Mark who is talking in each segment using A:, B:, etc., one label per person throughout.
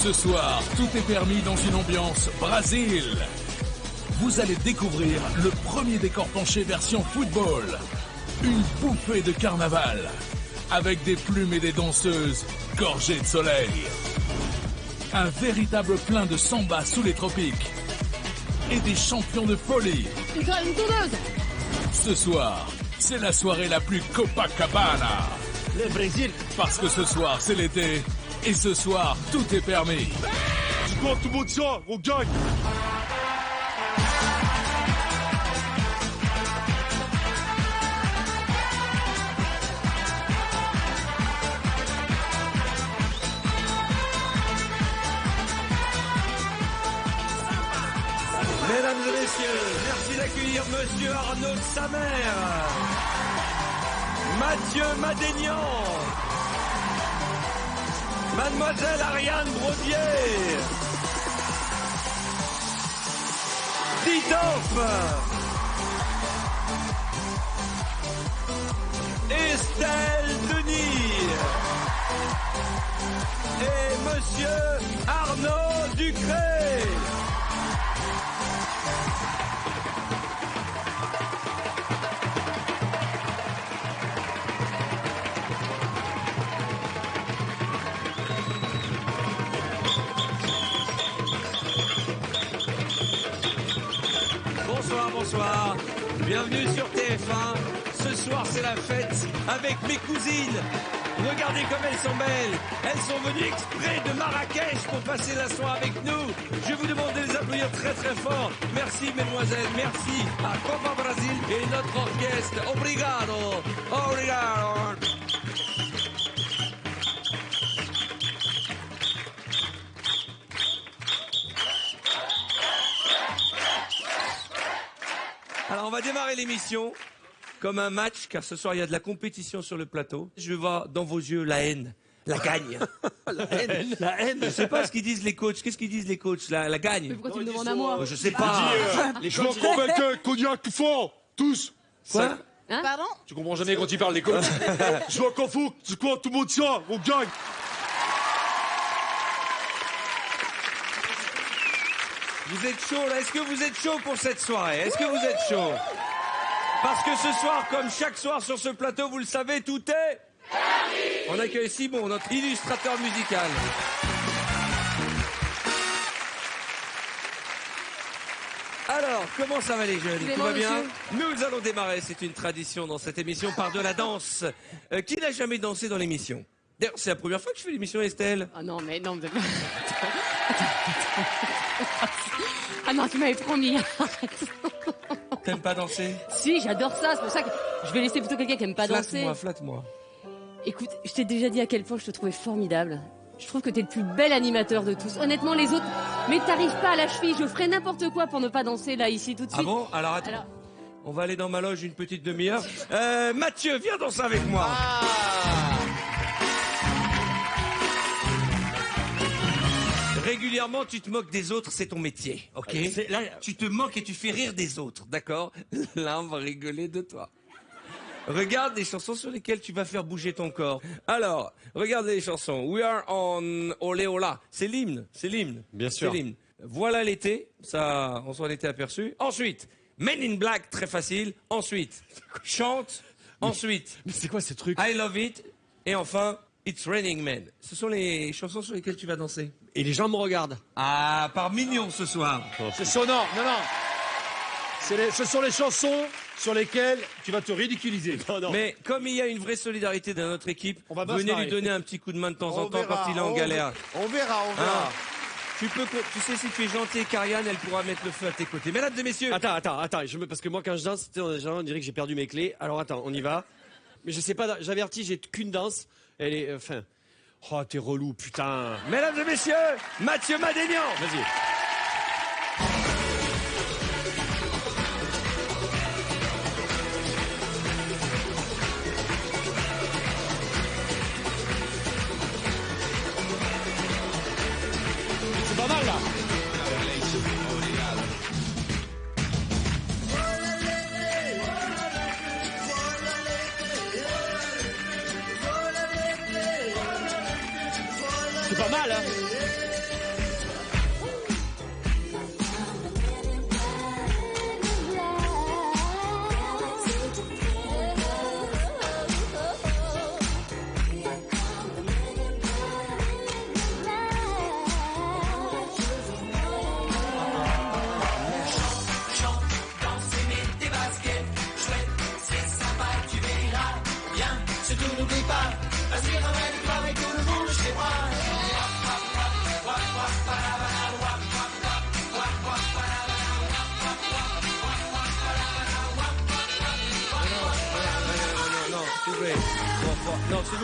A: Ce soir, tout est permis dans une ambiance Brésil. Vous allez découvrir le premier décor penché version football. Une bouffée de carnaval, avec des plumes et des danseuses gorgées de soleil. Un véritable plein de samba sous les tropiques. Et des champions de folie.
B: Une tondeuse.
A: Ce soir, c'est la soirée la plus Copacabana.
C: Le Brésil.
A: Parce que ce soir, c'est l'été. Et ce soir, tout est permis.
D: Quand tout le monde tient, on gagne.
C: Mesdames et messieurs, merci d'accueillir Monsieur Arnaud de Samer, Mathieu Madénian, Mademoiselle Ariane Brodier, Titoff, Estelle Denis et Monsieur Arnaud Ducré. Bonsoir, bienvenue sur TF1. Ce soir c'est la fête avec mes cousines. Regardez comme elles sont belles. Elles sont venues exprès de Marrakech pour passer la soirée avec nous. Je vous demande de les applaudir très très fort. Merci mesdemoiselles, merci à Copa Brasil et notre orchestre. Obrigado, obrigado. Alors on va démarrer l'émission comme un match, car ce soir il y a de la compétition sur le plateau. Je vois dans vos yeux la haine, la gagne. La haine. Je sais pas ce qu'ils disent les coachs. Qu'est-ce qu'ils disent les coachs? La gagne.
B: Mais pourquoi tu me demandes à moi?
C: Je sais pas.
D: Je m'en convainc cognac tout fort, tous.
C: Quoi?
B: Hein? Pardon?
D: Tu comprends jamais quand ils parlent les coachs. Je m'en fous, c'est quoi, tout le monde tient, on gagne.
C: Vous êtes chaud là? Est-ce que vous êtes chaud pour cette soirée? Est-ce que vous êtes chaud? Parce que ce soir, comme chaque soir sur ce plateau, vous le savez, tout est... On accueille Simon, notre illustrateur musical. Alors, comment ça va les jeunes? Tout va bien? Nous allons démarrer, c'est une tradition dans cette émission, par de la danse. Qui n'a jamais dansé dans l'émission? D'ailleurs, c'est la première fois que je fais l'émission, Estelle.
B: Ah non, mais non, mais... Ah non, tu m'avais promis.
C: T'aimes pas danser?
B: Si, j'adore ça, c'est pour ça que je vais laisser plutôt quelqu'un qui aime pas danser.
C: Flatte-moi.
B: Écoute, je t'ai déjà dit à quel point je te trouvais formidable. Je trouve que t'es le plus bel animateur de tous. Honnêtement, les autres, mais t'arrives pas à la cheville. Je ferais n'importe quoi pour ne pas danser là, ici, tout de suite.
C: Ah bon? Alors attends. On va aller dans ma loge une petite demi-heure. Mathieu, viens danser avec moi. Régulièrement, tu te moques des autres, c'est ton métier, ok? Là, tu te moques et tu fais rire des autres, d'accord? Là, on va rigoler de toi. Regarde les chansons sur lesquelles tu vas faire bouger ton corps. Alors, regarde les chansons. We are on Olé Ola. C'est l'hymne,
D: Bien sûr.
C: C'est l'hymne. Voilà l'été, ça, on s'en était aperçu. Ensuite, Men in Black, très facile. Ensuite, Chante. Ensuite,
D: Mais c'est quoi ces trucs?
C: I Love It. Et enfin, It's Raining Men. Ce sont les chansons sur lesquelles tu vas danser.
E: Et les gens me regardent.
C: Ah, par mignon ce soir.
E: C'est sonore. Non. Ce sont les chansons sur lesquelles tu vas te ridiculiser. Non.
C: Mais comme il y a une vraie solidarité dans notre équipe,
E: On va bien se
C: venez lui
E: marrer.
C: donner un petit coup de main de temps en temps quand il est en galère.
E: On verra.
C: Hein? Tu sais, si tu es gentil avec Ariane, elle pourra mettre le feu à tes côtés. Mesdames et messieurs.
E: Attends. Parce que moi, quand je danse, on dirait que j'ai perdu mes clés. Alors attends, on y va. Mais je sais pas, j'avertis, j'ai qu'une danse. Elle est, oh, t'es relou, putain.
C: Mesdames et messieurs, Mathieu Madénian.
E: Vas-y. C'est pas mal, là. C'est pas mal, hein.
F: Vas-y, ramène comme et tout le monde chez moi.
E: Non, s'il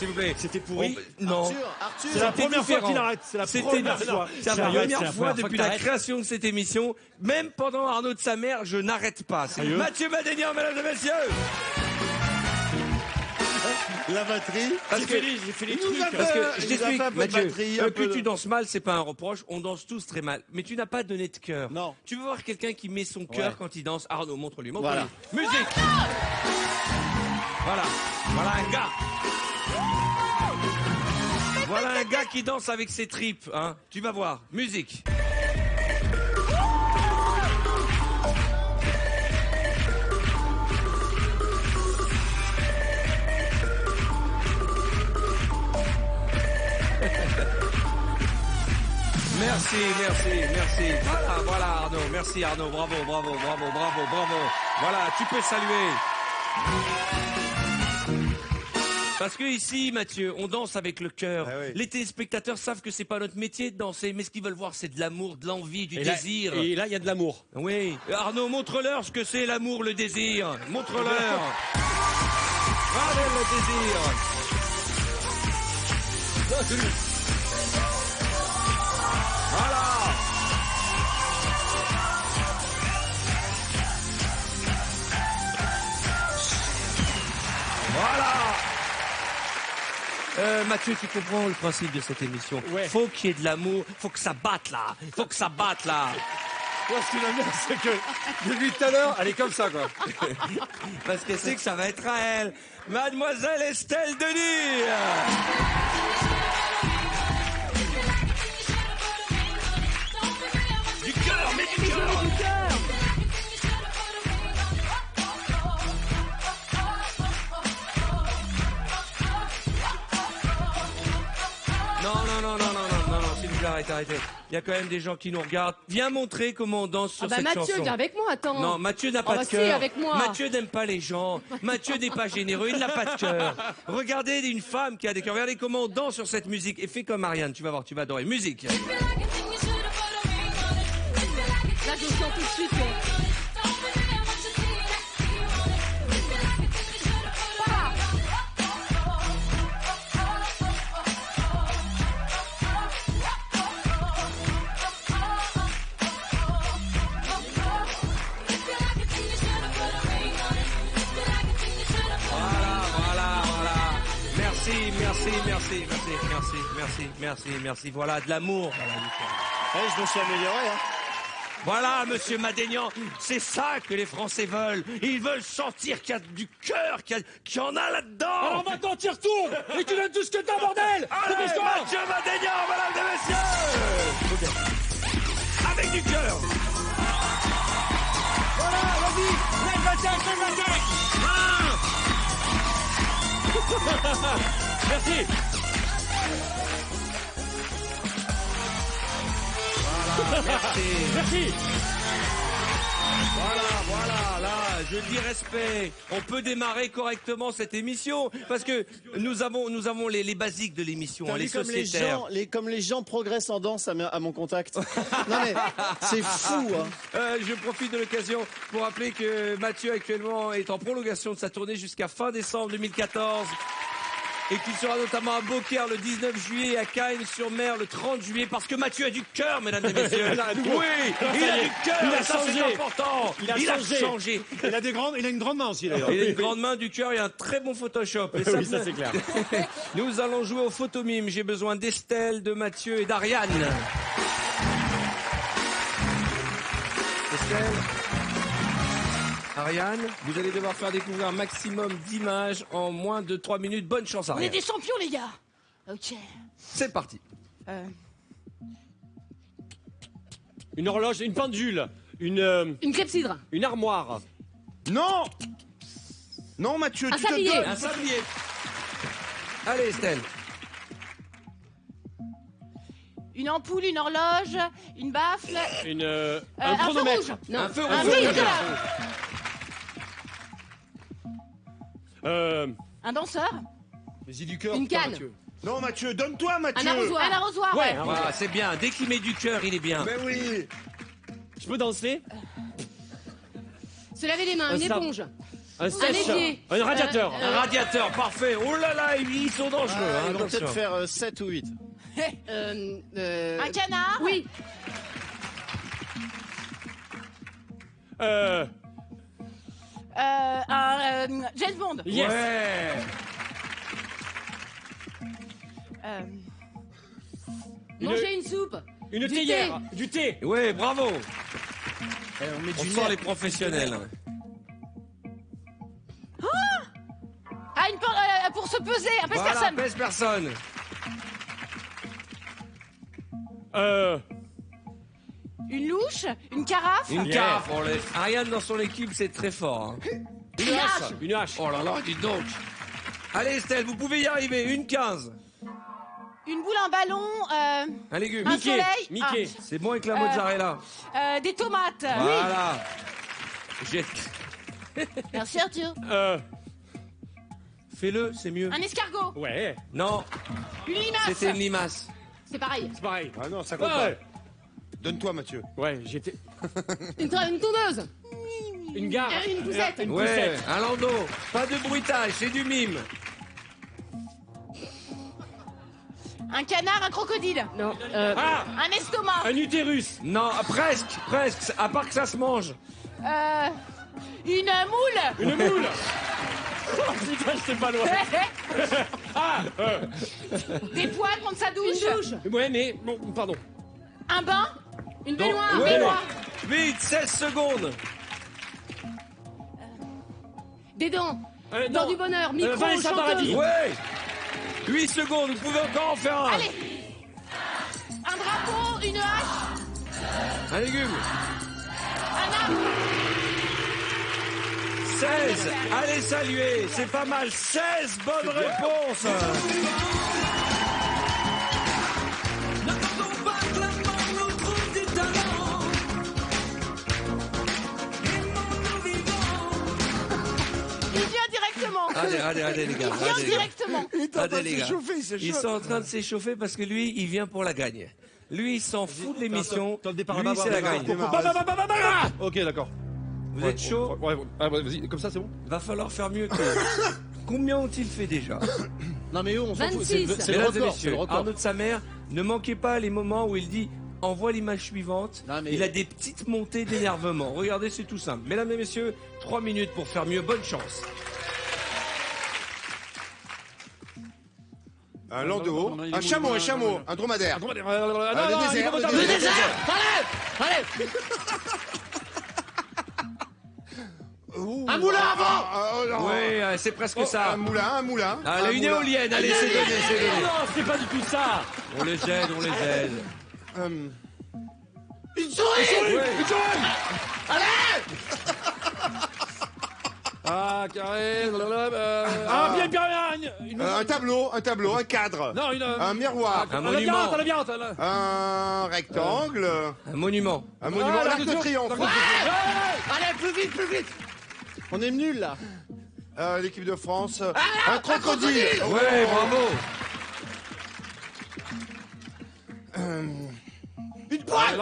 E: vous plaît.
G: C'était pourri.
E: Non.
F: Arthur,
G: C'est la première fois qu'il arrête. C'est la première fois.
E: C'est la première fois depuis la création de cette émission. Même pendant Arnaud de sa mère, je n'arrête pas. C'est Mathieu Madénian, mesdames et messieurs.
G: La batterie.
E: Parce que j'ai fait les trucs. Parce que je t'explique, Mathieu, que tu danses mal, c'est pas un reproche. On danse tous très mal. Mais tu n'as pas donné de cœur.
G: Non.
E: Tu veux voir quelqu'un qui met son cœur quand il danse? Arnaud, montre-lui.
G: Voilà.
E: Musique. Voilà. Voilà un gars. Voilà un gars qui danse avec ses tripes. Hein. Tu vas voir. Musique. Merci. Voilà Arnaud. Merci Arnaud. Bravo. Voilà, tu peux saluer. Parce que ici, Mathieu, on danse avec le cœur.
G: Ah oui.
E: Les téléspectateurs savent que c'est pas notre métier de danser, mais ce qu'ils veulent voir, c'est de l'amour, de l'envie, du désir.
G: Et là, il y a de l'amour.
E: Oui. Arnaud, montre-leur ce que c'est l'amour, le désir. Montre-leur. Allez, le désir. Voilà. Mathieu, tu comprends le principe de cette émission.
G: Ouais.
E: Faut qu'il y ait de l'amour, faut que ça batte là.
G: Moi, ce qui m'aime bien, c'est que depuis tout à l'heure, elle est comme ça, quoi.
E: Parce que c'est que ça va être à elle. Mademoiselle Estelle Denis. Du cœur, mais du cœur. Non, s'il vous plaît, arrêtez. Il y a quand même des gens qui nous regardent. Viens montrer comment on danse sur cette
B: Mathieu,
E: chanson.
B: viens avec moi, attends.
E: Non, Mathieu n'a pas de
B: si,
E: cœur.
B: avec moi.
E: Mathieu n'aime pas les gens. Mathieu n'est pas généreux, il n'a pas de cœur. Regardez une femme qui a des cœurs. Regardez comment on danse sur cette musique. Et fais comme Marianne, tu vas voir, tu vas adorer. Musique.
B: Là, je sens tout de suite. Merci. Voilà, de l'amour.
G: Je me suis amélioré, hein.
E: Voilà, monsieur Madénian, c'est ça que les Français veulent. Ils veulent sentir qu'il y a du cœur, qu'il y en a là-dedans.
G: Alors maintenant, tu retournes et tu donnes tout ce que t'as, bordel.
E: Allez, Mathieu Madénian, mesdames et messieurs. Avec du cœur.
G: Voilà, vas-y, lève la tête. Merci. Merci.
E: Voilà, là, je dis respect. On peut démarrer correctement cette émission parce que nous avons les basiques de l'émission,
H: T'as
E: les
H: vu comme
E: sociétaires.
H: comme les gens progressent en danse à mon contact. Non mais c'est fou. Hein.
E: Je profite de l'occasion pour rappeler que Mathieu actuellement est en prolongation de sa tournée jusqu'à fin décembre 2014. Et qu'il sera notamment à Beaucaire le 19 juillet, à Cagnes-sur-Mer le 30 juillet, parce que Mathieu a du cœur, mesdames et messieurs. Oui, il a du cœur,
G: il a
E: ça
G: changé.
E: c'est important. Il a changé.
G: Il a une grande main aussi, d'ailleurs.
E: Il a une grande main, du cœur et un très bon Photoshop. Et
G: Oui, ça c'est clair.
E: Nous allons jouer au photomime. J'ai besoin d'Estelle, de Mathieu et d'Ariane. Estelle, Ariane, vous allez devoir faire découvrir un maximum d'images en moins de 3 minutes. Bonne chance,
B: On est
E: Ariane.
B: des champions, les gars. Ok.
E: C'est parti.
G: Une horloge, une pendule, une
B: clepsydre.
G: une armoire.
D: Non Non, Mathieu,
B: Un
D: tu te
B: sablier.
D: donnes.
E: Un sablier. Allez, Estelle.
I: Une ampoule, une horloge, une baffle,
G: Un
I: un feu
G: chronomètre.
I: rouge.
B: Non.
E: Un feu
I: Un
E: rouge.
I: filtre.
G: Euh,
I: Un danseur,
G: Vas-y du cœur.
B: Une
G: putain,
B: canne.
G: Mathieu.
J: Non, Mathieu, donne-toi, Mathieu.
B: Un arrosoir.
I: Un arrosoir, ouais.
E: Voilà, c'est bien. Dès qu'il met du cœur, il est bien.
J: Mais oui.
G: Je peux danser?
B: Se laver les mains, une
G: Ça-
B: éponge.
G: Un sèche.
B: évier.
G: Un radiateur.
E: Un radiateur, parfait. Oh là là, ils sont dangereux. hein,
H: Ils vont
E: attention.
H: peut-être faire 7 ou 8.
I: Un canard.
B: Oui.
I: James Bond.
G: Yes.
E: Ouais.
I: Euh,
B: Manger une soupe.
G: Une
B: Du
G: théière. Du thé.
E: Ouais, bravo.
H: On met
E: On
H: du
E: sent
H: nerf.
E: les professionnels.
I: pour se peser, un
E: Voilà,
I: pèse-personne.
E: pèse personne.
I: Une louche, une carafe.
E: Une
G: Yes.
E: carafe. Ariane dans son équipe, c'est très fort. hein.
G: Une hache. Une hache.
E: Oh là là, dites donc. Allez Estelle, vous pouvez y arriver. Une 15.
I: Une boule, un ballon,
E: Un légume.
I: un
G: Mickey.
I: soleil.
G: Mickey.
E: C'est bon avec la mozzarella.
I: Des tomates.
E: Voilà. J'ai-
I: Merci Arthur.
E: Fais-le, c'est mieux.
I: Un escargot.
G: Ouais.
E: Non,
I: Une limace.
E: c'était une limace.
B: C'est pareil.
G: C'est pareil.
J: Ah non, ça compte pas.
G: Ouais.
J: Donne-toi, Mathieu.
G: Ouais, j'étais.
B: Une tondeuse.
G: Une gare.
B: Une poussette.
G: Une
E: Ouais,
G: poussette.
E: un landau. Pas de bruitage, c'est du mime.
I: Un canard, un crocodile.
B: Non.
G: Ah.
I: Un estomac.
G: Un utérus.
E: Non, presque, presque. À part que ça se mange.
I: Une moule.
G: Une moule. Oh putain, j'étais pas loin.
I: Des poils contre sa douche.
B: Une douche.
G: Ouais, mais bon, pardon.
I: Un bain.
B: Une
E: Donc,
B: baignoire.
I: Un
E: ouais.
I: baignoire.
E: Vite, 16 secondes.
B: Des dents.
G: Non.
B: Dans du bonheur. Micro.
G: Vanessa Paradis.
B: chanteuse.
E: Ouais. 8 secondes, vous pouvez encore en faire un.
I: Allez. Un drapeau, une hache,
E: Un légume.
I: un arbre.
E: 16. Allez saluer, c'est pas mal. 16 bonnes réponses.
F: N'attendons pas que la mort nous trouve du talent. Aimons-nous vivants.
I: Il vient directement.
E: Allez les gars.
I: Il vient
E: Allez, les gars.
I: directement.
E: Allez, les gars. Ils sont en train de s'échauffer parce que lui, il vient pour la gagne. Lui, il s'en fout de l'émission.
G: T'as le départ
E: Lui, c'est la gagne.
G: Ok, d'accord.
E: Vous êtes chaud?
G: Ouais, vas-y, comme ça c'est bon.
E: Va falloir faire mieux que. Combien ont-ils fait déjà?
H: Non mais eux, on s'en fout.
B: 26.
H: C'est le
E: Mesdames et
H: record. C'est
E: messieurs,
H: le record.
E: Arnaud de sa mère, ne manquez pas les moments où il dit envoie l'image suivante.
H: Non, mais-
E: Il a des petites montées d'énervement. Regardez, c'est tout simple. Mesdames et messieurs, 3 minutes pour faire mieux. Bonne chance.
J: Un landau, un chameau, un dromadaire.
G: Le
J: désert, le
G: Le
J: désert.
G: désert. Allez.
J: Un moulin avant.
E: Oui, c'est presque ça.
J: Un moulin.
E: Allez, une éolienne. Allez, c'est donné, c'est donné.
G: Non, c'est pas du tout ça.
E: On les aide, on les aide.
J: Une souris.
E: Ouais.
G: Ah, carré. Ah, bien,
J: Un tableau, un cadre.
G: Non,
J: Un miroir.
E: Un monument.
G: labyrinthe.
J: Un rectangle.
E: Un monument.
J: Un monument. L'Arc de Triomphe.
H: Allez, plus vite. On est nuls là.
J: L'équipe de France. Un crocodile.
E: Ouais, bravo.
G: Une poêle.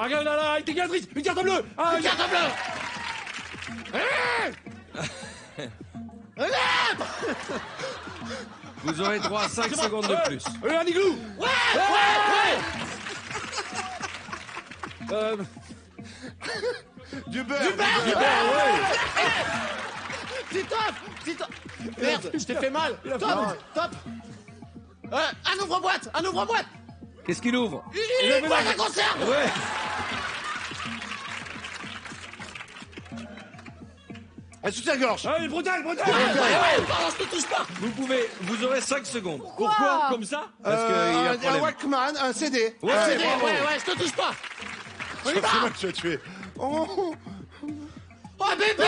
G: Une dégageuse. Une carte bleue. Une carte bleue.
E: Vous aurez droit à 5 secondes de plus.
G: Un igloo. Ouais.
J: Du beurre.
H: Petit top. Merde, je t'ai fait mal. Top. Un ouvre-boîte.
E: Qu'est-ce qu'il ouvre?
H: Une boîte à conserve.
E: Ouais.
J: Un soutien-gorge.
G: Une brutale.
H: Pardon, je te touche pas.
E: Vous aurez 5 secondes.
G: Pourquoi? Comme ça?
E: Parce qu'il y a un
J: Un
E: problème.
J: Walkman, un CD.
E: Ouais, bravo.
H: Ouais, je te touche pas. On y va.
J: Je vais tuer. Oh.
H: Oh, bébé.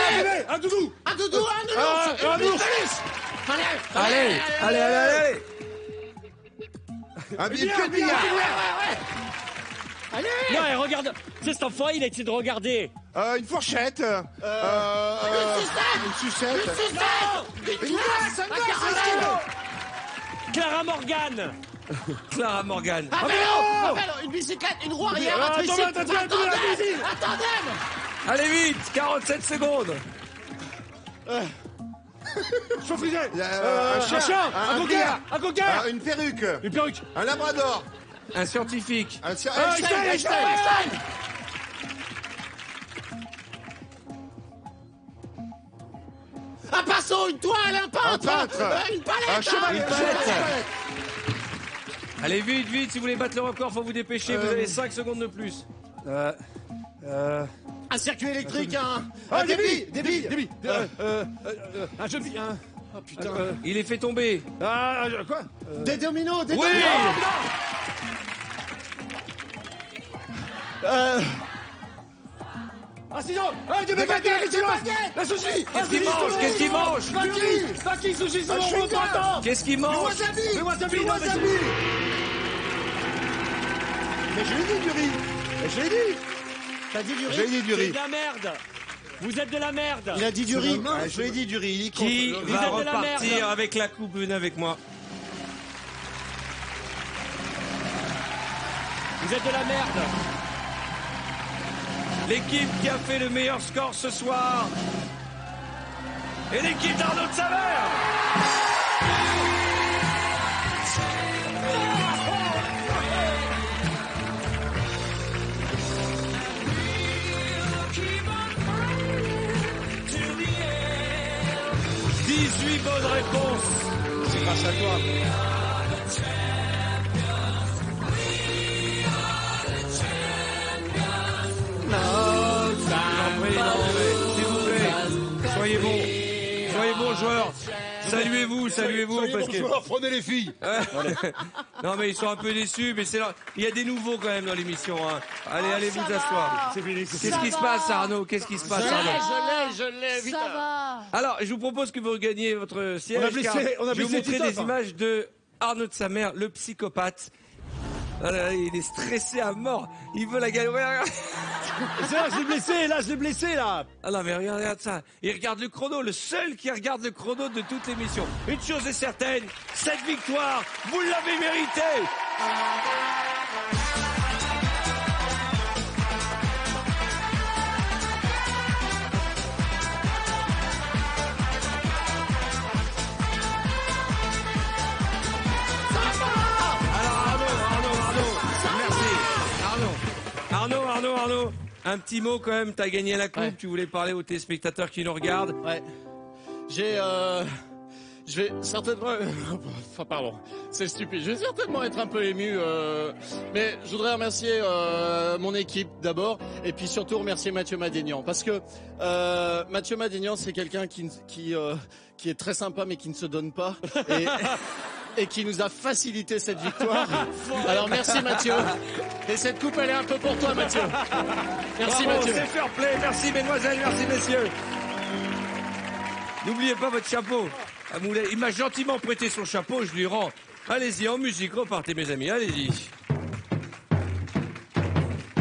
G: Un doudou.
H: Un doudou, un nounours.
G: Un
H: Une
G: ours.
H: peluche.
E: Allez.
J: Un billet de billard.
H: Allez.
G: Non, et regarde. C'est cet enfant, il a essayé de regarder.
J: Une fourchette. Une sucette.
H: Une glace. Un glace.
C: Clara Morgan.
E: Clara Morgan.
H: Un vélo, une bicyclette, une roue arrière, un tricycle, un tandem.
E: Allez vite, 47 secondes.
G: Chauffe-frisé.
J: Un chien.
G: Un coquin.
J: Une perruque.
G: Une perruque.
J: Un labrador.
E: Un scientifique.
H: Einstein. Un pinceau, une toile, un peintre. Une palette.
J: Un cheval.
E: Une palette. Allez vite, vite, si vous voulez battre le record, faut vous dépêcher, vous avez 5 secondes de plus.
H: Un circuit électrique, des billes.
G: Un jeune fille. Oh putain.
E: Il est fait tomber.
G: Quoi?
H: Des dominos,
E: Oui.
G: Un ciseau. Des baguettes. La sushi.
E: Qu'est-ce qu'il mange?
G: Staki, sushi, c'est mon temps.
E: Qu'est-ce qu'il mange?
G: Le wasabi.
J: Mais je l'ai dit du riz. Je l'ai dit.
H: T'as dit du riz?
J: J'ai dit du
C: C'est
J: riz.
C: de la merde. Vous êtes de la merde.
H: Il a dit du riz.
J: Je l'ai dit du riz. Il
E: Qui
J: compte.
E: va
C: êtes de la
E: repartir
C: merde.
E: avec la coupe? Venez avec moi.
C: Vous êtes de la merde.
E: L'équipe qui a fait le meilleur score ce soir est l'équipe d'Arnaud de Savert. Bonne réponse.
J: C'est grâce à toi.
E: S'il vous plaît, soyez bons joueurs. Saluez-vous parce que
J: Prenez les filles.
E: non mais ils sont un peu déçus, mais c'est là. Il y a des nouveaux quand même dans l'émission. Hein. Allez vous asseoir. Qu'est-ce qui se passe, Arnaud? Qu'est-ce qui se passe, Arnaud?
H: Je l'ai, vite.
I: Ça va.
E: Alors, je vous propose que vous regagniez votre siège.
G: On a blessé-
E: car
G: on a
E: je vais vous
G: blessé
E: montrer
G: Titoff,
E: des
G: hein.
E: images de Arnaud de Savert, le psychopathe. Ah là là, il est stressé à mort. Il veut la gagner.
G: C'est là, je l'ai blessé, là.
E: Ah non, mais regarde ça. Il regarde le chrono, le seul qui regarde le chrono de toute l'émission. Une chose est certaine, cette victoire, vous l'avez méritée. Arnaud, un petit mot quand même, t'as gagné la coupe,
H: Ouais.
E: tu voulais parler aux téléspectateurs qui nous regardent.
H: Ouais. Je vais certainement... Enfin, pardon, c'est stupide. Je vais certainement être un peu ému. Mais je voudrais remercier mon équipe d'abord. Et puis surtout remercier Mathieu Madénian. Parce que Mathieu Madénian, c'est quelqu'un qui est très sympa mais qui ne se donne pas. Et qui nous a facilité cette victoire. Alors merci Mathieu. Et cette coupe, elle est un peu pour toi Mathieu. Merci
E: Bravo,
H: Mathieu.
E: c'est fair play, merci mesdemoiselles, merci messieurs. N'oubliez pas votre chapeau. Il m'a gentiment prêté son chapeau, je lui rends. Allez-y, en musique, repartez mes amis, allez-y.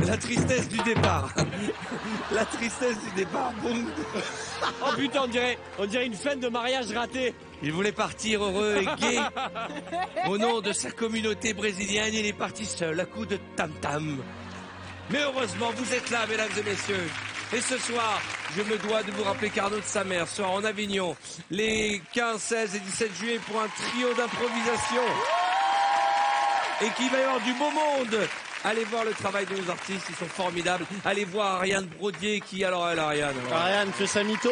E: La tristesse du départ. La tristesse du départ, boum.
C: Oh putain, on dirait une fin de mariage ratée.
E: Il voulait partir heureux et gai. Au nom de sa communauté brésilienne, il est parti seul, à coups de tam-tam. Mais heureusement, vous êtes là, mesdames et messieurs. Et ce soir, je me dois de vous rappeler qu'Arnaud de Savert sera en Avignon les 15, 16 et 17 juillet pour un trio d'improvisation. Et qu'il va y avoir du beau monde. Allez voir le travail de nos artistes, ils sont formidables. Allez voir Ariane Brodier qui... Alors elle, Ariane.
H: Ariane fait sa mytho.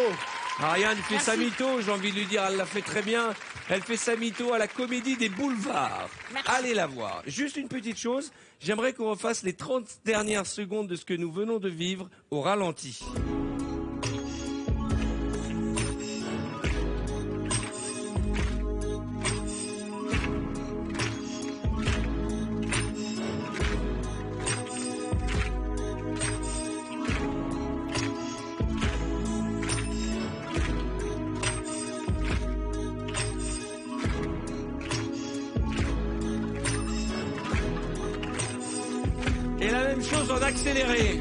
E: Ariane fait sa mytho, j'ai envie de lui dire, elle l'a fait très bien. Elle fait sa mytho à la Comédie des Boulevards. Allez la voir. Juste une petite chose, j'aimerais qu'on refasse les 30 dernières secondes de ce que nous venons de vivre au ralenti. Et la même chose en accéléré.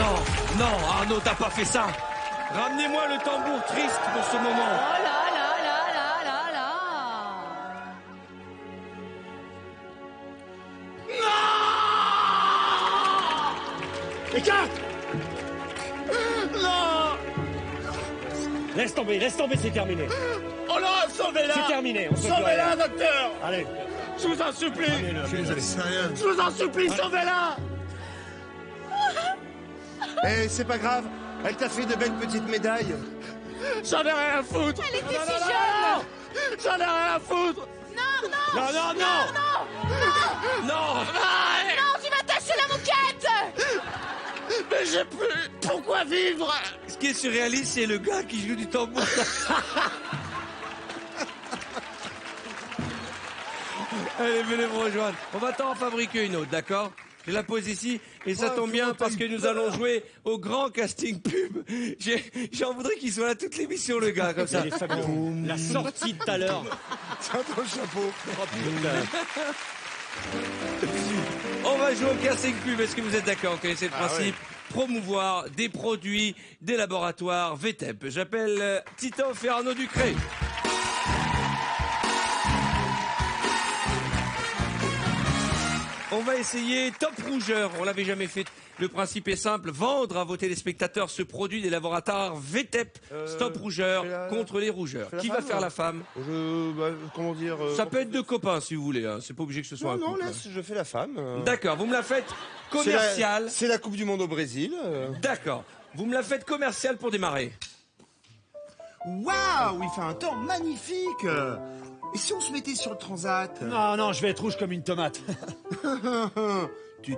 E: Non, non, Arnaud, t'as pas fait ça. Ramenez-moi le tambour triste pour ce moment.
I: Oh là là là là là là.
G: Écarte! Non! Laisse tomber, c'est terminé.
H: Oh non, sauvez-la!
G: C'est terminé, on peut plus
H: Sauvez-la,
G: rien.
H: docteur!
G: Allez,
H: Je vous en supplie!
J: Je suis désolé. C'est rien.
H: Je vous en supplie, sauvez-la!
J: Eh, c'est pas grave. Elle t'a fait de belles petites médailles.
H: J'en ai rien à foutre!
I: Elle était si
H: non,
I: jeune.
H: J'en ai rien à foutre!
I: Non, non.
G: non, non, non!
E: Non.
I: Non, tu m'as taché la moquette.
H: Mais j'ai plus... Pourquoi vivre?
E: Ce qui est surréaliste, c'est le gars qui joue du tambour. Allez, venez me rejoindre. On va t'en fabriquer une autre, d'accord? Je la pose ici, et ça tombe bien parce que nous allons jouer au grand casting pub. J'en voudrais qu'il soit là toute l'émission, le gars, comme ça.
G: Il est fabuleux. La sortie de tout à l'heure.
J: Tiens ton chapeau.
G: Oh putain.
E: On va jouer au casting pub. Est-ce que vous êtes d'accord? Vous connaissez le principe? Promouvoir des produits des laboratoires VTEP. J'appelle Titoff et Arnaud Ducré. On va essayer Top Rougeur. On l'avait jamais fait. Le principe est simple. Vendre à vos téléspectateurs ce produit des laboratoires VTEP. Stop Rougeur contre les rougeurs.
J: la
E: Qui va
J: femme,
E: faire la femme?
J: Comment dire
E: Ça peut être deux copains si vous voulez. Hein. C'est pas obligé que ce soit
J: Non,
E: un
J: non,
E: couple.
J: laisse, je fais la femme.
E: D'accord, vous me la faites commerciale.
J: C'est la Coupe du Monde au Brésil.
E: D'accord. Vous me la faites commerciale pour démarrer.
K: Waouh, il fait un temps magnifique. Et si on se mettait sur le transat?
G: Non, non, je vais être rouge comme une tomate.
K: Tut.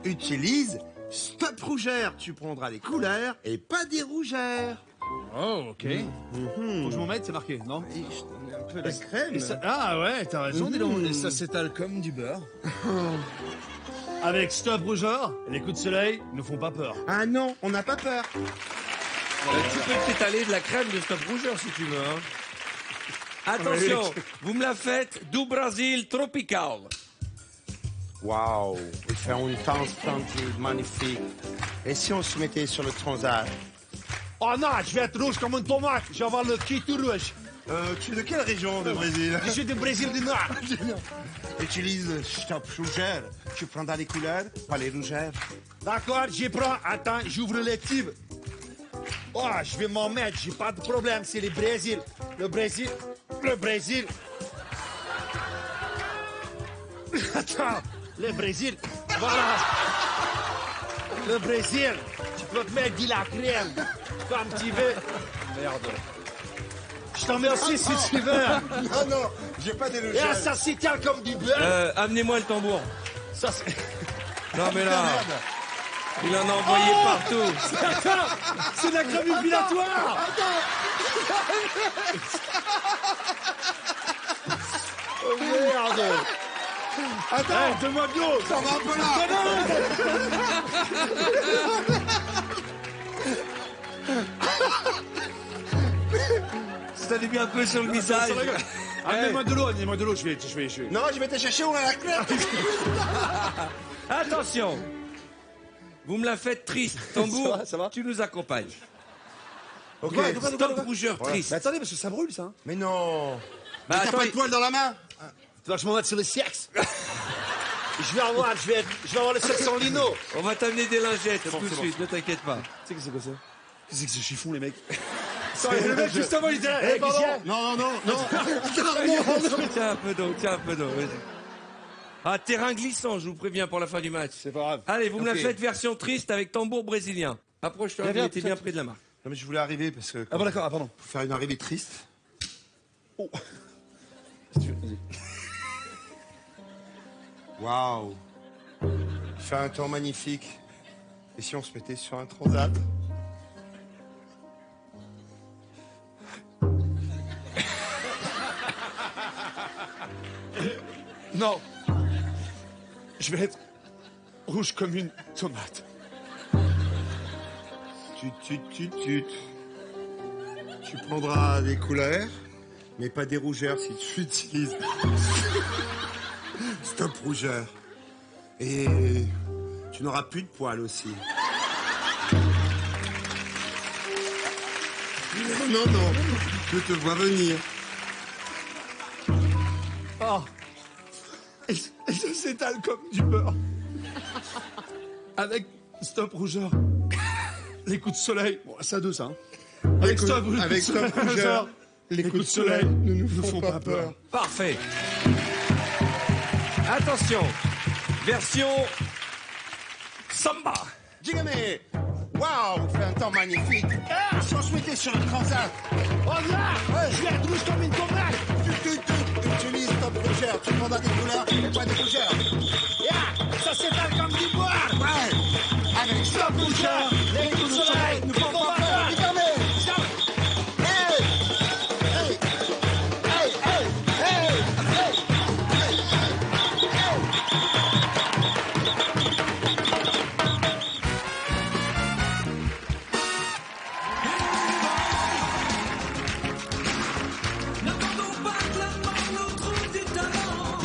K: Utilise Stop Rougeur. Tu prendras les couleurs et pas des rougeurs.
G: Oh, ok. Faut que je m'en mette, c'est marqué, non?
K: Et je te mets un peu la crème.
G: Et ça- Ah ouais, t'as raison, dis donc. Et ça s'étale comme du beurre. Avec Stop Rougeur, les coups de soleil ne font pas peur.
K: Ah non, on n'a pas peur.
E: Tu peux t'étaler de la crème de Stop Rougeur si tu veux. Hein. Attention, vous me la faites du Brésil tropical.
K: Waouh, il fait un temps splendide, magnifique. Et si on se mettait sur le transat?
G: Oh non, je vais être rouge comme une tomate. Je vais avoir le cul tout rouge.
K: Tu es de quelle région du Brésil?
G: Je suis du Brésil du Nord.
K: Utilise Stop Rougeur. Tu prendras les couleurs, pas les rougeurs.
G: D'accord, j'y prends. Attends, j'ouvre les tubes. Oh, je vais m'en mettre, j'ai pas de problème, c'est le Brésil. Le Brésil. Attends, le Brésil. Voilà. Le Brésil. Tu peux te mettre de la crème, comme tu veux. Merde. Je t'en mets aussi si tu veux.
K: Non, j'ai pas des
G: Et
K: rougeurs.
G: ça s'étale comme du beurre.
E: Amenez-moi le tambour.
G: Ça, c'est...
E: Non mais là, il en a envoyé partout.
G: Attends, c'est de la crème épilatoire. Oh merde. Attends, donne-moi de l'eau.
K: Ça va un peu là.
E: Ça lui mis un peu sur le visage.
G: Amenez-moi de l'eau, je vais.
K: Non, je vais te chercher, on a la crème.
E: Attention. Vous me la faites triste. Tambour,
G: Ça va
E: tu nous accompagnes.
K: Ok.
E: Stop Rougeur triste.
G: Mais attendez, parce que ça brûle, ça.
K: Mais non.
E: Bah,
K: T'as
E: attends,
K: pas de poil dans la main?
G: Tu vois que je m'en mette sur le sexe. Je vais avoir le sexe en lino.
E: on va t'amener des lingettes tout de suite, ne t'inquiète pas.
G: Tu sais que c'est quoi ça? Qu'est-ce que c'est chiffon, les mecs? Le mec, justement, il était.
K: Eh, pardon. Non.
E: Tiens un peu d'eau, vas-y. Ah, terrain glissant, je vous préviens pour la fin du match.
G: C'est pas grave.
E: Allez, vous me la
K: Ok.
E: faites version triste avec tambour brésilien. Approche-toi, vous
G: Viens,
E: étiez bien près de la marque.
K: Non, mais je voulais arriver parce que.
G: Ah bon, d'accord, pardon.
K: Pour faire une arrivée triste.
G: Oh.
K: Waouh. Il fait un temps magnifique. Et si on se mettait sur un transat?
G: Non. Je vais être rouge comme une tomate.
K: Tu prendras des couleurs, mais pas des rougeurs si tu utilises. Stop Rougeur. Et Tu n'auras plus de poils aussi. Non, non, je te vois venir.
D: Oh. Et ça s'étale comme du beurre. Avec Stop Rougeur. Les coups de soleil. Bon, ça deux, ça. Hein. Avec Stop Rougeur. Les coups de soleil ne nous font pas peur.
E: Parfait. Attention. Version samba.
K: Dígame, waouh, on fait un temps magnifique. Si on se mettait sur le transat. Oh là, je la douche comme une tomate. Tu utilises Stop Rougeur, tu demandes des couleurs et pas des rougeurs. Ça s'étale comme du bois. Ouais, avec Stop Rougeur, les coups de soleil nous font pas peur. Dígame. Hey, hey, hey, hey, hey, hey,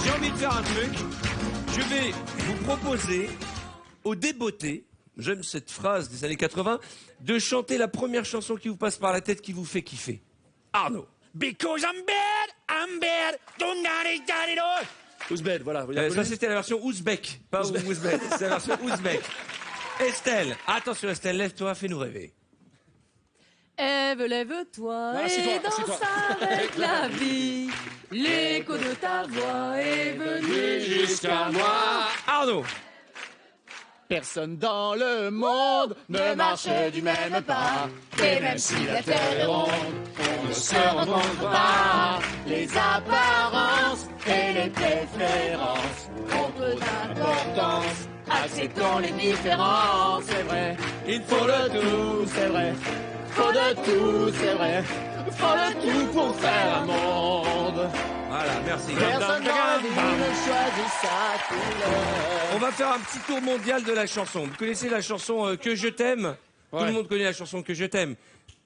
E: J'ai envie de faire un truc. Je vais vous proposer au débeauté, j'aime cette phrase des années 80, de chanter la première chanson qui vous passe par la tête, qui vous fait kiffer. Arnaud.
G: Because I'm bad, don't daddy do.
D: Ouzbed, voilà.
E: Ça c'était la version ouzbek, pas ouzbek. C'est la version ouzbek. Estelle, attention Estelle, lève-toi, fais-nous rêver.
B: Ève, lève-toi
D: Assis-toi,
B: et danse
D: assis-toi.
B: avec la vie. L'écho de ta voix est venu jusqu'à moi.
E: Arnaud.
H: Personne dans le monde ne marche du même pas. Et même si la terre est ronde, on ne se rencontre pas. Les apparences et les préférences ont peu d'importance. Acceptons les différences, c'est vrai. Il faut le tout, c'est vrai. Faut de tout, c'est vrai. Faut le tout pour faire un monde.
E: Voilà, merci.
H: Personne dans la vie ne choisit sa couleur.
E: On va faire un petit tour mondial de la chanson. Vous connaissez la chanson Que je t'aime? Tout le monde connaît la chanson Que je t'aime.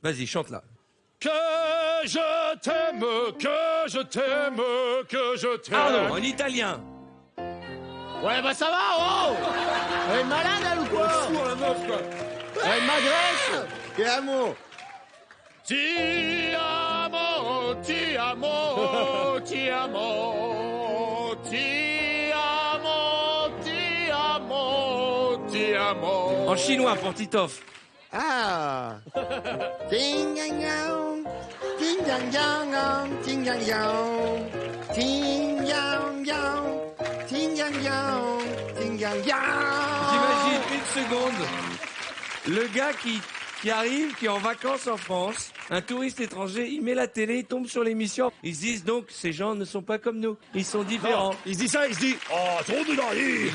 E: Vas-y, chante-la.
D: Que je t'aime, que je t'aime, que je t'aime.
E: Arnaud, en italien.
H: Ouais, bah ça va, oh! Elle est malade, elle, ou quoi?
D: La meuf, quoi.
H: Elle m'agresse!
K: Te amo.
H: Ti amo, ti amo, ti amo, ti amo, ti amo, ti amo.
E: En chinois pour Titoff.
K: Ah. Ding yang yang. Ding yang yang. Ding yang yang. Ding yang yang. Ding yang yang. Ding yang yang.
E: J'imagine une seconde le gars qui arrive, qui est en vacances en France, un touriste étranger, il met la télé, il tombe sur l'émission. Ils se disent donc, ces gens ne sont pas comme nous, ils sont différents.
D: Non, il se dit ça, il se dit oh, trop de naïfs.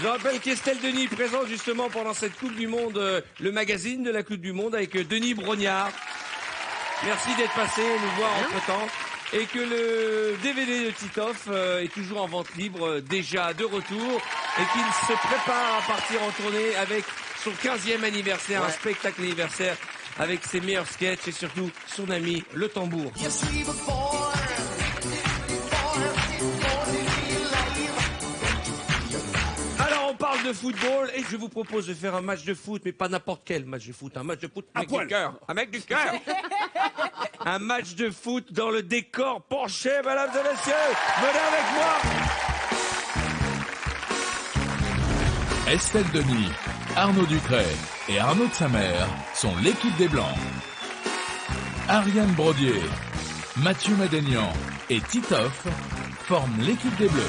E: Je rappelle qu'Estelle Denis présente justement pendant cette Coupe du Monde le magazine de la Coupe du Monde avec Denis Brognard. Merci d'être passé nous voir entre-temps. Et que le DVD de Titoff est toujours en vente libre, déjà de retour, et qu'il se prépare à partir en tournée avec son 15e anniversaire, un spectacle anniversaire avec ses meilleurs sketchs et surtout son ami le tambour. Alors on parle de football et je vous propose de faire un match de foot, mais pas n'importe quel match de foot, un match de foot avec du cœur, un mec du cœur. Un match de foot dans le décor penché, mesdames et messieurs. Venez avec moi.
A: Estelle Denis, Arnaud Ducret et Arnaud de sa mère sont l'équipe des Blancs. Ariane Brodier, Mathieu Madénian et Titoff forment l'équipe des Bleus.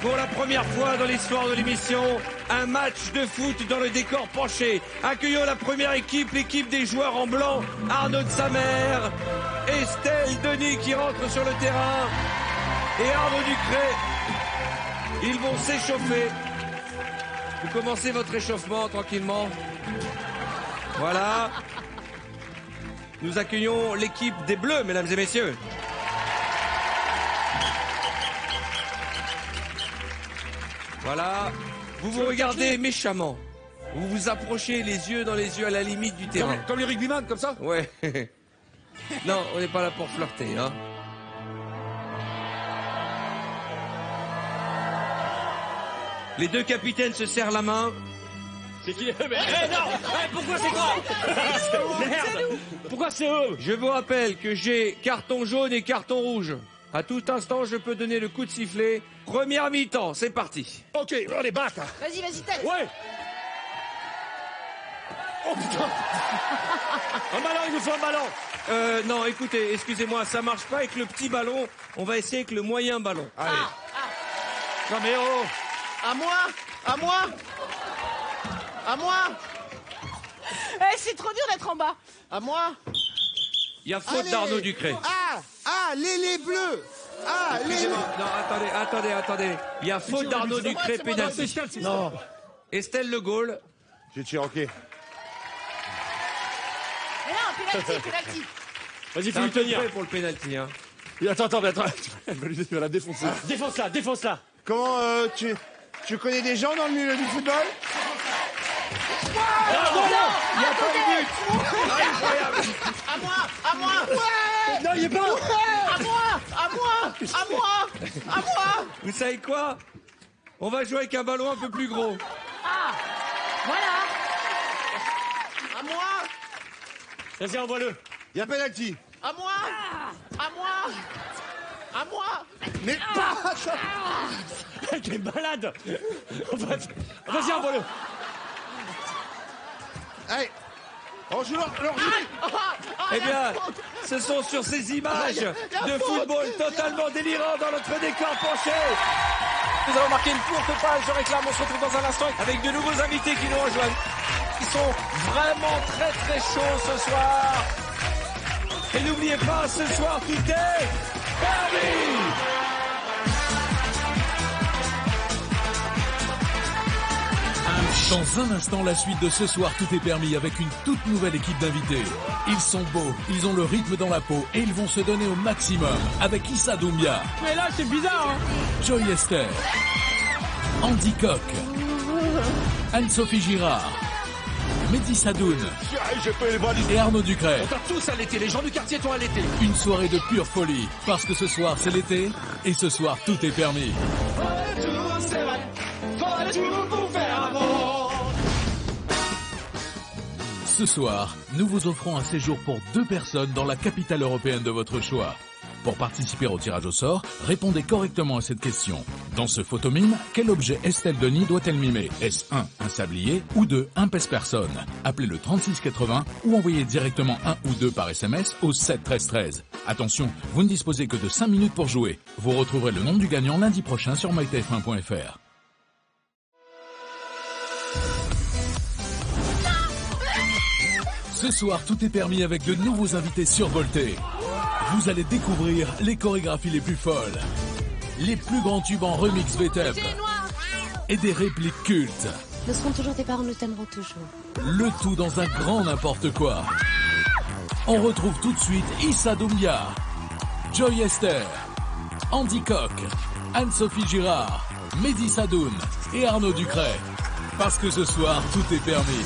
E: Pour la première fois dans l'histoire de l'émission, un match de foot dans le décor penché. Accueillons la première équipe, l'équipe des joueurs en blanc. Arnaud de sa mère, Estelle Denis qui rentre sur le terrain et Arnaud Ducret. Ils vont s'échauffer. Vous commencez votre échauffement tranquillement. Voilà. Nous accueillons l'équipe des Bleus, mesdames et messieurs. Voilà, vous vous regardez méchamment. Vous vous approchez les yeux dans les yeux à la limite du terrain.
D: Comme les rugbyman, comme ça.
E: Ouais. Non, on n'est pas là pour flirter, hein. Les deux capitaines se serrent la main.
G: C'est qui? Mais non! Pourquoi c'est toi? Merde! Pourquoi c'est eux?
E: Je vous rappelle que j'ai carton jaune et carton rouge. À tout instant, je peux donner le coup de sifflet. Première mi-temps, c'est parti.
G: Ok, on les bat.
I: Vas-y, teste.
G: Ouais! Oh putain! Un ballon, il nous faut un ballon!
E: Non, écoutez, excusez-moi, ça marche pas avec le petit ballon. On va essayer avec le moyen ballon.
G: Allez. Non mais oh!
I: À moi! C'est trop dur d'être en bas.
G: À moi!
E: Il y a faute d'Arnaud Ducré.
K: Les bleus.
E: Excusez-moi. Non, attendez. Il y a faute d'Arnaud Ducré, pénalty.
G: Non.
E: Estelle Le Gaulle.
J: J'ai tiré, ok.
I: Mais non, penalty.
G: Vas-y,
E: C'est
G: faut
E: un
G: lui
E: peu
G: tenir.
E: près pour le pénalty, hein.
G: Attends. Elle va la défoncer. Défonce-la.
J: Comment tu connais des gens dans le milieu du football?
E: Il y a pas de but. Incroyable.
I: À moi.
G: Non, il est pas.
I: À moi.
E: Vous savez quoi? On va jouer avec un ballon un peu plus gros.
I: Voilà.
G: À moi. Vas-y, envoie-le.
J: Il y a penalty.
I: À moi.
J: Mais pas.
G: T'es malade. Vas-y, envoie-le.
J: Allez. On joue leur
E: Eh bien, ce sont sur ces images de football totalement délirant dans notre décor penché. Nous avons marqué une courte page, je réclame, on se retrouve dans un instant avec de nouveaux invités qui nous rejoignent. Ils sont vraiment très très chauds ce soir. Et n'oubliez pas, ce soir tout est permis.
A: Dans un instant, la suite de Ce soir, tout est permis avec une toute nouvelle équipe d'invités. Ils sont beaux, ils ont le rythme dans la peau et ils vont se donner au maximum avec Issa Doumbia.
G: Mais là, c'est bizarre, hein.
A: Joy Esther, Andy Koch, Anne-Sophie Girard, Mehdi Sadoun et Arnaud Ducré.
G: On t'a tous allaité, les gens du quartier t'ont allaité.
A: Une soirée de pure folie, parce que ce soir c'est l'été et ce soir tout est permis. Ce soir, nous vous offrons un séjour pour 2 personnes dans la capitale européenne de votre choix. Pour participer au tirage au sort, répondez correctement à cette question. Dans ce photomime, quel objet Estelle Denis doit-elle mimer? Est-ce 1, un sablier ou 2, un pèse-personne? Appelez le 3680 ou envoyez directement 1 ou 2 par SMS au 7 13 13. Attention, vous ne disposez que de 5 minutes pour jouer. Vous retrouverez le nom du gagnant lundi prochain sur mytf1.fr. Ce soir, tout est permis avec de nouveaux invités survoltés. Vous allez découvrir les chorégraphies les plus folles, les plus grands tubes en remix VTEP et des répliques cultes.
B: Nous serons toujours tes parents, nous t'aimerons toujours.
A: Le tout dans un grand n'importe quoi. On retrouve tout de suite Issa Doumbia, Joy Esther, Andy Koch, Anne-Sophie Girard, Mehdi Sadoun et Arnaud Ducré. Parce que ce soir, tout est permis.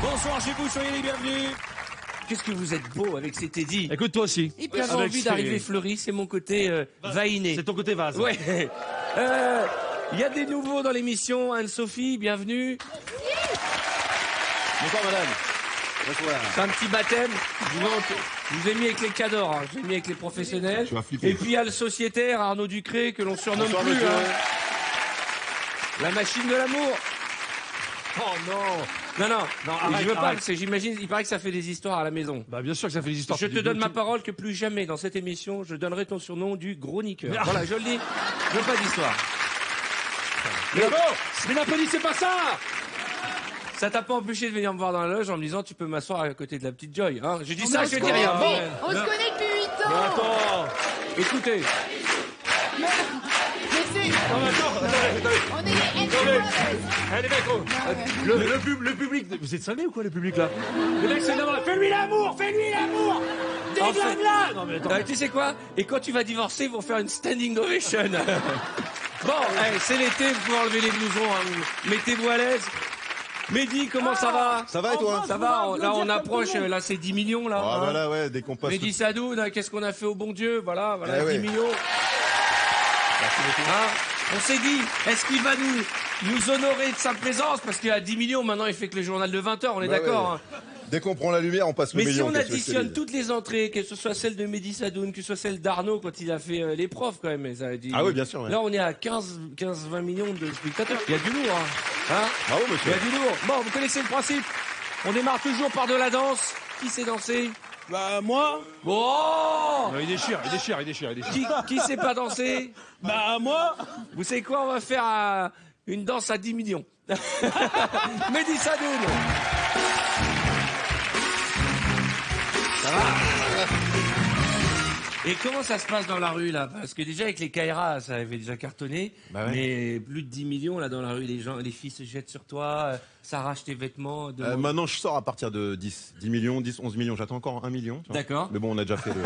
E: Bonsoir chez vous, soyez les bienvenus. Qu'est-ce que vous êtes beau avec ces Teddy.
G: Écoute, toi aussi.
E: J'avais envie d'arriver fleuri, c'est mon côté vainé.
G: C'est ton côté vase.
E: Ouais. Il y a des nouveaux dans l'émission. Anne-Sophie, bienvenue.
J: Bonsoir madame. Bonsoir.
E: C'est un petit baptême. Je vous ai mis avec les cadors, hein. Je vous ai mis avec les professionnels.
J: Tu vas flipper.
E: Et puis il y a le sociétaire Arnaud Ducré que l'on surnomme
J: Bonsoir,
E: plus.
J: monsieur.
E: La machine de l'amour.
G: Oh non.
E: Non,
G: arrête,
E: je veux pas,
G: arrête.
E: parce que j'imagine, il paraît que ça fait des histoires à la maison.
G: Bah bien sûr que ça fait des histoires.
E: Je te donne ma parole que plus jamais dans cette émission, je donnerai ton surnom du gros niqueur.
G: Mais-
E: Voilà, je le dis, je veux pas d'histoire.
G: Mais Napoli, c'est pas ça.
E: Ça t'a pas empêché de venir me voir dans la loge en me disant tu peux m'asseoir à côté de la petite Joy. Hein. J'ai dit ça, je dis rien.
I: On se connaît depuis 8 ans.
G: Attends.
E: Écoutez,
I: Mais c'est...
G: Non, mais attends.
I: On est les ex-collègues.
G: Eh les mecs, oh. Le public, vous êtes salés ou quoi le public là? Les mecs, c'est normal. Fais-lui l'amour. Déglingue-la. Non mais attends.
E: tu sais quoi? Et quand tu vas divorcer, ils vont faire une standing ovation. Bon, c'est l'été, vous pouvez enlever les blousons, hein. Mettez-vous à l'aise. Mehdi, comment ça va?
J: Ça va et toi?
E: Ça va, là on approche, là c'est 10 millions là.
J: Ah
E: hein.
J: voilà, ouais, dès qu'on passe...
E: Mehdi Sadoun, qu'est-ce qu'on a fait au bon Dieu? Voilà,
J: Eh
E: 10
J: ouais.
E: millions.
J: Merci beaucoup.
E: Hein, on s'est dit, est-ce qu'il va nous honorer de sa présence? Parce qu'à 10 millions, maintenant il fait que le journal de 20h, on est
J: Bah
E: d'accord
J: ouais.
E: hein.
J: Dès qu'on prend la lumière, on passe le
E: Mais si
J: million.
E: on
J: qu'est-ce que je te
E: additionne
J: dis.
E: toutes les entrées, que ce soit celle de Mehdi Sadoun, que ce soit celle d'Arnaud quand il a fait les profs quand même. Ça a dit...
J: Ah oui, bien sûr. Ouais.
E: Là on est à 15-20 millions de spectateurs. Il y a du lourd. Hein.
J: Bravo,
E: Il y
J: monsieur.
E: a du lourd. Bon, vous connaissez le principe. On démarre toujours par de la danse. Qui sait danser?
G: Bah, moi.
E: Oh
L: Il déchire.
E: Qui sait pas danser?
G: Bah, moi.
E: Vous savez quoi? On va faire une danse à 10 millions. Mehdi Sadoun. Ça va? Et comment ça se passe dans la rue là? Parce que déjà avec les Kaira, ça avait déjà cartonné,
J: Bah ouais.
E: mais plus de 10 millions là dans la rue, les filles se jettent sur toi, s'arrachent tes vêtements.
J: Maintenant, je sors à partir de 10 millions, 10, 11 millions. J'attends encore 1 million. tu vois.
E: D'accord.
J: Mais bon, on a déjà fait le...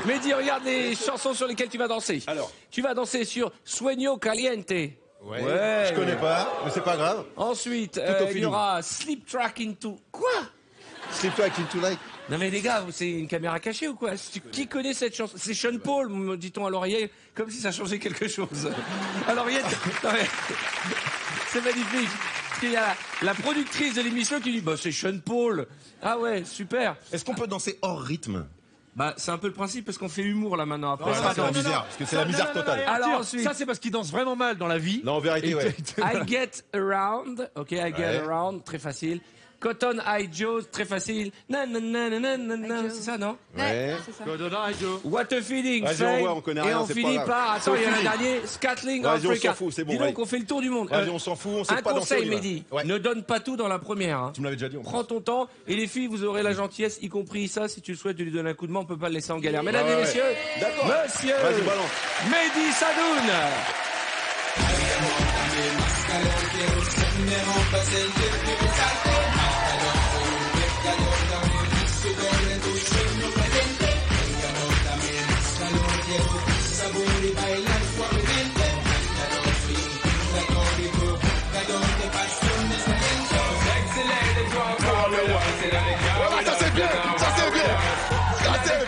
E: Mehdi, regarde les chansons sur lesquelles tu vas danser.
J: Alors.
E: Tu vas danser sur Sueño Caliente.
J: Ouais. Je connais pas, mais c'est pas grave.
E: Ensuite,
J: au
E: il y
J: feeling.
E: aura Sleep Track into... Quoi?
J: Sleep Track into Like.
E: Non mais les gars, c'est une caméra cachée ou quoi? Qui connaît cette chanson? C'est Sean Paul, me dit-on à l'oreille, comme si ça changeait quelque chose. À l'oreille, non, mais... c'est magnifique. Parce qu'il y a la productrice de l'émission qui dit, bah c'est Sean Paul. Ah ouais, super.
J: Est-ce qu'on peut danser hors rythme?
E: Bah c'est un peu le principe parce qu'on fait humour là maintenant. Après,
J: Voilà,
E: ça
J: c'est la
E: danse.
J: misère, parce que c'est la misère totale.
E: Alors ensuite,
L: Ça, c'est parce qu'il danse vraiment mal dans la vie.
J: Non, en vérité, ouais.
E: I Get Around, ok, I Get
J: Ouais.
E: Around, très facile. Cotton Eye Joe, très facile. C'est ça, non?
J: Ouais.
B: C'est ça.
E: What a feeling,
J: Vas-y,
E: Fame.
J: on voit, on connaît
E: Et
J: rien,
E: on
J: c'est
E: finit
J: pas grave.
E: par,
J: C'est
E: attends,
J: au
E: il y en a un
J: feeling.
E: dernier, Scatling
J: Vas-y, on
E: Africa.
J: s'en fout, c'est bon,
E: Dis donc,
J: ouais.
E: on fait le tour du monde.
J: Vas-y, on s'en fout, on sait
E: Un
J: pas danser.
E: conseil,
J: on y va.
E: Mehdi,
J: Ouais.
E: ne donne pas tout dans la première. Hein.
J: Tu me l'avais déjà dit. en plus.
E: Prends ton temps, et les filles, vous aurez la gentillesse, y compris ça, si tu le souhaites, de lui donner un coup de main, on peut pas le laisser en galère. Mesdames
J: Ouais,
E: et
J: ouais.
E: messieurs,
J: D'accord.
E: monsieur
J: Vas-y, balance.
E: Mehdi Sadoun.
J: Ça c'est bien, ça c'est bien, ça c'est bien.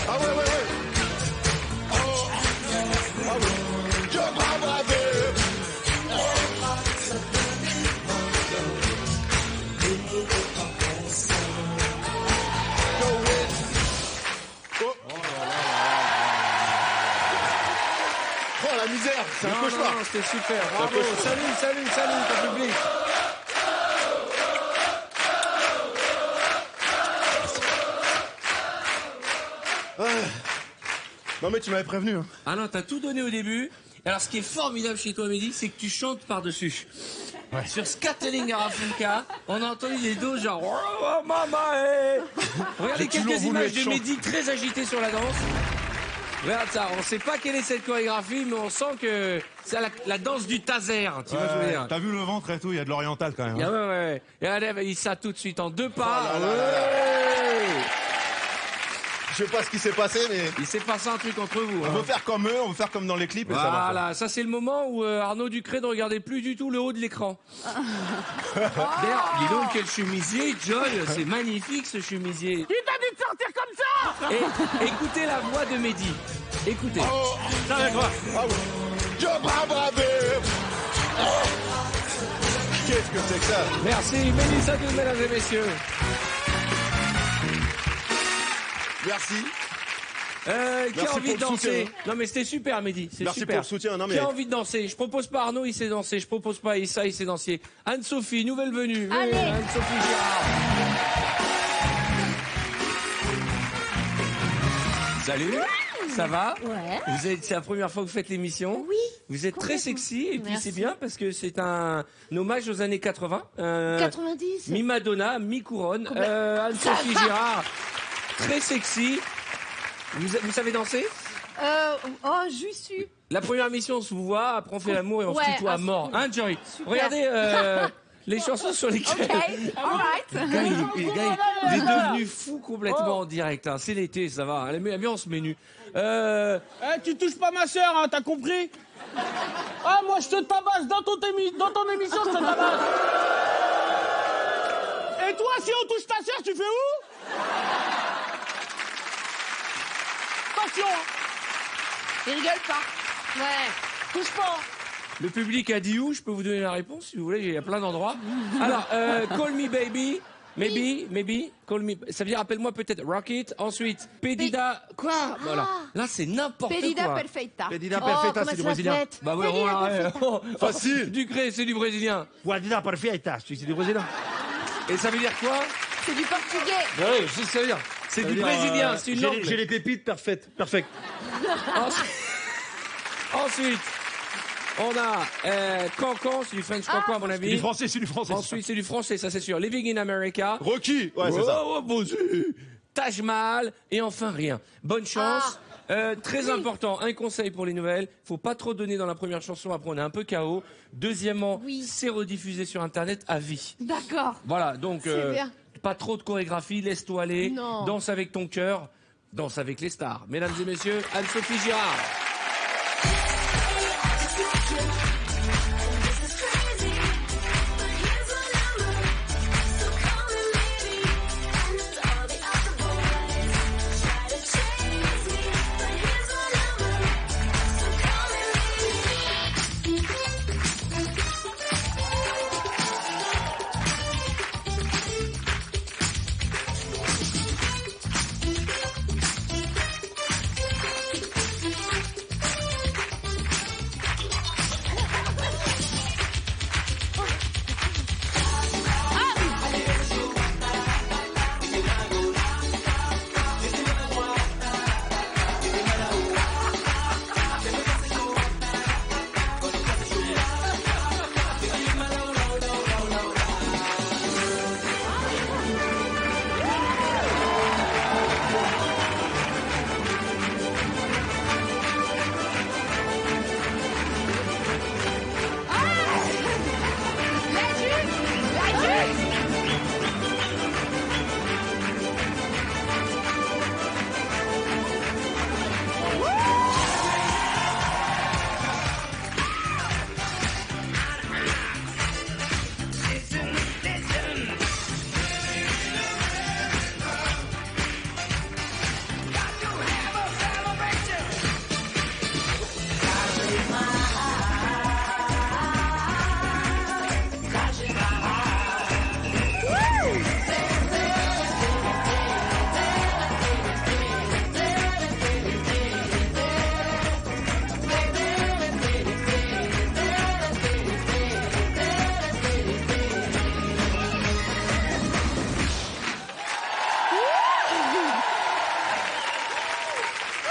J: Ah ouais, ouais, ouais. Oh. Ah oui. Je m'abandonne. Oh la misère, c'est un
E: Non,
J: cauchemar.
E: non, c'était super. Bravo.
J: cauchemar.
E: Salut, ton public.
J: Non mais tu m'avais prévenu. Hein.
E: Ah non, t'as tout donné au début. Alors, ce qui est formidable chez toi, Mehdi, c'est que tu chantes par-dessus. Sur Scatling Africa, on a entendu les dos genre... Oh, mama, hey. Regardez
J: J'ai toujours
E: quelques
J: voulu
E: images
J: être
E: de
J: chanteur.
E: Mehdi très agité sur la danse. Regarde ça, on sait pas quelle est cette chorégraphie, mais on sent que c'est la danse du taser, tu vois ce que je veux dire.
L: T'as vu le ventre et tout, il y a de l'oriental quand même.
E: Ah ouais, ouais. Et allez, il ça tout de suite en deux pas.
J: Oh là là là
E: Ouais.
L: Je sais pas ce qui s'est passé, mais.
E: Il s'est passé un truc entre vous.
L: On veut faire comme eux, on veut faire comme dans les clips et ça marche.
E: Voilà, ça c'est le moment où Arnaud Ducré ne regardait plus du tout le haut de l'écran. D'ailleurs, dis donc quel chemisier, John, c'est magnifique ce chemisier.
F: Il t'a dit de sortir comme ça.
E: Et écoutez la voix de Mehdi. Écoutez.
L: Oh,
E: ça va quoi?
L: Qu'est-ce que c'est que ça?
E: Merci, Mélissa, mesdames et messieurs.
L: Merci.
E: Qui a
L: Merci
E: envie
L: pour
E: de
L: le
E: danser?
L: soutien.
E: Non mais c'était super, Mehdi. C'est
L: Merci
E: super.
L: pour le soutien. Non, mais...
E: Qui a envie de danser? Je propose pas Arnaud, il sait danser. Je propose pas Issa, il sait danser. Anne-Sophie, nouvelle venue.
I: Allez.
E: Anne-Sophie Girard. Salut. Ça va?
B: Ouais.
E: C'est la première fois que vous faites l'émission?
B: Oui.
E: Vous êtes très sexy et puis
B: Merci.
E: c'est bien parce que c'est un hommage aux années 80.
B: 90.
E: Mi-Madonna, mi-couronne. Anne-Sophie Girard, très sexy. Vous savez danser?
I: Juste su.
E: La première émission, on se voit, après on fait l'amour et on se
I: Ouais,
E: tutoie à mort. Hein, Joy?
I: Super.
E: Regardez les chansons sur lesquelles...
I: Ok, alright.
E: Le gars, il est devenu fou complètement en direct. Hein. C'est l'été, ça va. L'ambiance menu.
F: Tu touches pas ma sœur, hein, t'as compris? Ah, moi je te tabasse dans ton émission, je te tabasse. Et toi, si on touche ta sœur, tu fais où? Attention, hein.
I: Il rigole pas.
B: Ouais.
F: Touche pas.
E: Le public a dit où? Je peux vous donner la réponse si vous voulez. Il y a plein d'endroits. Alors, Call Me Baby. Maybe, call me. Ça veut dire appelle-moi peut-être Rocket. Ensuite, Pedida. Quoi? Voilà. Là, c'est n'importe quoi.
I: Pedida perfeita.
L: Pedida perfeita, c'est du brésilien.
E: Bah ouais,
L: Facile.
E: Ducré, c'est du brésilien.
G: Pedida perfeita, c'est du brésilien.
E: Et ça veut dire quoi?
I: C'est du portugais.
E: Oui, c'est ça veut dire. C'est du brésilien, c'est une langue.
G: J'ai les pépites parfaites. Perfect.
E: Ensuite, on a Cancan, c'est du French Cancan à mon avis.
L: C'est du français, c'est du français.
E: Ensuite, c'est du français, ça c'est sûr. Living in America.
L: Rocky, ouais, c'est ça.
E: Taj Mahal. Et enfin, rien. Bonne chance. Très important, un conseil pour les nouvelles. Faut pas trop donner dans la première chanson, après on est un peu KO. Deuxièmement, c'est rediffusé sur Internet à vie.
I: D'accord.
E: Voilà, donc
I: C'est bien.
E: pas trop de chorégraphie, laisse-toi aller.
I: Non.
E: Danse avec ton cœur, danse avec les stars. Mesdames et messieurs, Anne-Sophie Girard.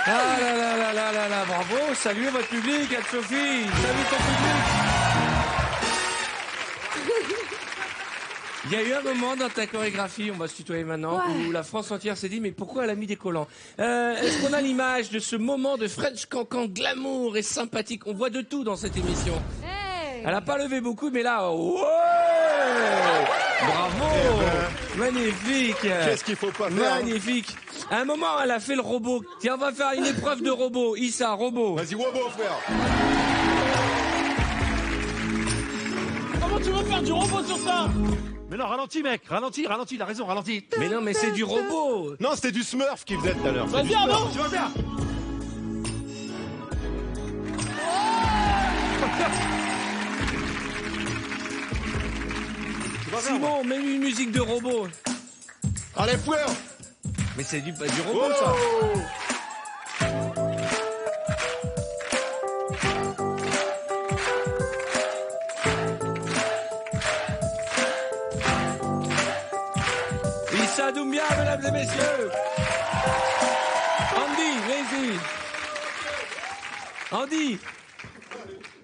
E: Ah là là là là là là, bravo, saluez votre public, Anne-Sophie, salut ton public. Il y a eu un moment dans ta chorégraphie, on va se tutoyer maintenant, où la France entière s'est dit mais pourquoi elle a mis des collants? Est-ce qu'on a l'image de ce moment de French Cancan glamour et sympathique? On voit de tout dans cette émission.
B: Hey.
E: Elle a pas levé beaucoup, mais là, ouais, bravo, magnifique.
L: Qu'est-ce qu'il faut pas faire?
E: Magnifique. À un moment, elle a fait le robot. Tiens, on va faire une épreuve de robot. Issa, robot.
L: Vas-y, robot, frère.
F: Comment tu veux faire du robot sur ça?
G: Mais non, ralentis, mec. Ralentis, il a raison, ralentis.
E: Mais non, mais c'est du robot.
L: Non, c'était du Smurf qu'il faisait tout à l'heure.
F: Vas-y, Arnaud.
G: Tu vas bien.
E: Simon, mets-lui une musique de robot.
L: Allez, frère.
E: Mais c'est du robot, ça. Issa Doumbia, mesdames et messieurs. Andy, vas-y. Andy,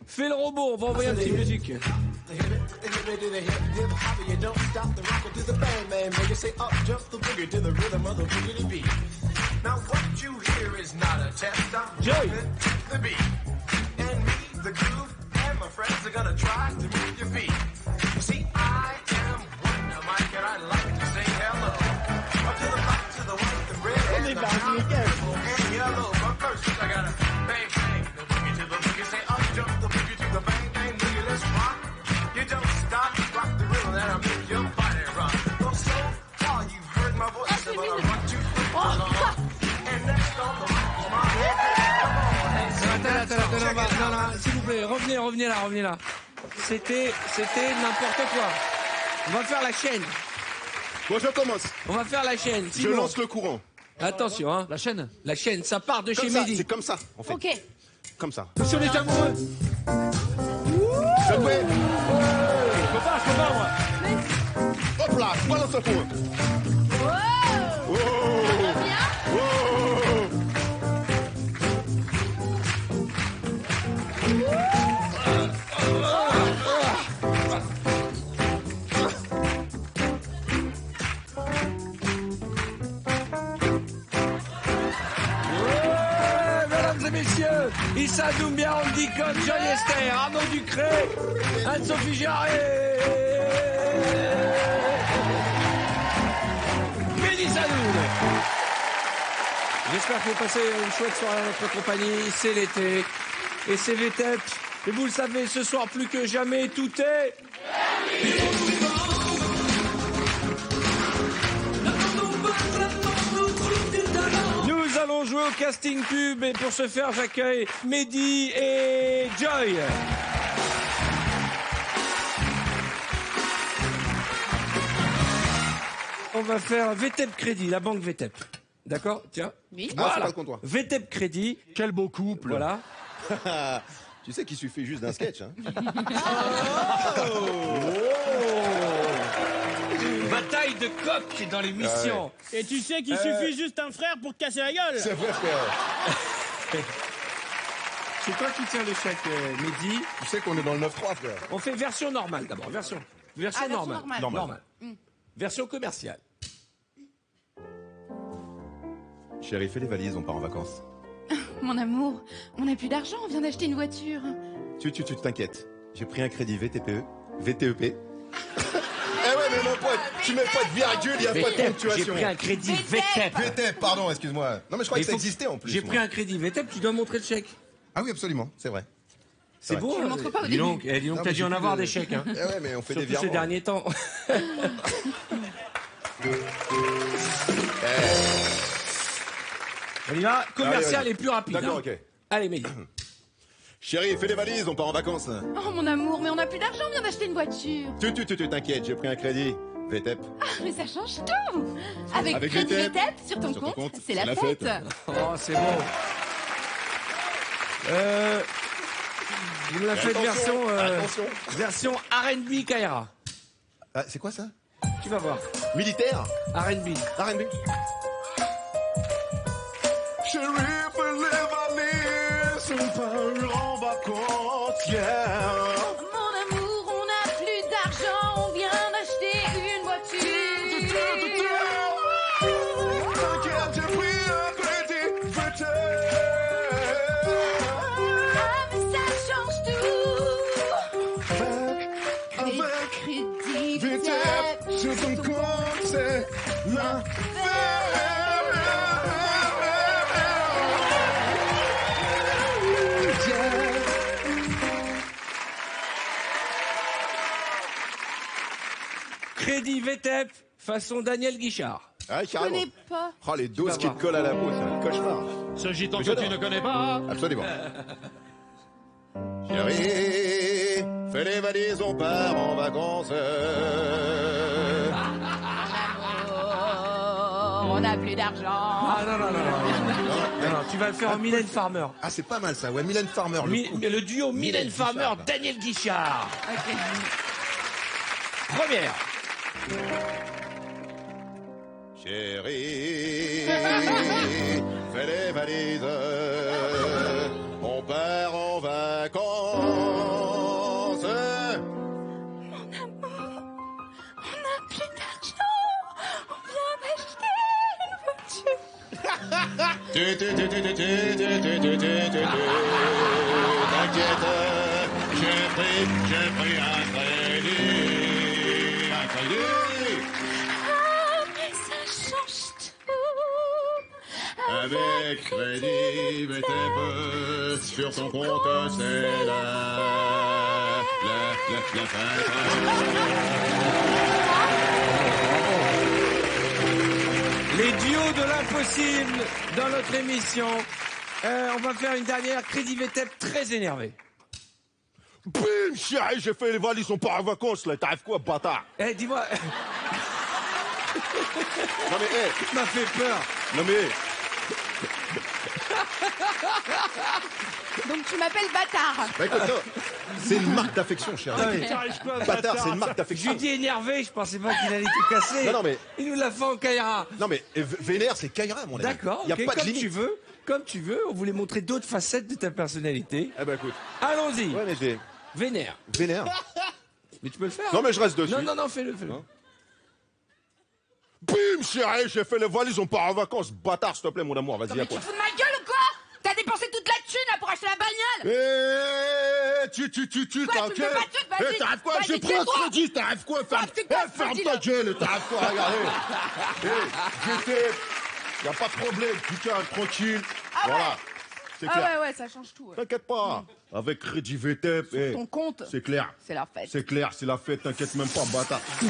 E: fais le robot, on va envoyer un petit musique. Joy. Non, s'il vous plaît, revenez là. C'était n'importe quoi. On va faire la chaîne.
L: Bon, je commence.
E: On va faire la chaîne.
L: Je lance le courant.
E: Attention, hein.
G: La chaîne.
E: La chaîne, ça part de chez Mehdi.
L: C'est comme ça, en fait.
I: Ok.
L: Comme ça.
E: Attention les amoureux.
L: Je le fais.
G: Je peux pas, moi.
L: Hop là, je balance le courant.
I: Wow.
E: Mesdames et messieurs, Issa Doumbia, Andy Coq, Joy Esther, Arnaud Ducré, Anne-Sophie Jarret, Mehdi Saloum. J'espère que vous passez une chouette soirée à notre compagnie. C'est l'été et c'est VTEP. Et vous le savez, ce soir plus que jamais, tout est... Nous allons jouer au casting pub et pour ce faire, j'accueille Mehdi et Joy. On va faire VTEP Crédit, la banque VTEP. D'accord? Tiens.
I: Oui.
L: Ah, c'est
E: Voilà.
L: pas contre toi.
E: VTEP Crédit.
G: Quel beau couple.
E: Voilà.
L: Tu sais qu'il suffit juste d'un sketch, hein.
E: Bataille de coq dans l'émission.
F: Et tu sais qu'il suffit juste un frère pour te casser la gueule.
L: C'est vrai, frère.
E: C'est toi qui tiens le chèque, Mehdi.
L: Tu sais qu'on est dans le 9-3, frère.
E: On fait version normale d'abord. Version
I: version
E: normale.
I: normale.
E: Version commerciale.
L: Chérie, fais les valises, on part en vacances.
I: Mon amour, on n'a plus d'argent, on vient d'acheter une voiture.
L: Tu t'inquiètes. J'ai pris un crédit VTPE, VTEP. Eh ouais, mais mon pote, tu mets pas de virgule, il y a pas de
E: VTEP,
L: ponctuation.
E: j'ai pris un crédit VTEP.
L: VTEP, pardon, excuse-moi. Non, mais je crois que ça existait en plus.
E: J'ai pris un crédit VTEP, tu dois montrer le chèque.
L: Ah oui, absolument, c'est vrai.
E: C'est beau,
I: Tu le montres pas au
E: dis
I: début.
E: donc, dis donc,
L: Non,
E: t'as
L: mais
E: dû en
L: j'ai
E: avoir
L: plus de-
E: des chèques, hein.
L: Eh ouais, mais on fait des
E: Surtout ces
L: virements.
E: derniers temps. On y va, commercial
L: Allez.
E: et plus rapide.
L: D'accord,
E: hein.
L: ok.
E: Allez, Mehdi.
L: Chérie, fais les valises, on part en vacances.
I: Oh mon amour, mais on n'a plus d'argent, on vient d'acheter une voiture.
L: Tu t'inquiètes, j'ai pris un crédit. VTEP.
I: Ah, mais ça change tout. Avec Crédit
L: VTEP,
I: VTEP sur ton compte, c'est la fête.
E: Oh, c'est bon. Vous me la faites
L: Attention, attention.
E: version R&B Kaira.
L: Ah, c'est quoi ça?
E: Tu vas voir.
L: Militaire?
E: R&B.
L: R&B. Chérie, fais les valises, on part en vacances, yeah.
I: Mon amour, on n'a plus d'argent, on vient d'acheter une voiture.
L: T'inquiète, j'ai pris un crédit, VTEP.
I: Ah, mais ça change tout.
L: Avec
I: Crédit
L: VTEP, sur ton compte, c'est la fête.
E: Mehdi Vetep façon Daniel Guichard.
L: Ah,
I: Je
L: carrément.
I: connais pas.
L: Oh, les doses qui te collent à la peau, c'est un cauchemar.
H: Ce gitan
L: Mais
H: que tu
L: j'adore.
H: ne connais pas.
L: Absolument. Chérie, fais les valises, on part en vacances.
I: On n'a plus d'argent.
E: Ah non, tu vas le faire en Mylène Farmer.
L: Ah, c'est pas mal ça, ouais, Mylène Farmer.
E: Le duo Mylène Farmer,
L: Guichard.
E: Daniel Guichard.
I: Ok.
E: Première.
L: Chérie, fais les valises, on part en vacances.
I: Mon amour, on n'a plus d'argent. On vient d'acheter une voiture.
L: T'inquiète, j'ai pris un crédit.
I: Ah, mais ça change tout.
L: Avec crédit, VTP, sur ton compte, c'est la fête.
E: Les duos de l'impossible dans notre émission. On va faire une dernière. Crédit Vetep très énervé.
K: Bim, chérie, j'ai fait les valises, on part en vacances, là. T'arrives quoi, bâtard?
E: Eh, dis-moi.
L: Non mais,
E: Tu m'as fait peur.
K: Non, mais...
I: Donc tu m'appelles bâtard.
L: bah écoute, non, c'est une marque d'affection, chérie.
E: T'arrives quoi,
L: Bâtard, c'est une marque
E: Je
L: d'affection.
E: lui dis énervé, je pensais pas qu'il allait tout casser.
L: Non, non, mais-
E: Il nous l'a fait en Kaira.
L: Non mais, vénère, c'est Kaira, mon ami.
E: D'accord,
L: Il y a
E: ok,
L: pas de
E: comme
L: limite.
E: tu veux. Comme tu veux, on voulait montrer d'autres facettes de ta personnalité.
L: Eh ben écoute.
E: Allons-y.
L: Ouais, mais j'ai...
E: Vénère.
L: Vénère.
E: Mais tu peux le faire.
L: Non mais je reste dessus.
E: Non, fais-le.
L: Hein?
K: Bim, chérie, j'ai fait les valises, on part en vacances. Bâtard, s'il te plaît, mon amour, vas-y, à
I: Mais tu
K: quoi?
I: te fous de ma gueule ou quoi? T'as dépensé toute la thune là pour acheter la bagnole.
K: Tu,
I: Quoi, tu me
K: t'inquiète.
I: veux pas de thune, vas-y.
K: T'arrives quoi?
I: Vas-y,
K: J'ai pris un
I: tais-toi.
K: crédit, t'arrives quoi? Ferme
I: tu te casses,
K: ferme
I: vas-y,
K: ta
I: là.
K: gueule, t'arrives quoi? Regardez. J'étais... Y'a pas de problème, putain, tranquille.
I: Ah ouais.
K: Voilà. C'est clair.
I: Ouais, ça change tout.
K: T'inquiète pas. Avec crédit VTEP,
I: Ton compte,
K: c'est clair.
I: c'est la fête.
K: C'est clair, c'est la fête, t'inquiète même pas, bâtard. Oh,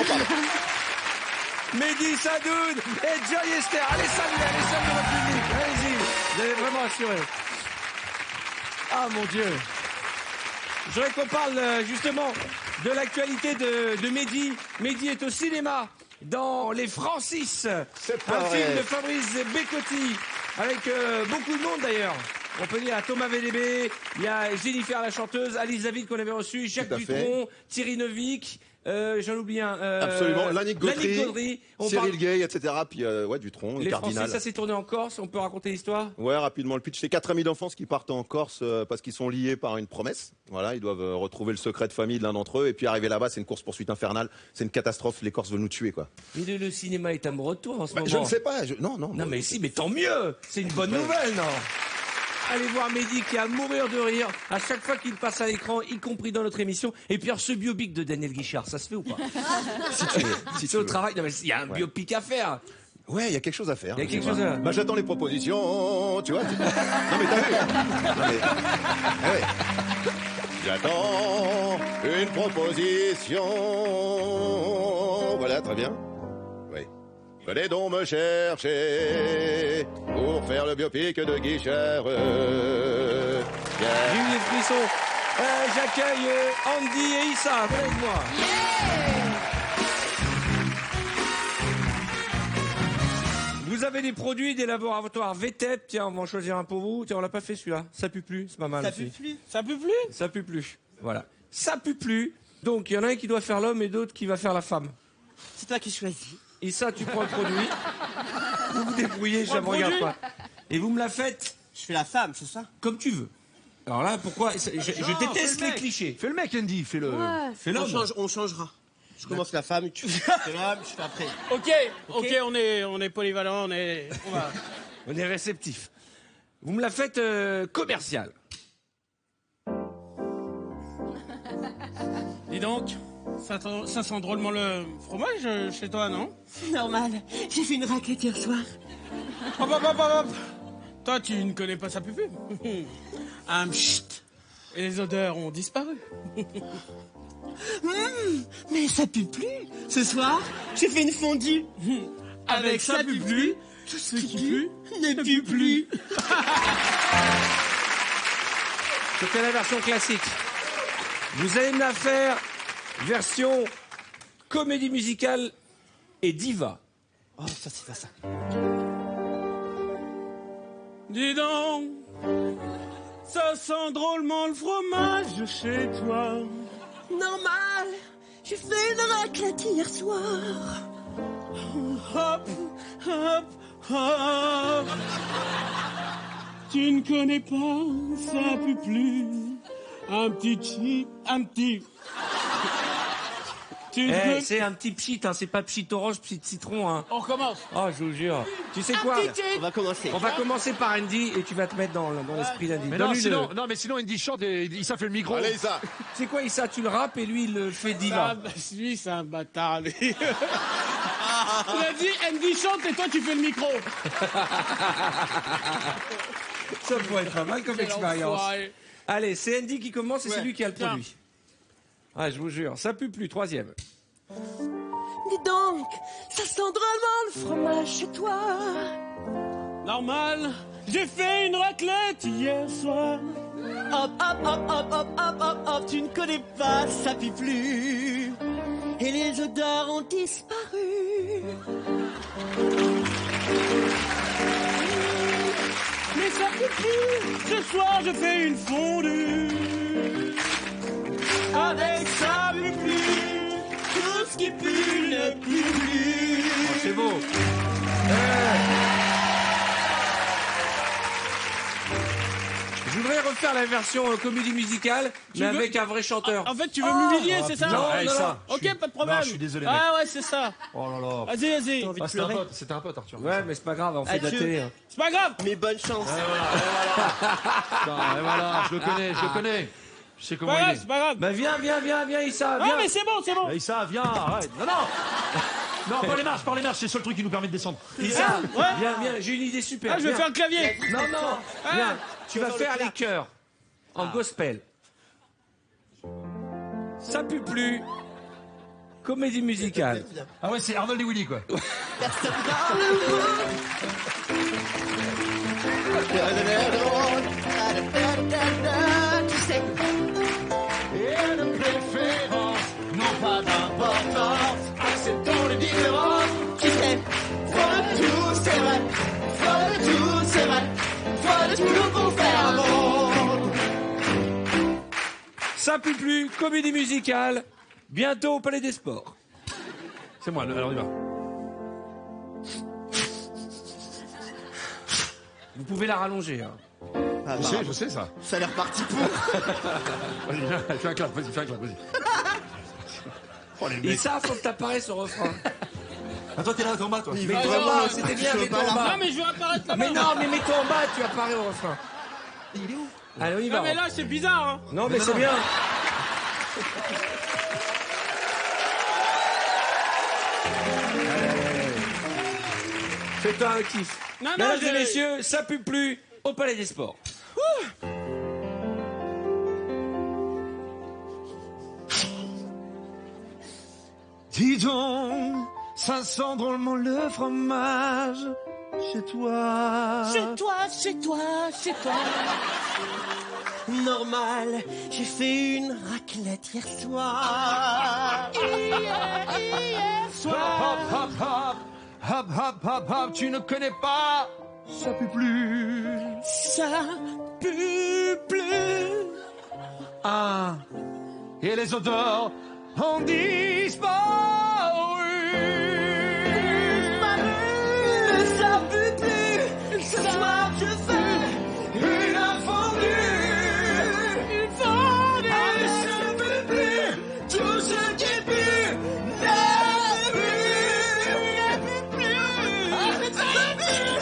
K: pardon.
E: Mehdi Sadoun et Joy Esther. Allez, salut notre public. Allez-y. Vous avez vraiment assuré. Ah, mon Dieu. Je voudrais qu'on parle justement de l'actualité de Mehdi. Mehdi est au cinéma dans Les Francis, un
L: pas vrai.
E: film de Fabrice Bécotti, avec beaucoup de monde d'ailleurs. On peut dire à Thomas VDB, il y a Jennifer la chanteuse, Alice David qu'on avait reçu, Jacques
L: Tout à fait.
E: Dutronc, Thierry Neuvik, j'en oublie un.
L: Absolument. Lannick
E: Gaudry. On parle-
L: Cyril Gay, etc. Puis, ouais, Dutronc,
E: Les
L: Cardinal.
E: Français, ça s'est tourné en Corse, on peut raconter l'histoire?
L: Ouais, rapidement le pitch. C'est 4 amis d'enfance qui partent en Corse parce qu'ils sont liés par une promesse. Voilà, ils doivent retrouver le secret de famille de l'un d'entre eux. Et puis arriver là-bas, c'est une course-poursuite infernale. C'est une catastrophe. Les Corses veulent nous tuer, quoi.
E: Mais le cinéma est amoureux de toi en ce moment.
L: Je ne sais pas. Non.
E: Non, mais si, mais tant mieux. C'est une bonne nouvelle, non? Allez voir Mehdi qui est à mourir de rire à chaque fois qu'il passe à l'écran, y compris dans notre émission. Et puis alors, ce biopic de Daniel Guichard, ça se fait ou pas?
L: Si tu veux. Si
E: C'est
L: tu
E: au
L: veux.
E: travail. Non, mais il y a un biopic à faire.
L: Ouais, il y a quelque chose à faire.
E: Il y a quelque chose à-
L: Bah, j'attends les propositions, tu vois. Non, mais t'as vu. Non, mais... Ah ouais. J'attends une proposition. Voilà, très bien. Oui. Venez donc me chercher pour faire le biopic de Guichard.
E: J'ai eu les frissons. J'accueille Andy et Issa. Venez avec moi. Vous avez des produits des laboratoires VTEP. Tiens, on va en choisir un pour vous. Tiens, on l'a pas fait celui-là. Ça pue plus, c'est pas mal.
F: Ça
E: aussi.
F: pue plus. Ça pue plus.
E: Ça pue plus. Voilà. Ça pue plus. Donc, il y en a un qui doit faire l'homme et d'autres qui va faire la femme.
F: C'est toi qui choisis.
E: Et ça, tu prends le produit. Vous vous débrouillez,
F: Je
E: ça
F: prends
E: me
F: le
E: regarde
F: produit.
E: pas. Et vous me la faites
F: Je fais la femme, c'est ça?
E: comme tu veux. Alors là, pourquoi je déteste
F: fais le
E: les
F: mec.
E: clichés.
H: Fais le mec, Andy, fais-le.
E: Fais l'homme.
F: On changera. Je commence la femme, tu fais l'homme, je fais après. Ok, on est polyvalent, on va.
E: On est réceptif. Vous me la faites commerciale.
F: Dis donc, ça sent drôlement le fromage chez toi, non?
M: C'est normal. J'ai fait une raclette hier soir.
F: Hop. Toi, tu ne connais pas ça, Pupu? Chut. Et les odeurs ont disparu.
M: Mais ça pue plus. Ce soir, j'ai fait une fondue.
F: Avec ça pue plus,
M: tout ce qui pue ne pue plus.
E: Je fais la version classique. Vous allez me la faire version comédie musicale et diva.
G: Oh, ça, c'est pas ça.
F: Dis donc, ça sent drôlement le fromage chez toi.
M: Normal, j'ai fait une raclette hier soir.
F: Hop, hop, hop. Tu ne connais pas, ça pue plus. Un petit.
E: C'est un petit pchit, hein, c'est pas pchit orange, pchit citron. Hein.
F: On recommence.
E: Oh, je vous jure. Tu sais quoi?
G: On va commencer.
E: On va commencer par Andy et tu vas te mettre dans l'esprit d'Andy.
N: Mais non, sinon Andy chante et Issa fait le micro.
L: Allez, Issa.
E: C'est quoi Issa? Tu le rappes et lui il le fait diva.
F: Lui, c'est un bâtard, lui. Il a dit Andy chante et toi tu fais le micro.
E: Ça pourrait être pas mal comme expérience.
F: Enfoiré.
E: Allez, c'est Andy qui commence et c'est lui qui a le produit. Ah, je vous jure, ça pue plus. Troisième.
M: Dis donc, ça sent drôlement le fromage chez toi.
F: Normal, j'ai fait une raclette hier soir.
M: Hop, hop, hop, hop, hop, hop, hop, hop, tu ne connais pas, ça pue plus. Et les odeurs ont disparu.
F: Mais ça pue plus. Ce soir, je fais une fondue. Avec ça pue plus. Tout ce qui pue ne pue plus.
E: Oh, c'est beau. Je voudrais refaire la version comédie musicale, mais avec un vrai chanteur.
F: En fait, tu veux m'humilier, c'est ça?
E: Non,
F: Ok, pas de problème.
N: Non, je suis désolé, mec.
F: Ah ouais, c'est ça.
N: Oh là là.
F: Vas-y.
N: C'était un pote, Arthur.
E: Ouais, mais c'est pas grave, on fait de la télé. Hein.
F: C'est pas grave.
G: Mais bonne chance.
N: Et voilà, je le connais. Je sais comment il est.
F: C'est pas grave.
E: Bah viens, Issa, viens.
F: Non, mais c'est bon.
N: Issa, viens, arrête. Non, pas les marches, c'est le seul truc qui nous permet de descendre.
E: Issa, viens, j'ai une idée super.
F: Ah, je vais faire le clavier.
E: Non, viens. Tu vas faire les chœurs en gospel. Ça pue plus. Comédie musicale.
N: Ah ouais, c'est Arnold et Willy, quoi.
M: Personne dans le monde. Tu sais.
N: Et de préférence, non pas d'importance, acceptons les différences.
M: Tu sais. Voilà tout, c'est vrai. Voilà tout, c'est vrai. Voilà tout pour faire un monde.
E: Ça pue plus. Comédie musicale. Bientôt au Palais des Sports.
N: C'est moi, alors on y va.
E: Vous pouvez la rallonger. Hein.
G: Ah,
N: Je sais ça.
G: Ça a l'air parti pour.
N: Vas-y, viens, fais un clap, vas-y. Oh, les mecs.
E: Et ça, faut que t'apparaisses au refrain.
N: Ah, toi, t'es là, t'es en bas, toi.
E: Mais vraiment, c'était bien, mets-toi en bas.
F: Non, mais je vais apparaître là-bas.
E: Mais non, mais mets-toi en bas, tu apparais au refrain.
N: Il est où?
E: Allez, on y va.
F: Non, mais là, c'est bizarre, hein.
E: Non, mais c'est bien. Fais-toi un kiff.
F: Non,
E: Mesdames et messieurs, ça pue plus au Palais des Sports.
N: Dis donc, ça sent drôlement le fromage chez toi.
M: Chez toi. Normal, j'ai fait une raclette hier soir. Hier soir.
N: Hop, tu ne connais pas, ça pue plus.
M: Ça pue plus.
N: Ah, et les odeurs ont disparu.
M: Ça pue plus. Ce soir, je fais
N: Une fondue.
M: Ça pue plus. Tout ce qui pue ne pue plus. Ça pue plus.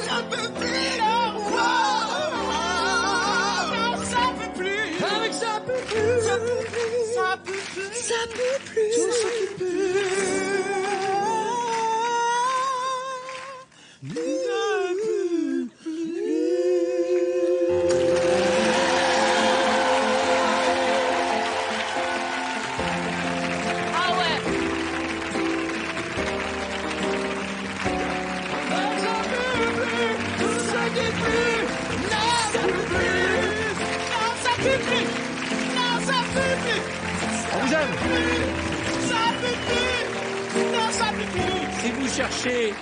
M: Ça pue plus. Avec ça pue plus. Ça pue plus. Ça pue plus. Tout ce qui pue.
J: fait plus. Non, ça fait plus.
E: On vous aime.
J: Ça fait plus. Non, ça fait plus.
E: Si vous cherchez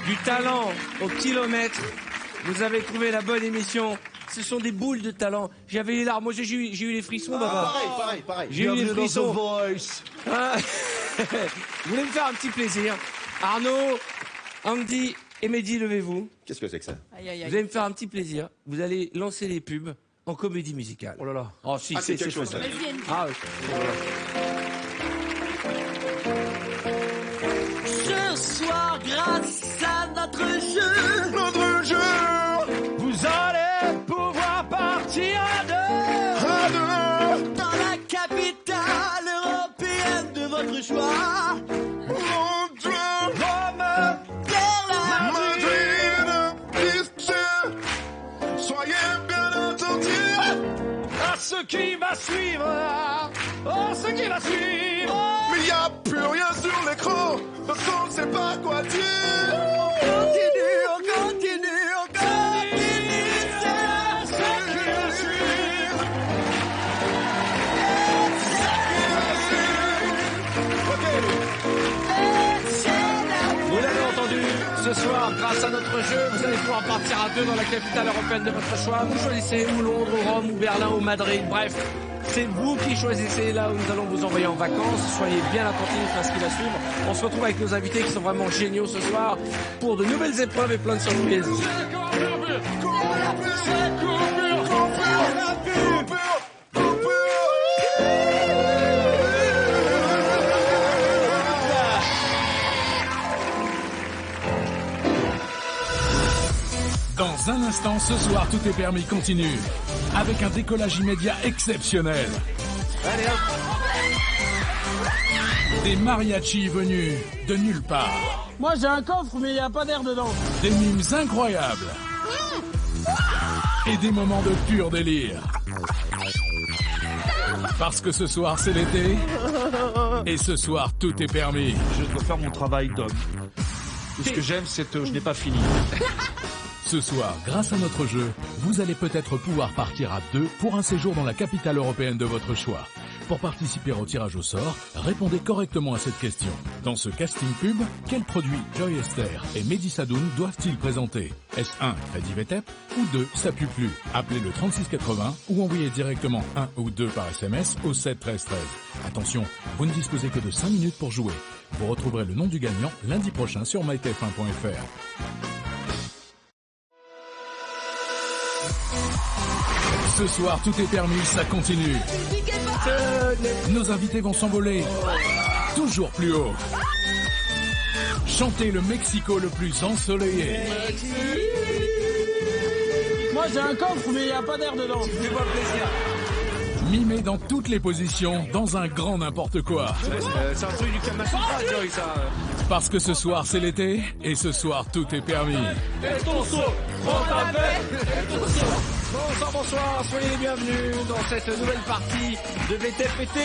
E: du talent au kilomètre, vous avez trouvé la bonne émission. Ce sont des boules de talent. J'avais les larmes. Moi, j'ai eu les frissons, Baba.
K: Pareil.
E: J'ai eu les
G: Bienvenue dans
E: frissons.
G: The Voice.
E: Ah. Vous voulez me faire un petit plaisir? Arnaud, Andy et Mehdi, levez-vous.
L: Qu'est-ce que c'est que ça?
E: Vous allez me faire un petit plaisir. Vous allez lancer les pubs en comédie musicale.
G: Oh là là.
E: Oh si,
L: Ah, c'est quelque chose, ça.
E: Ah oui.
M: Ce soir, grâce à notre jeu,
G: Vous allez pouvoir partir à deux.
M: dans la capitale européenne de votre choix,
G: Rome,
M: vers la
J: Soyez bien attendus.
G: à ce qui va suivre. Oh, ce qui va suivre.
J: Mais y a plus rien sur l'écran. On ne sait pas quoi dire.
M: on continue, on continue, on continue,
G: Ce qui va suivre.
E: Vous l'avez entendu, ce soir, grâce à notre jeu, vous allez pouvoir partir à deux dans la capitale européenne de votre choix. Vous choisissez ou Londres, ou Rome, ou Berlin, ou Madrid. Bref, c'est vous qui choisissez là où nous allons vous envoyer en vacances. Soyez bien attentifs à ce qui va suivre. On se retrouve avec nos invités qui sont vraiment géniaux ce soir pour de nouvelles épreuves et plein de surprises.
A: Dans un instant, ce soir, tout est permis continue. Avec un décollage immédiat exceptionnel.
E: Allez hop.
A: Des mariachis venus de nulle part.
F: Moi j'ai un coffre mais il n'y a pas d'air dedans.
A: Des mimes incroyables. Et des moments de pur délire. Parce que ce soir, c'est l'été. Et ce soir, tout est permis.
N: Je dois faire mon travail d'homme. Tout ce que j'aime, c'est je n'ai pas fini.
A: Ce soir, grâce à notre jeu, vous allez peut-être pouvoir partir à deux pour un séjour dans la capitale européenne de votre choix. Pour participer au tirage au sort, répondez correctement à cette question. Dans ce casting pub, quel produit Joy Esther et Mehdi Sadoun doivent-ils présenter? Est-ce 1, Crédit VTEP ou 2, Ça pue plus? Appelez le 3680 ou envoyez directement 1 ou 2 par SMS au 7 13 13. Attention, vous ne disposez que de 5 minutes pour jouer. Vous retrouverez le nom du gagnant lundi prochain sur mytf1.fr. Ce soir, tout est permis, ça continue. Nos invités vont s'envoler toujours plus haut. Chantez le Mexico le plus ensoleillé.
F: Moi j'ai un coffre mais il n'y a pas d'air dedans.
E: Fais-moi plaisir.
A: Mimé dans toutes les positions, dans un grand n'importe quoi.
E: C'est un truc du Kamasutra, Joy, ça.
A: Parce que ce soir, c'est l'été, et ce soir, tout est permis.
E: Et ton saut, prends ta paix, et ton saut. Bonsoir, bonsoir, soyez les bienvenus dans cette nouvelle partie de VTPT.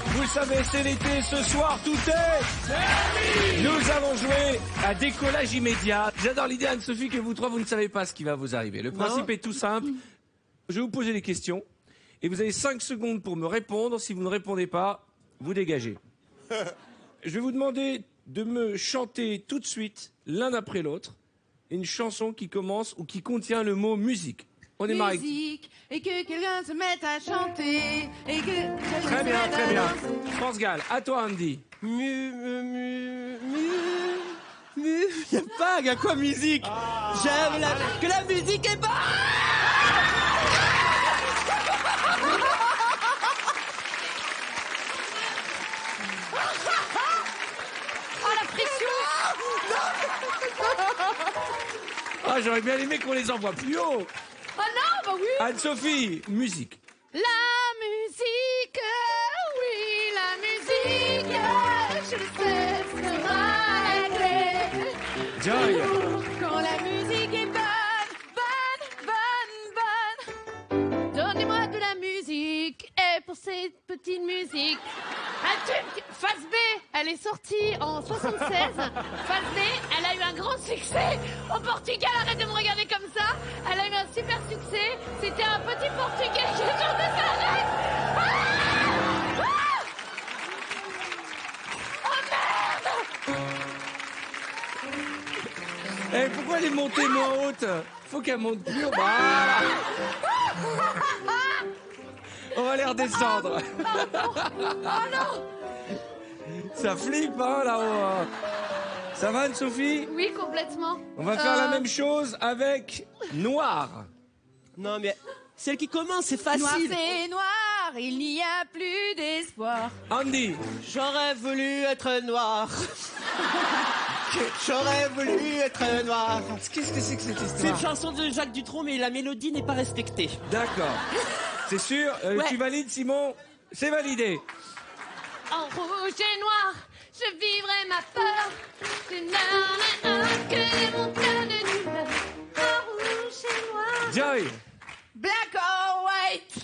E: Vous le savez, c'est l'été, ce soir, tout est permis. Nous allons jouer à décollage immédiat. J'adore l'idée, Anne-Sophie, que vous trois, vous ne savez pas ce qui va vous arriver. Le principe est tout simple. Je vais vous poser des questions, et vous avez 5 secondes pour me répondre. Si vous ne répondez pas, vous dégagez. Je vais vous demander de me chanter tout de suite, l'un après l'autre, une chanson qui commence ou qui contient le mot musique. On démarre avec...
I: Musique, et que quelqu'un se mette à chanter, et que...
E: Très bien, très bien. France Gall, à toi Andy.
M: Y'a pas, y'a quoi musique? J'aime que la musique est bonne.
I: Oh la pression!
E: Ah, j'aurais bien aimé qu'on les envoie plus haut.
I: Oh non, bah oui!
E: Anne-Sophie, musique.
I: La musique, oui, la musique, je le sais, sera clé.
E: Joy.
I: Quand la musique est bonne, bonne, bonne, bonne, donnez-moi de la musique, et pour cette petite musique, un tube, Face B, elle est sortie en 76, Face B, elle a eu un grand succès au Portugal, arrête de me regarder comme ça, elle a eu un super succès, c'était un petit Portugais qui chantait.
E: monter moins haute. Faut qu'elle monte plus haut. Voilà. On va les redescendre.
I: Oh non.
E: Ça flippe, hein, là-haut. Ça va, Anne-Sophie?
I: Oui, complètement.
E: On va faire la même chose avec Noir.
M: Non, mais celle qui commence, c'est facile.
I: Noir, c'est noir, il n'y a plus d'espoir.
E: Andy.
M: J'aurais voulu être noir. J'aurais voulu être noir.
E: Qu'est-ce que c'est que cette
M: C'est une
E: histoire?
M: chanson de Jacques Dutronc, mais la mélodie n'est pas respectée.
E: D'accord. C'est sûr?
M: Ouais.
E: Tu valides, Simon? C'est validé.
I: En rouge et noir, je vivrai ma peur. Je n'ai que des montagnes de douleur. En rouge et noir.
E: Joy.
O: Black or white.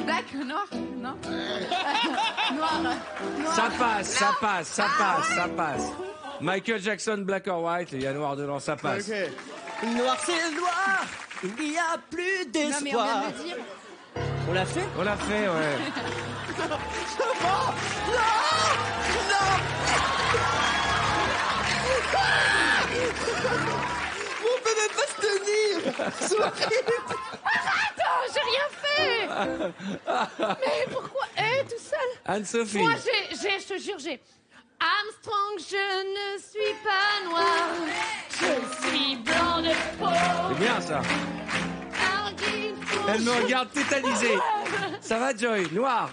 O: Black, noir, non. Noir.
E: Ça passe. Michael Jackson, Black or White, il y a Noir dedans, ça passe.
M: Okay. Noir, c'est noir. Il n'y a plus d'espoir.
O: Non, mais on vient de le dire.
M: On l'a fait?
E: On l'a fait, ouais.
M: Non. On peut même pas se tenir. C'est horrible.
I: Arrête, j'ai rien fait. Mais pourquoi tout seul?
E: Anne-Sophie.
I: Moi, je te jure, j'ai... Armstrong, je ne suis pas noir. Je suis blanc de peau.
E: C'est bien, ça. Elle me regarde tétanisée. Ça va, Joy? Noir.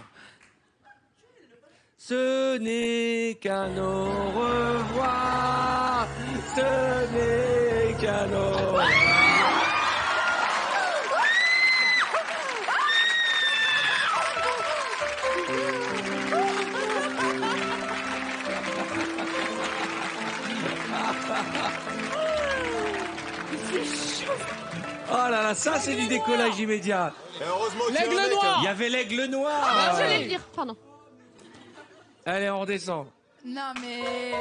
E: Ce n'est qu'un au revoir. Ce n'est qu'un au revoir. Oh là là, ça c'est du décollage immédiat.
F: L'aigle noir.
E: Il y avait l'aigle noir.
I: Ah, je vais le dire, pardon.
E: Allez, on redescend.
O: Non, mais...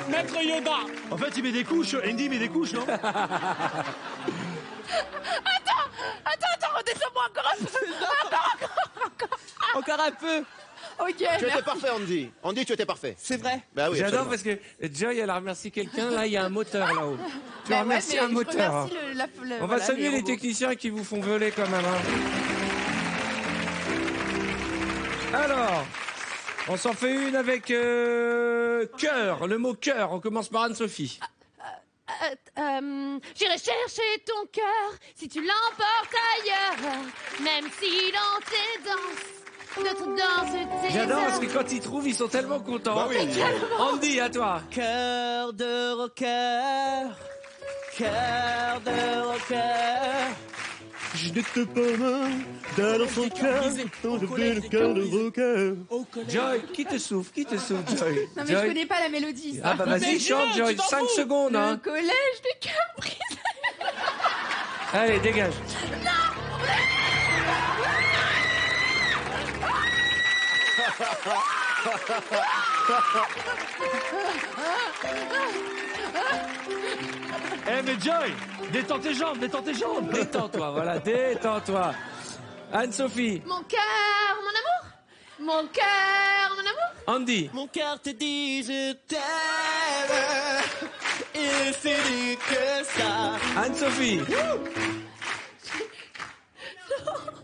F: Maître Yoda.
N: En fait, il met des couches. Andy met des couches, non?
O: Attends, redescends-moi encore un peu.
M: Encore un peu.
O: Ok,
L: Tu étais
O: merci.
L: parfait, Andy. Andy, tu étais parfait.
M: C'est vrai.
L: Bah oui,
E: J'adore
L: absolument.
E: parce que Joy, elle a remercié quelqu'un. Là, il y a un moteur là-haut. Tu
O: Bah
E: remercies
O: ouais, mais
E: un moteur.
O: Je remercie
E: On va
O: voilà,
E: saluer les
O: robots.
E: techniciens qui vous font voler quand même. Hein. Alors, on s'en fait une avec cœur. Le mot cœur. On commence par Anne-Sophie.
I: J'irai chercher ton cœur si tu l'emportes ailleurs, même si dans tes danses, d'autres dansent tes
E: J'adore parce
I: heures.
E: que quand ils trouvent, ils sont tellement contents.
L: Bah oui.
E: Andy, à toi.
M: Cœur de rocker. Cœur de rocker. Je ne te pas dans son cœur, dans le cœur de rocker.
E: Joy, qui te souffle, Joy?
O: Non, mais je connais pas la mélodie.
E: Ah bah vas-y, chante, Joy, 5 secondes.
O: Le
E: Hein.
O: collège des cœurs brisés.
E: Allez, dégage.
N: Eh, mais Joy, détends tes jambes.
E: Détends-toi, voilà, détends-toi. Anne-Sophie,
I: Mon cœur, mon amour, mon cœur, mon amour.
E: Andy,
M: Mon cœur te dit je t'aime. Et c'est dit que ça.
E: Anne-Sophie.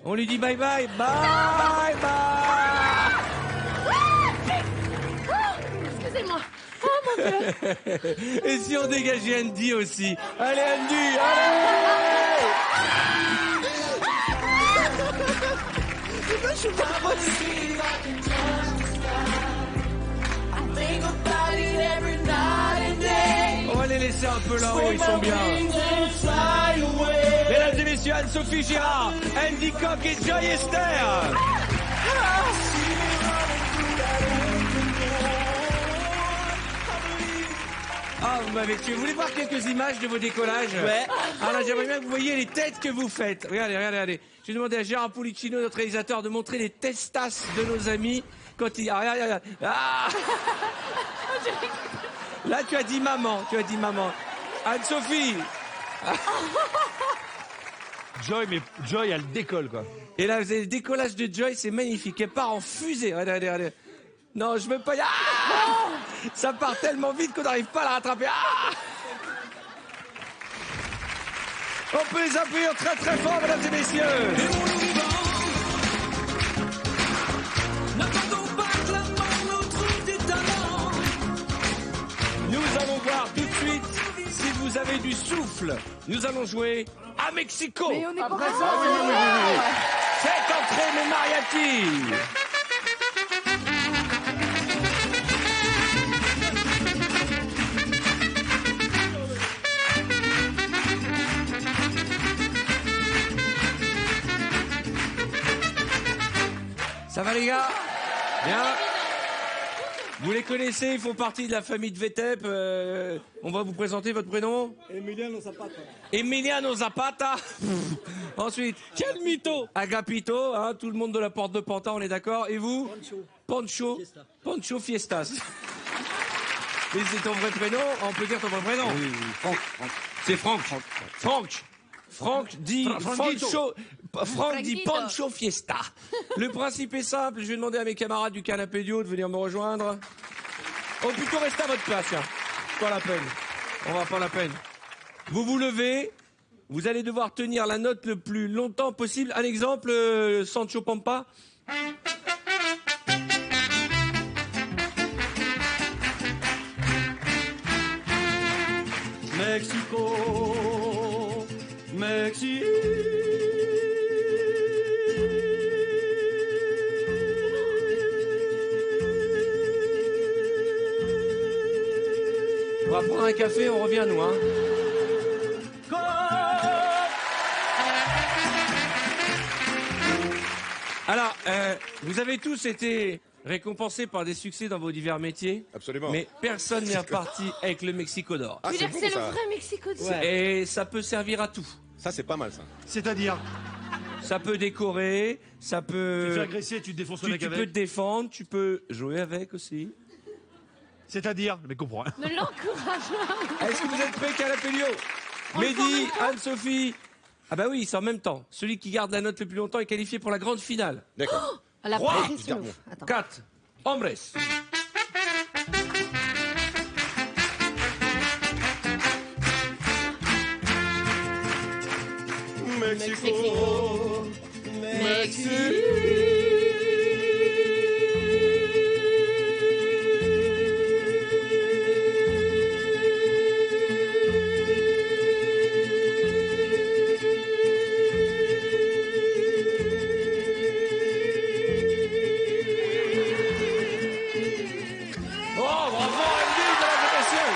E: On lui dit bye bye, bye bye.
I: Excusez-moi. Oh mon Dieu.
E: Et si on dégageait Andy aussi? Allez Andy, allez.
M: Je suis pas
E: On va les laisser un peu là-haut, ils sont bien. Mesdames et messieurs, Anne-Sophie Girard, Andy Coq et Joy Esther. Ah, vous m'avez tué. Vous voulez voir quelques images de vos décollages?
M: Ouais.
E: Alors, j'aimerais bien que vous voyiez les têtes que vous faites. Regardez, regardez, regardez. J'ai demandé à Gérard Pulicino, notre réalisateur, de montrer les testas de nos amis quand il... Ah, regarde, regarde. Ah. Là, tu as dit maman, Anne-Sophie.
N: Joy, elle décolle, quoi.
E: Et là, vous avez le décollage de Joy, c'est magnifique. Elle part en fusée. Regardez, regardez. Non, je veux pas y... Ah ça part tellement vite qu'on n'arrive pas à la rattraper. Ah on peut les applaudir très très fort, mesdames et messieurs. Nous allons voir tout de suite si vous avez du souffle. Nous allons jouer à Mexico.
O: Mais on est
E: Après
O: pas
E: ça,
O: prêts.
E: oui. Faites entrer mes mariachis. Ça va les gars? Bien. Vous les connaissez, ils font partie de la famille de VTEP. On va vous présenter votre prénom.
P: Emiliano Zapata.
E: Emiliano Zapata. Ensuite, quel mytho. Agapito, hein, tout le monde de la porte de Pantin, on est d'accord. Et vous? Pancho. Pancho Fiestas. Et c'est ton vrai prénom? On peut dire ton vrai prénom?
P: Oui, Franck.
E: C'est Franck. Franck dit Franck dit Pancho Fiesta. Le principe est simple, je vais demander à mes camarades du canapé du haut de venir me rejoindre. Oh, plutôt restez à votre place, tiens. Pas la peine. On va pas la peine. Vous vous levez, vous allez devoir tenir la note le plus longtemps possible. Un exemple, Sancho Pampa.
P: Mexico, Mexico.
E: On va prendre un café, on revient nous, hein. Alors, vous avez tous été récompensés par des succès dans vos divers métiers.
L: Absolument.
E: Mais personne n'est reparti avec le Mexico d'or.
I: Tu veux dire que c'est le vrai Mexico d'or?
E: Et ça peut servir à tout.
L: Ça, c'est pas mal, ça.
N: C'est-à-dire?
E: Ça peut décorer, ça peut...
N: Tu te fais agresser, tu te défonces le mec
E: tu
N: avec.
E: peux te défendre, tu peux jouer avec aussi.
N: C'est-à-dire? Mais comprends.
I: Ne l'encourage pas.
E: Est-ce que vous êtes prêts, Calapelio? Mehdi, Anne-Sophie. Ah bah oui, c'est en même temps. Celui qui garde la note le plus longtemps est qualifié pour la grande finale.
L: D'accord.
I: La
E: 3,
I: pression.
E: 4, hombres.
P: Mexico, Mexico.
E: Oh, bravo, Andy, mesdames et messieurs.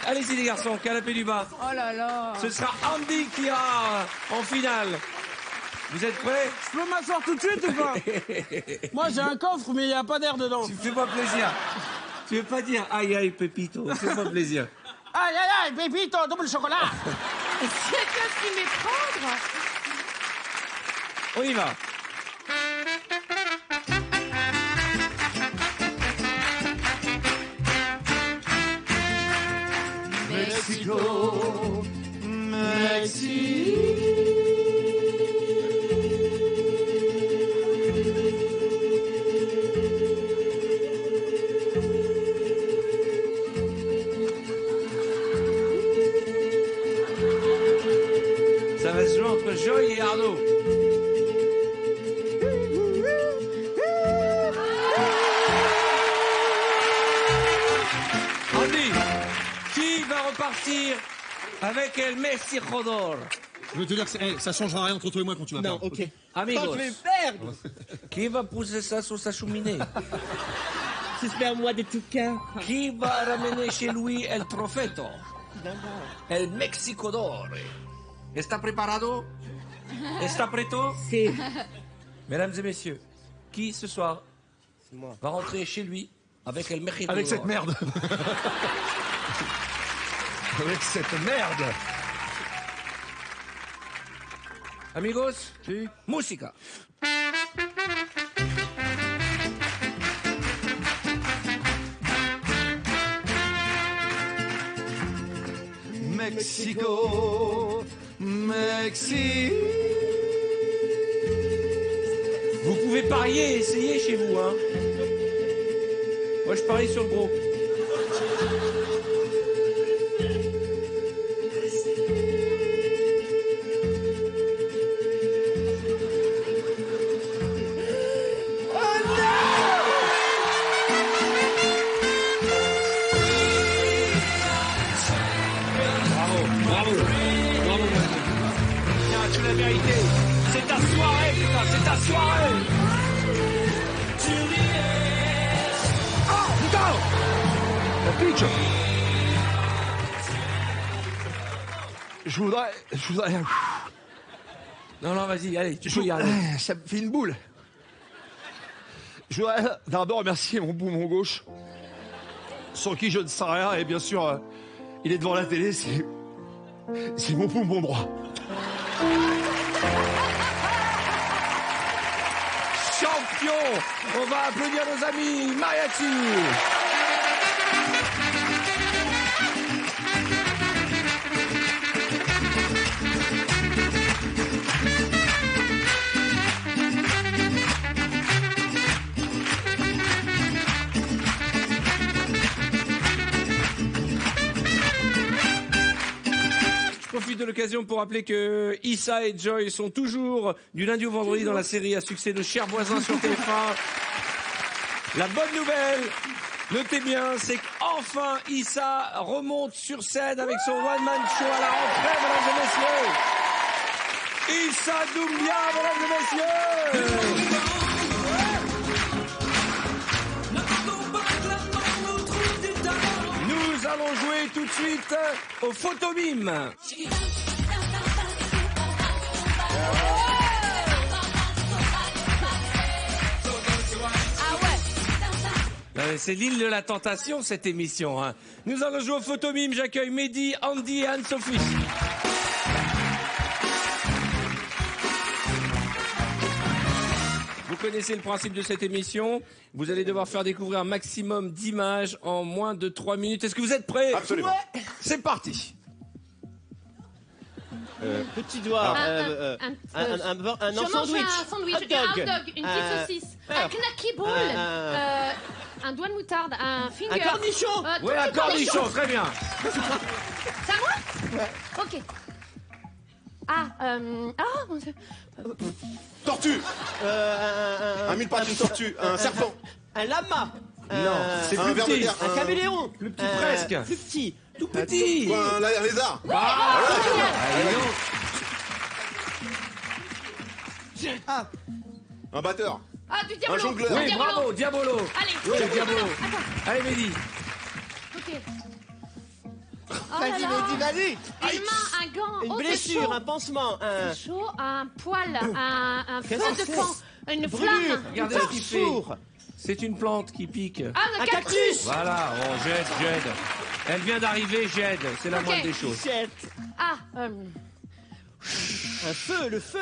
E: Allez-y les garçons, canapé du bas.
O: Oh là là.
E: Ce sera Andy qui ira en finale. Vous êtes prêts?
F: Je peux m'asseoir tout de suite ou pas? Moi j'ai un coffre mais il n'y a pas d'air dedans.
E: Fais-moi plaisir. Tu veux pas dire aïe aïe Pépito? Fais-moi plaisir.
F: Aïe aïe aïe, Pépito, double chocolat.
I: C'est que s'y méprendre.
E: On y va.
P: Mexico, Mexico.
E: Ça va se jouer entre Joy et Arnaud. Andy, qui va repartir avec El Mexico d'or?
D: Je veux te dire que ça changera rien entre toi et moi quand tu vas perdre.
M: ok.
E: Amigos.
M: Je vais perdre.
E: Qui va pousser ça sur sa cheminée?
M: J'espère moi de tout cœur.
E: Qui va ramener chez lui El Profeto? El Mexico d'or. ¿Está preparado? ¿Está preto?
M: Si.
E: Mesdames et messieurs, qui ce soir va rentrer chez lui avec El Mexico
N: Avec
E: d'or?
N: cette merde. Avec cette merde.
E: Amigos, música.
P: Mexico, Mexico.
E: Vous pouvez pouvez parier et essayer chez vous. Hein. Moi, je parie sur le gros.
C: C'est ta soirée, putain, c'est ta soirée.
N: Ah, putain. La pitch. Je voudrais...
E: Non, vas-y, allez, tu peux y aller.
N: Ça me fait une boule. Je voudrais d'abord remercier mon poumon gauche, sans qui je ne sais rien, et bien sûr, il est devant la télé, c'est mon poumon droit.
E: Champion. On va applaudir nos amis mariachi. Je profite de l'occasion pour rappeler que Issa et Joy sont toujours du lundi au vendredi dans la série à succès de Chers voisins sur TF1. La bonne nouvelle, notez bien, c'est qu'enfin Issa remonte sur scène avec son one-man show à la rentrée, mesdames et messieurs. Issa Doumbia, mesdames et messieurs. Nous allons jouer tout de suite au photomime. C'est l'île de la tentation, cette émission. Hein. Nous allons jouer au photomime. J'accueille Mehdi, Andy et Anne-Sophie. Vous connaissez le principe de cette émission. Vous allez devoir faire découvrir un maximum d'images en moins de 3 minutes. Est-ce que vous êtes prêts?
L: Absolument.
E: Ouais. C'est parti.
M: Petit doigt, un sandwich,
I: Un sandwich, un hot dog, une petite saucisse, un knacky ball, un doigt de moutarde, un finger.
M: Un cornichon.
E: Ouais, un cornichon, très bien.
I: C'est à moi? Ouais. Ok. Mon Dieu.
L: Tortue. Un mille pattes, une tortue. Un serpent.
M: Un lama.
E: Non, c'est plus petit.
M: Un caméléon.
E: Plus petit presque.
M: Plus petit.
E: Tout petit.
L: Un lézard. Un batteur.
I: Du diabolo.
L: Un jongleur.
E: Oui, bravo, Diabolo.
I: Allez,
E: Oui, Diabolo. Allez, Mehdi.
I: Ok.
M: Vas-y,
I: Une main, un gant.
M: Une
I: c'est
M: blessure,
I: chaud.
M: un pansement, un...
I: C'est chaud, un poil, un feu
M: Qu'est-ce que
I: de
M: c'est?
I: camp, une
M: Brûlure.
I: flamme.
E: Regardez ce qu'il fait.
M: Four.
E: C'est une plante qui pique.
I: Un cactus.
E: Voilà, oh, Jed. Elle vient d'arriver, Jed. C'est la moindre des choses.
M: Un feu, le feu.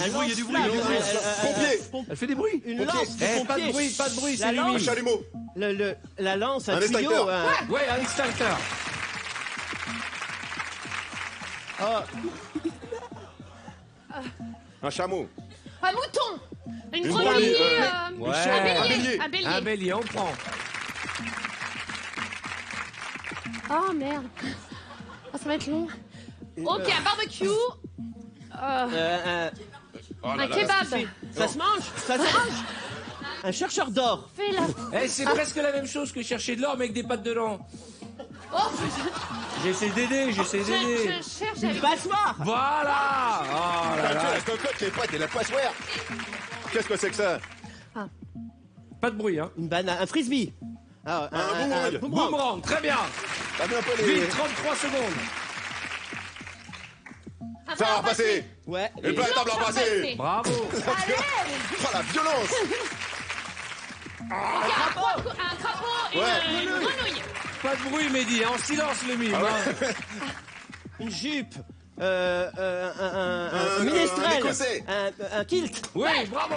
M: Un
N: bruit, il y a du bruit,
L: Pompier.
E: Elle fait des bruits.
M: Une lance de pompier.
E: Pas de bruit,
M: La
E: c'est
M: lance.
E: lui.
L: Un chalumeau.
M: La lance, un
L: Un
M: tuyau.
L: extincteur.
E: Ouais, un extincteur.
L: Un chameau.
I: Un mouton. Une
L: Une
I: grenouille.
L: grenouille,
E: Ouais.
I: Un bélier.
E: Un bélier, on prend.
I: Oh merde. Ça va être long. Ok, un barbecue. Un kebab.
M: Ça se mange. Ça se mange. Un chercheur d'or.
I: Fais la.
E: C'est presque la même chose que chercher de l'or, mais avec des pattes dedans.
I: Oh,
E: J'essaie d'aider.
I: je cherche.
M: Une passoire.
E: Voilà. Oh là là.
L: La cocotte, les pattes et la passoire. Qu'est-ce que c'est que ça?
E: Pas de bruit, hein.
M: Une banane. Un frisbee.
L: Un boomerang.
E: Boomerang, très bien.
L: T'as mis un peu les...
E: Vite, 33 secondes.
I: Un
L: Ça va repasser.
M: Ouais.
L: Et plein de table à repasser.
E: Bravo.
L: Oh la violence.
I: Un crapaud, une grenouille.
E: Pas de bruit, Mehdi, en silence le mime. Hein.
M: Une jupe.
L: Un
M: minestrel.
L: écossais.
M: Un kilt.
E: Oui, bravo.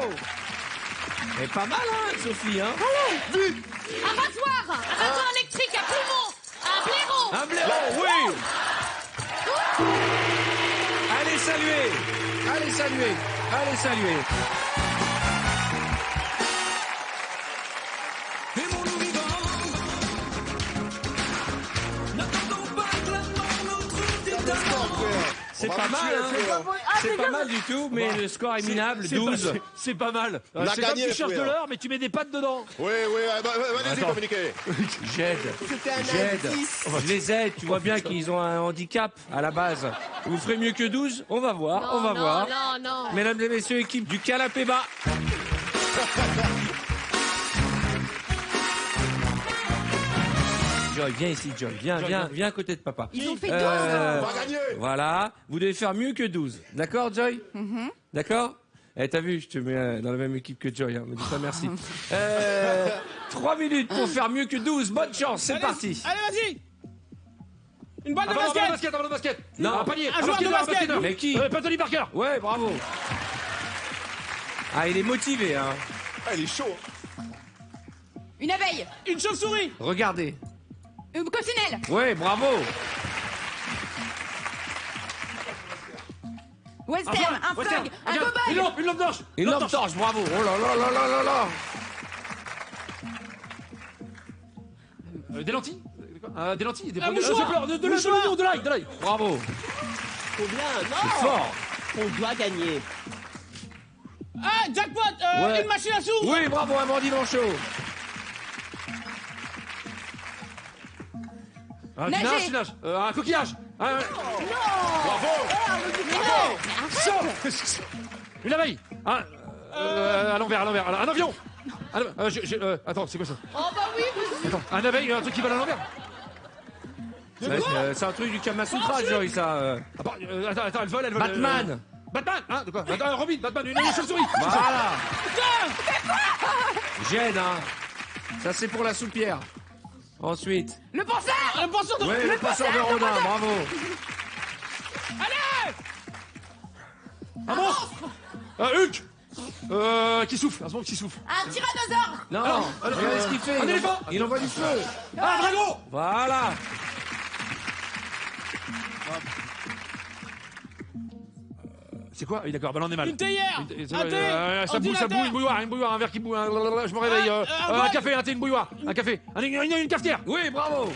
E: Et pas mal, hein, Sophie, hein.
I: Un rasoir électrique, un poumon, un blaireau.
E: Un blaireau, oui. Allez saluer. C'est pas mal, hein. C'est pas mal du tout, mais le score est minable, 12.
N: C'est pas mal.
L: On a
N: C'est comme
L: gagné,
N: tu cherches de
L: Fouet,
N: l'or, mais tu mets des pattes dedans.
L: Oui, allez-y,
N: Attends.
L: communiquez.
E: J'aide. Je les aide, tu vois bien qu'ils ont un handicap à la base. Vous ferez mieux que 12? On va voir, on va voir.
I: Non, non.
E: Mesdames et messieurs, équipe du canapé bas. Joy, viens ici, Joy. Viens à côté de papa.
I: Ils ont fait 12.
L: On va gagner.
E: Voilà, vous devez faire mieux que 12. D'accord, Joy? D'accord? Eh, t'as vu, je te mets dans la même équipe que Joy, hein. Me dis pas merci. 3 minutes pour faire mieux que 12. Bonne chance, c'est parti.
F: Allez, vas-y. Une balle de
N: Avant
F: basket.
N: le basket.
E: Non.
N: Un panier.
F: Un joueur de basket.
E: Mais qui?
N: Anthony Parker.
E: Ouais, bravo. Ah, il est motivé, hein.
L: Ah, il est chaud.
I: Une abeille.
F: Une chauve-souris.
E: Regardez.
I: Une coccinelle.
E: Ouais, bravo.
I: Western. Un flingue. Un cow-boy.
N: Une lampe torche.
E: Une lampe torche, bravo. Oh là là là là là là.
N: Des lentilles. Des lentilles. Des
F: Un mouchoir.
N: de l'ail.
E: Bravo.
M: Combien?
E: C'est
M: Non.
E: fort.
M: On doit gagner.
F: Ah, jackpot.
E: Ouais.
F: Une machine à sous.
E: Oui, bravo, un bandit manchot.
N: Un
I: Nager.
N: nage. Un coquillage.
L: Bravo.
N: Une abeille. À l'envers. Un avion. Attends, c'est quoi ça?
I: Oh bah oui, monsieur.
N: Attends, un abeille, un truc qui va à l'envers.
E: C'est un truc du Kama Sutra, Joy, ça.
N: Attends, elle vole.
E: Batman.
N: Batman, hein, de quoi? Attends, Robin, Batman, une chauve-souris.
E: Voilà. J'aide, hein. Ça, c'est pour la soupière. Ensuite.
I: Le penseur.
F: Le penseur de...
E: Ouais, le passeur de Rodin, bravo.
F: Allez.
N: Un monstre. Hulk. Qui souffle, un monstre qui souffle.
I: Un tyrannosaure.
E: Non, regardez ce qu'il fait.
N: Un éléphant.
E: Il envoie du feu.
N: Un dragon.
E: Voilà.
N: C'est quoi? Oui, d'accord, bah là on est mal.
F: Une théière.
N: Ça boue, une bouilloire, un verre qui boue, je me réveille. Un café, un thé, une bouilloire, un café, une cafetière.
E: Oui, bravo.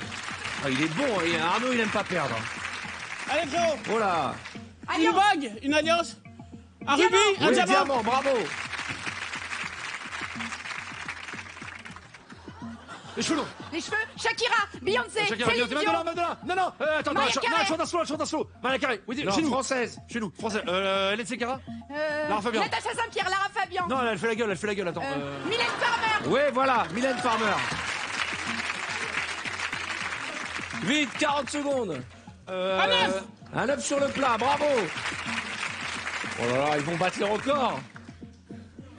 E: Ah, il est bon, et Arnaud, il aime pas perdre.
F: Allez, frérot.
E: Oh là.
F: Une bague. Une alliance. Un rubis. Un
E: Oui,
F: diamant.
E: diamant, bravo.
N: Les cheveux longs.
I: Les cheveux. Shakira. Beyoncé.
N: Shakira,
I: Céline
N: Beyoncé,
I: Dion.
N: non, attends,
I: Mariah Carey.
N: chante un slow. Mariah Carey, oui,
E: Non,
N: chez nous.
E: française.
N: Chez nous, français. Hélène Secara. Lara Fabian.
I: Natacha Saint-Pierre. Lara Fabian.
N: Non, elle fait la gueule, attends.
I: Mylène Farmer.
E: Oui, voilà, Mylène Farmer. Vite, 40 secondes.
F: Un œuf.
E: Un œuf sur le plat, bravo. Oh là là, ils vont battre le record.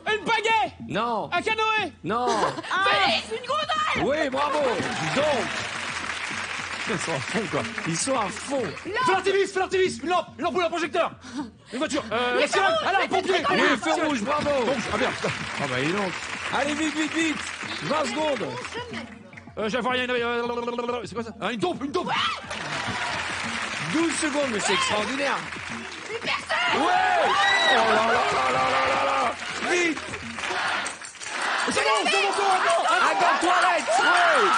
F: Une pagaie.
E: Non,
F: Un canoë.
E: non.
I: Félix. Une gondole.
E: Oui, bravo. Dis donc. Ils sont à fond, quoi. Ils sont à fond.
N: Feu l'artifice, une lampe boule, un projecteur. Une voiture, la sirène, un pompier.
E: Oui, feu rouge, bravo.
N: Ah merde.
E: Ah bah, il est long. Allez, vite. 20 secondes.
N: J'avais rien, c'est quoi ça? Une taupe.
E: 12 secondes, mais c'est extraordinaire.
I: Une personne.
E: Ouais. Oh là là. Vite.
N: C'est bon,
E: Un gant de toilette. Ouais.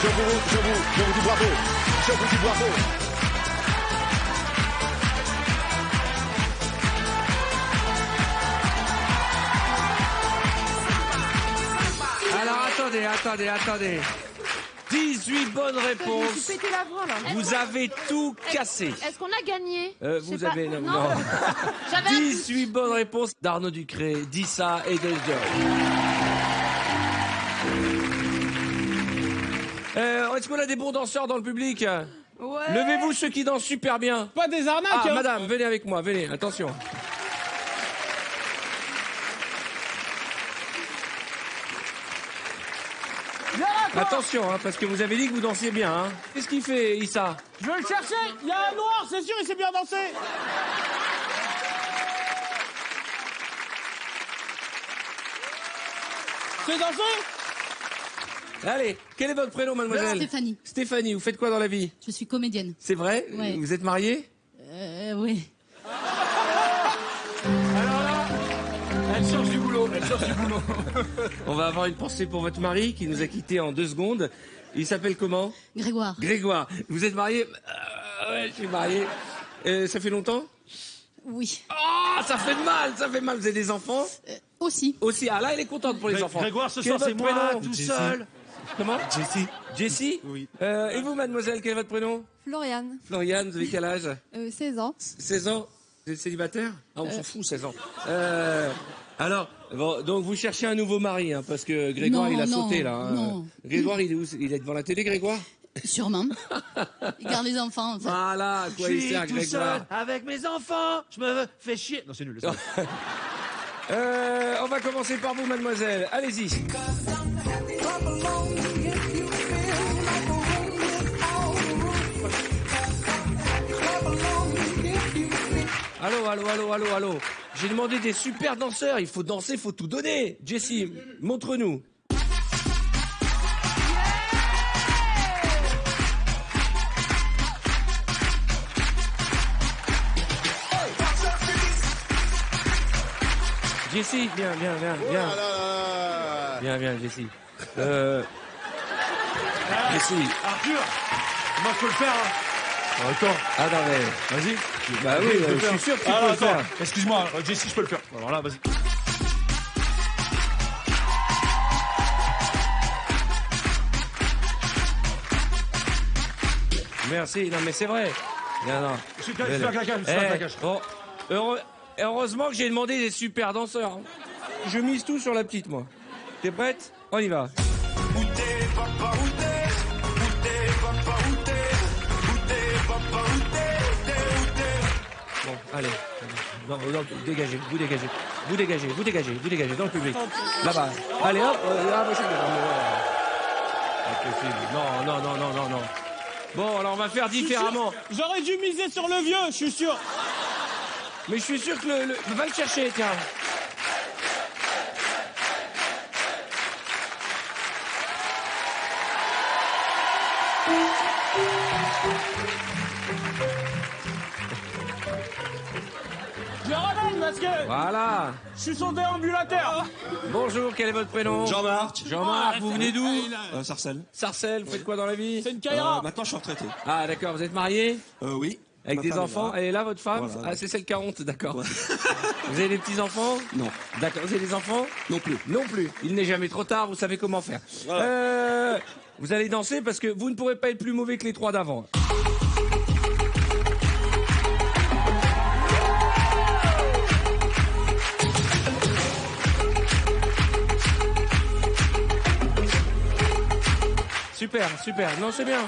L: Je vous dis bravo. Je vous dis bravo.
E: Alors attendez. 18 bonnes réponses.
I: Je suis pété la voix là.
E: Vous avez tout cassé.
I: Est-ce qu'on a gagné?
E: Vous
I: Je sais
E: avez...
I: pas.
E: Non.
I: J'avais un-
E: 18 bonnes réponses d'Arnaud Ducré, d'Issa et de Joy. Est-ce qu'on a des bons danseurs dans le public?
I: Ouais.
E: Levez-vous ceux qui dansent super bien.
F: Pas des arnaques.
E: Ah,
F: hein.
E: madame, venez avec moi, venez, attention.
F: Viens là, toi.
E: Attention, hein, parce que vous avez dit que vous dansiez bien. Hein. Qu'est-ce qu'il fait, Issa?
F: Je vais le chercher. Il y a un noir, c'est sûr, il sait bien danser. C'est danser?
E: Allez, quel est votre prénom, mademoiselle?
Q: Stéphanie.
E: Stéphanie, vous faites quoi dans la vie?
Q: Je suis comédienne.
E: C'est vrai?
Q: Ouais.
E: Vous êtes mariée?
Q: Oui.
N: Alors là, elle change
E: sorti du boulot. On va avoir une pensée pour votre mari qui nous a quittés en 2 secondes. Il s'appelle comment?
Q: Grégoire.
E: Grégoire. Vous êtes marié? Ouais, je suis marié. Ça fait longtemps?
Q: Oui.
E: Oh, ça fait mal, ça fait mal. Vous avez des enfants?
Q: Aussi.
E: Aussi. Ah là, elle est contente pour les enfants.
N: Grégoire, ce
E: Quel
N: soir,
E: est
N: c'est
E: votre
N: moi,
E: prénom?
N: tout
E: Jessie.
N: seul.
E: Comment?
Q: Jessie.
E: Jessie?
Q: Oui.
E: Et vous, mademoiselle, quel est votre prénom?
Q: Floriane.
E: Floriane, vous avez quel âge?
Q: 16 ans.
E: 16 ans? Vous êtes célibataire? Ah, on s'en fout, 16 ans. Alors, bon, donc vous cherchez un nouveau mari, hein, parce que Grégoire,
Q: Non,
E: il a
Q: non,
E: sauté, là. Hein.
Q: non.
E: Grégoire, il est où? Il est devant la télé, Grégoire?
Q: Sûrement. Il garde les enfants. Ça.
E: Voilà, à quoi il sert,
N: tout
E: Grégoire?
N: seul avec mes enfants. Je me fais chier. Non, c'est nul.
E: On va commencer par vous, mademoiselle. Allez-y. Allô. J'ai demandé des super danseurs. Il faut danser, il faut tout donner. Jessie, montre-nous. Jessie, viens. Viens, Jessie. Jessie.
N: Arthur, moi je peux le faire. Hein. Attends.
E: Ah non mais,
N: vas-y.
E: Bah oui, je suis sûr que tu peux le faire.
N: Excuse-moi, Jessie, je peux le faire. Alors là, vas-y.
E: Merci, non mais c'est vrai. Non.
N: Je suis un claquage.
E: Bon, heureusement que j'ai demandé des super danseurs. Je mise tout sur la petite, moi. T'es prête? On y va. Bon, allez. Non, dégagez, vous dégagez dans le public. Là-bas. Allez, hop. Non. Bon, alors on va faire différemment.
F: J'aurais dû miser sur le vieux, je suis sûr.
E: Mais je suis sûr que va le chercher, tiens.
F: Je le ramène parce que...
E: Voilà.
F: Je suis son déambulateur.
E: Bonjour, quel est votre prénom?
R: Jean-Marc.
E: Jean-Marc, vous venez d'où?
R: Sarcelles.
E: Sarcelles, vous faites quoi dans la vie?
F: C'est une caïra.
R: Maintenant, je suis retraité.
E: Ah, d'accord, vous êtes marié?
R: Oui.
E: Avec
R: Ma
E: des
R: femme est
E: enfants?
R: là.
E: Elle est là, votre femme?
R: Voilà.
E: Ah, c'est celle qui a honte, d'accord. Vous avez des petits-enfants?
R: Non.
E: D'accord, vous avez des enfants?
R: Non plus.
E: Non plus. Il n'est jamais trop tard, vous savez comment faire.
R: Voilà.
E: Vous allez danser parce que vous ne pourrez pas être plus mauvais que les 3 d'avant. Super. Non, c'est bien.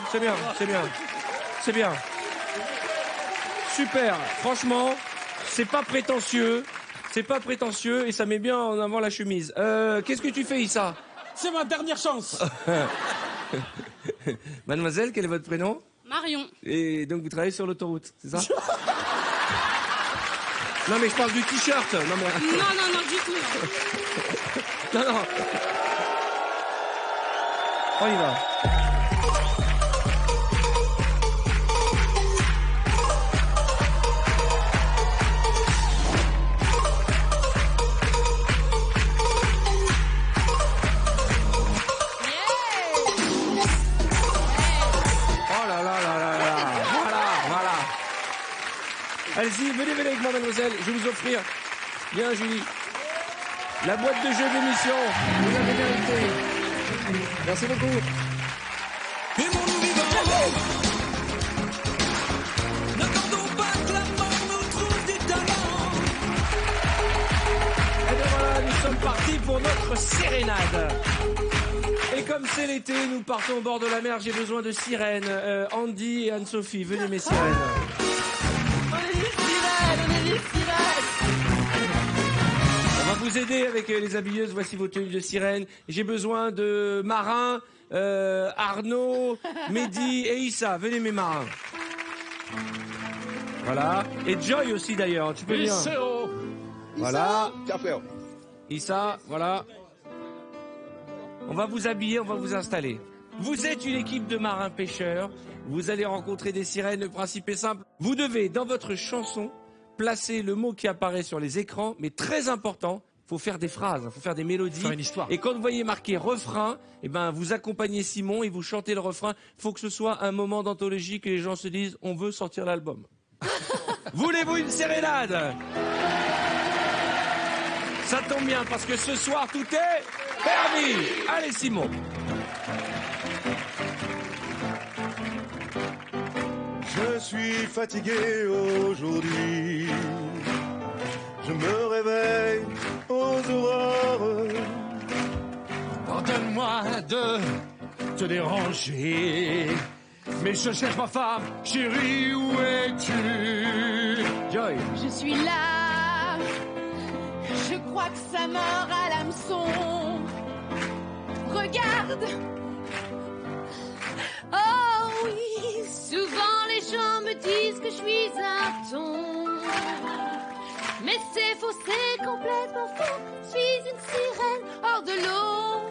E: Super. Franchement, c'est pas prétentieux et ça met bien en avant la chemise. Qu'est-ce que tu fais, Issa?
F: C'est ma dernière chance.
E: Mademoiselle, quel est votre prénom?
Q: Marion.
E: Et donc vous travaillez sur l'autoroute, c'est ça? Non mais je parle du t-shirt. Non,
Q: Du tout.
E: Non. On y va. Allez-y, venez avec moi, mademoiselle. Je vais vous offrir, bien Julie, la boîte de jeux d'émission. Vous l'avez mérité. Merci beaucoup.
J: N'attendons pas que la mort nous trouve du talent.
E: Et bien voilà, nous sommes partis pour notre sérénade. Et comme c'est l'été, nous partons au bord de la mer. J'ai besoin de sirènes. Andy et Anne-Sophie, venez mes sirènes. On va vous aider avec les habilleuses. Voici vos tenues de sirène. J'ai besoin de marins, Arnaud, Mehdi et Issa. Venez mes marins. Voilà. Et Joy aussi d'ailleurs. Tu peux venir. Voilà. Issa, voilà. On va vous habiller, on va vous installer. Vous êtes une équipe de marins pêcheurs. Vous allez rencontrer des sirènes. Le principe est simple. Vous devez, dans votre chanson, placer le mot qui apparaît sur les écrans, mais très important, faut faire des phrases, faut faire des mélodies.
N: Faire une histoire.
E: Et quand vous voyez marqué refrain, eh ben, vous accompagnez Simon et vous chantez le refrain. Faut que ce soit un moment d'anthologie que les gens se disent, on veut sortir l'album. Voulez-vous une sérénade? Ça tombe bien parce que ce soir tout est permis. Allez Simon.
P: Je suis fatigué aujourd'hui. Je me réveille aux aurores.
N: Pardonne-moi de te déranger, mais je cherche ma femme, chérie, où es-tu? Joy.
I: Je suis là, je crois que ça meurt à l'hameçon. Regarde. Oh oui, souvent les gens me disent que je suis un thon. Mais c'est faux, c'est complètement faux. Je suis une sirène hors de l'eau.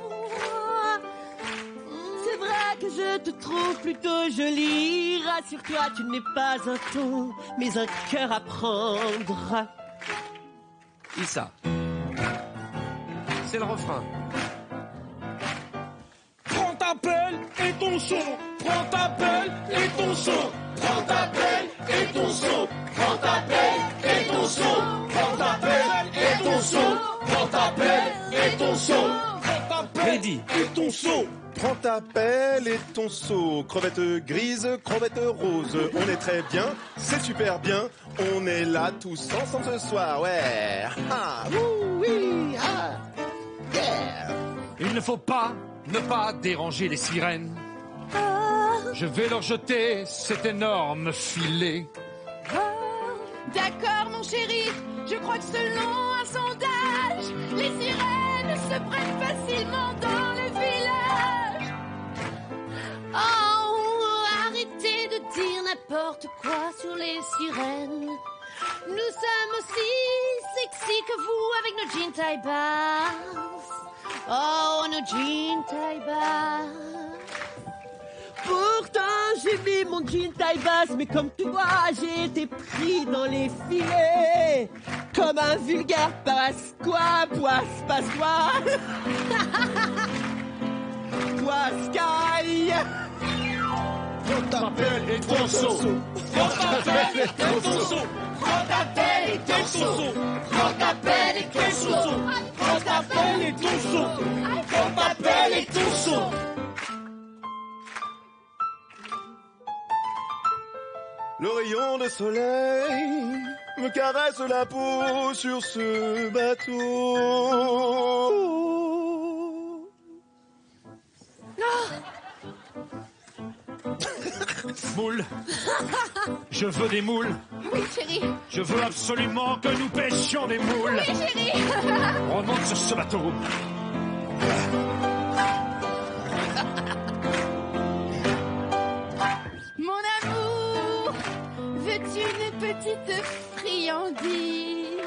M: C'est vrai que je te trouve plutôt jolie. Rassure-toi, tu n'es pas un thon, mais un cœur à prendre.
E: Issa. C'est le refrain.
F: Prends ta pelle et ton seau. Prends ta pelle et ton seau. Prends ta pelle et ton seau. Prends ta pelle et ton seau. Prends ta pelle et ton seau. Prends ta pelle et ton seau. Prends ta pelle et ton seau.
P: Prends ta pelle et ton seau. Crevette grise, crevette rose. On est très bien, c'est super bien. On est là tous ensemble ce soir, ouais. Ah, oui, ah, yeah.
N: Il ne faut pas ne pas déranger les sirènes. Je vais leur jeter cet énorme filet.
I: D'accord mon chéri, je crois que selon un sondage, les sirènes se prennent facilement dans le village. Oh, arrêtez de dire n'importe quoi sur les sirènes. Nous sommes aussi sexy que vous avec nos jeans taille basse. Oh, nos jeans taille basse.
M: Pourtant j'ai mis mon jean taille basse, mais comme toi j'ai été pris dans les filets. Comme un vulgaire pasqua, pasqua. Sky.
P: Prends ta pelle et ton seau.
F: Prends ta pelle et ton seau. Prends ta pelle et ton seau. Prends ta pelle et ton seau. Prends ta pelle et ton seau. Prends ta pelle et ton seau.
P: Le rayon de soleil me caresse la peau sur ce bateau.
N: Moules. Je veux des moules.
I: Oui chéri.
N: Je veux absolument que nous pêchions des moules.
I: Oui chéri.
N: On monte sur ce bateau.
I: Mon amour, veux-tu une petite friandise?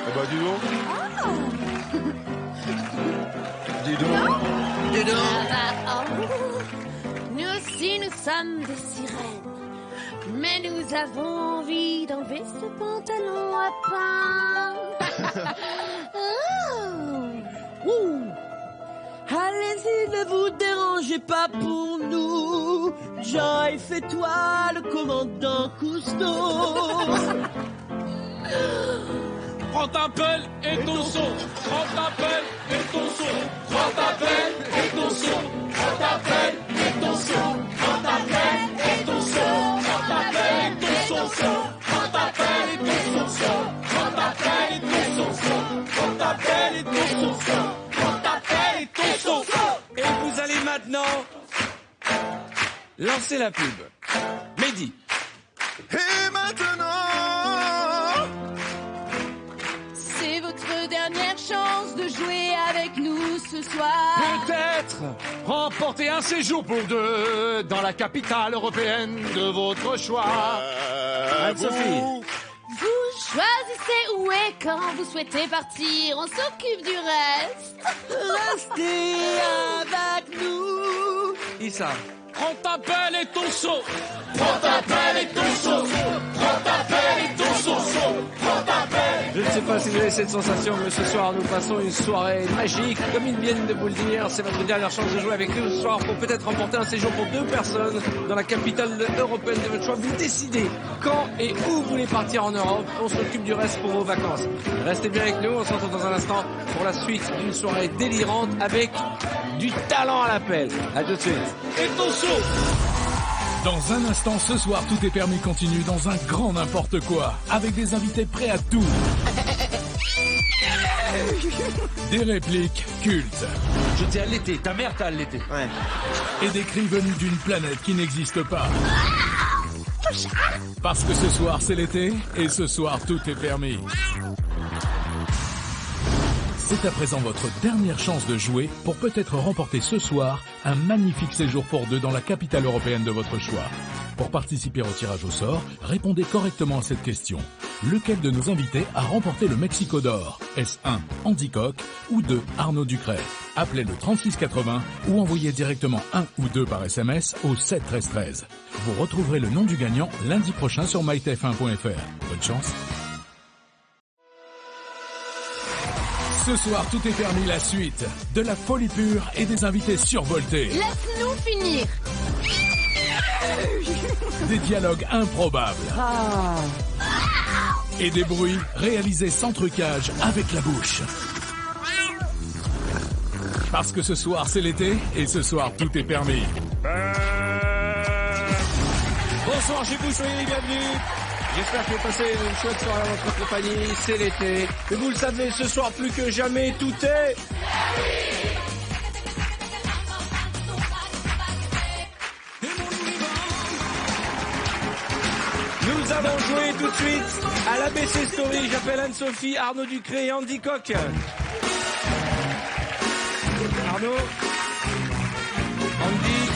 P: Eh bah dis donc.
I: Oh.
P: Dis donc.
I: Dis donc. Nous aussi nous sommes des sirènes, mais nous avons envie d'enlever ce pantalon à pain.
M: Allez-y, ne vous dérangez pas pour nous. Joy, fais-toi le commandant Cousteau.
F: Prends ta pelle et ton seau. Prends ta pelle et ton seau. Prends ta pelle et ton seau. Prends ta pelle et ton seau. Prends ta pelle et ton seau. Prends ta pelle et ton seau. Prends ta pelle et ton seau. Prends ta pelle et ton seau. Prends ta pelle et ton seau. Prends ta pelle et ton seau.
E: Et vous allez maintenant lancer la pub. Mehdi.
P: Et maintenant,
I: C'est votre dernière chance de jouer avec nous ce soir.
N: Peut-être remporter un séjour pour deux dans la capitale européenne de votre choix.
E: Anne-Sophie.
I: Vous choisissez où et quand vous souhaitez partir. On s'occupe du reste.
M: Restez avec nous.
E: Issa.
F: Prends ta pelle et ton seau. Prends ta pelle et ton seau. Prends ta pelle et ton seau. Prends ta pelle.
E: ne sais pas si vous avez cette sensation, mais ce soir, nous passons une soirée magique. Comme ils viennent de vous le dire, c'est votre dernière chance de jouer avec nous ce soir pour peut-être remporter un séjour pour 2 personnes dans la capitale européenne de votre choix. Vous décidez quand et où vous voulez partir en Europe. On s'occupe du reste pour vos vacances. Restez bien avec nous, on se retrouve dans un instant pour la suite d'une soirée délirante avec du talent à l'appel. À tout de suite.
A: Et ton saut. Dans un instant, ce soir, Tout est permis continue dans un grand n'importe quoi, avec des invités prêts à tout. Des répliques cultes.
C: Je t'ai allaité, ta mère t'a allaité.
A: Ouais. Et des cris venus d'une planète qui n'existe pas. Parce que ce soir, c'est l'été, et ce soir, tout est permis. C'est à présent votre dernière chance de jouer pour peut-être remporter ce soir un magnifique séjour pour 2 dans la capitale européenne de votre choix. Pour participer au tirage au sort, répondez correctement à cette question. Lequel de nos invités a remporté le Mexico d'or? Est-ce 1, Andy Koch ou 2, Arnaud Ducret? Appelez le 3680 ou envoyez directement 1 ou 2 par SMS au 7 13 13. Vous retrouverez le nom du gagnant lundi prochain sur mytf1.fr. Bonne chance. Ce soir, Tout est permis, la suite. De la folie pure et des invités survoltés.
I: Laisse-nous finir.
A: Des dialogues improbables. Et des bruits réalisés sans trucage avec la bouche. Parce que ce soir, c'est l'été et ce soir, tout est permis.
E: Bonsoir chez vous, soyez les bienvenus. J'espère que vous passez une chouette soirée en votre compagnie, c'est l'été. Et vous le savez, ce soir plus que jamais, tout est... Nous allons jouer tout de suite à l'ABC Story. J'appelle Anne-Sophie, Arnaud Ducret et Andy Koch. Arnaud, Andy,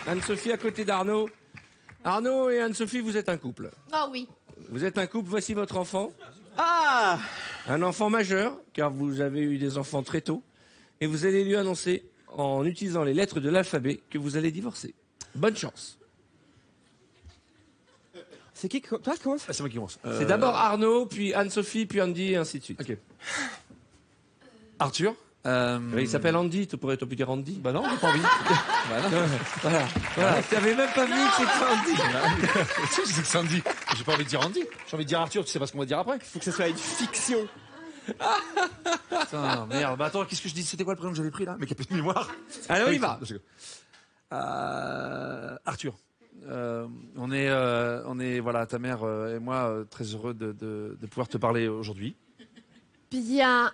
E: Anne-Sophie à côté d'Arnaud. Arnaud et Anne-Sophie, vous êtes un couple.
I: Oh oui.
E: Vous êtes un couple, voici votre enfant.
M: Ah!
E: Un enfant majeur, car vous avez eu des enfants très tôt. Et vous allez lui annoncer, en utilisant les lettres de l'alphabet, que vous allez divorcer. Bonne chance.
M: C'est qui? Toi, commence?
C: C'est moi qui commence.
E: C'est d'abord Arnaud, puis Anne-Sophie, puis Andy, et ainsi de suite.
C: Ok. Arthur.
E: Il s'appelle Andy, tu pourrais pu dire Andy.
C: Bah non, j'ai pas envie.
E: Voilà. Tu n'avais même pas vu que c'était Andy.
C: Si, je sais que c'est Andy. J'ai pas envie de dire Andy. J'ai envie de dire Arthur, tu sais pas ce qu'on va dire après.
M: Il faut que ce soit une fiction.
C: Putain, merde. Bah attends, qu'est-ce que je dis? C'était quoi le prénom que j'avais pris là? Mais qui a plus de mémoire.
E: Allez, on y va.
C: Arthur. On est voilà, ta mère et moi très heureux de pouvoir te parler aujourd'hui.
I: Bien,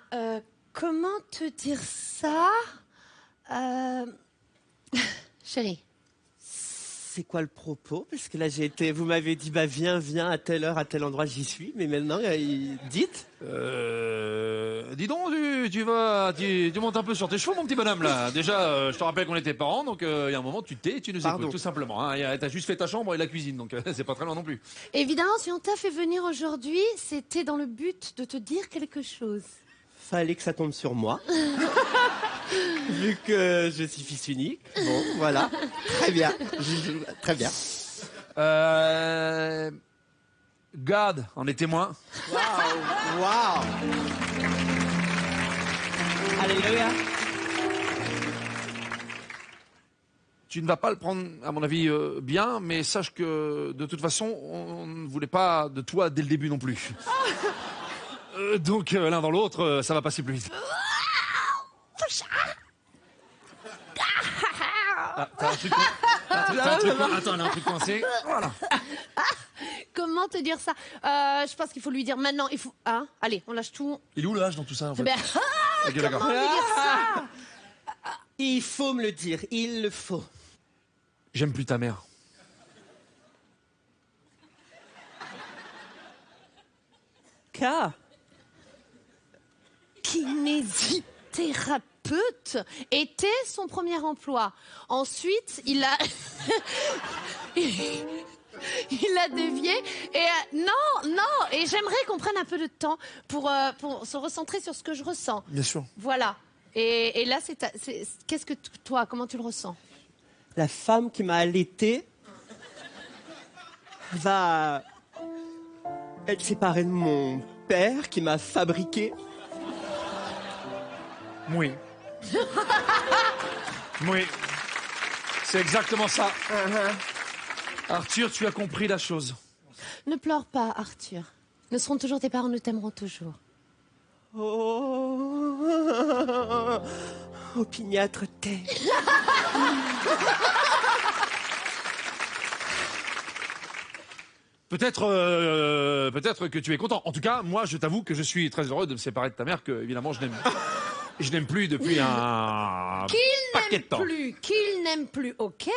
I: comment te dire ça Chérie.
M: C'est quoi le propos? Parce que là, vous m'avez dit, bah viens, à telle heure, à tel endroit, j'y suis. Mais maintenant, dites.
C: Dis donc, tu montes un peu sur tes chevaux, mon petit bonhomme, là. Déjà, je te rappelle qu'on était parents, donc il y a un moment, tu te tais et tu nous écoutes, tout simplement. Hein. T'as juste fait ta chambre et la cuisine, donc c'est pas très loin non plus.
I: Évidemment, si on t'a fait venir aujourd'hui, c'était dans le but de te dire quelque chose.
M: Fallait que ça tombe sur moi. Vu que je suis fils unique. Bon, voilà. Très bien. Très bien.
C: God en est témoin.
M: Waouh. Alléluia.
C: Tu ne vas pas le prendre, à mon avis, bien, mais sache que, de toute façon, on ne voulait pas de toi dès le début non plus. Donc, l'un dans l'autre, ça va passer plus vite. T'as un truc Attends, elle a un truc coincé. Voilà.
I: Comment te dire ça? Je pense qu'il faut lui dire maintenant. Il faut. Hein? Allez, on lâche tout.
C: Il est où l'âge dans tout ça en fait?
I: Comment lui dire ça?
M: Il faut me le dire, il le faut.
C: J'aime plus ta mère.
I: Kinésithérapeute était son premier emploi. Ensuite, il a dévié. Et non, et j'aimerais qu'on prenne un peu de temps pour se recentrer sur ce que je ressens.
C: Bien sûr.
I: Voilà. Et là, qu'est-ce que toi, comment tu le ressens?
M: La femme qui m'a allaité va être séparée de mon père qui m'a fabriqué.
D: Oui. Oui. C'est exactement ça. Arthur, tu as compris la chose.
I: Ne pleure pas, Arthur. Nous serons toujours tes parents, nous t'aimerons toujours.
M: Oh, opiniâtreté.
D: Peut-être que tu es content. En tout cas, moi, je t'avoue que je suis très heureux de me séparer de ta mère, que évidemment je n'aime plus depuis un paquet de temps.
I: Qu'il n'aime plus, ok,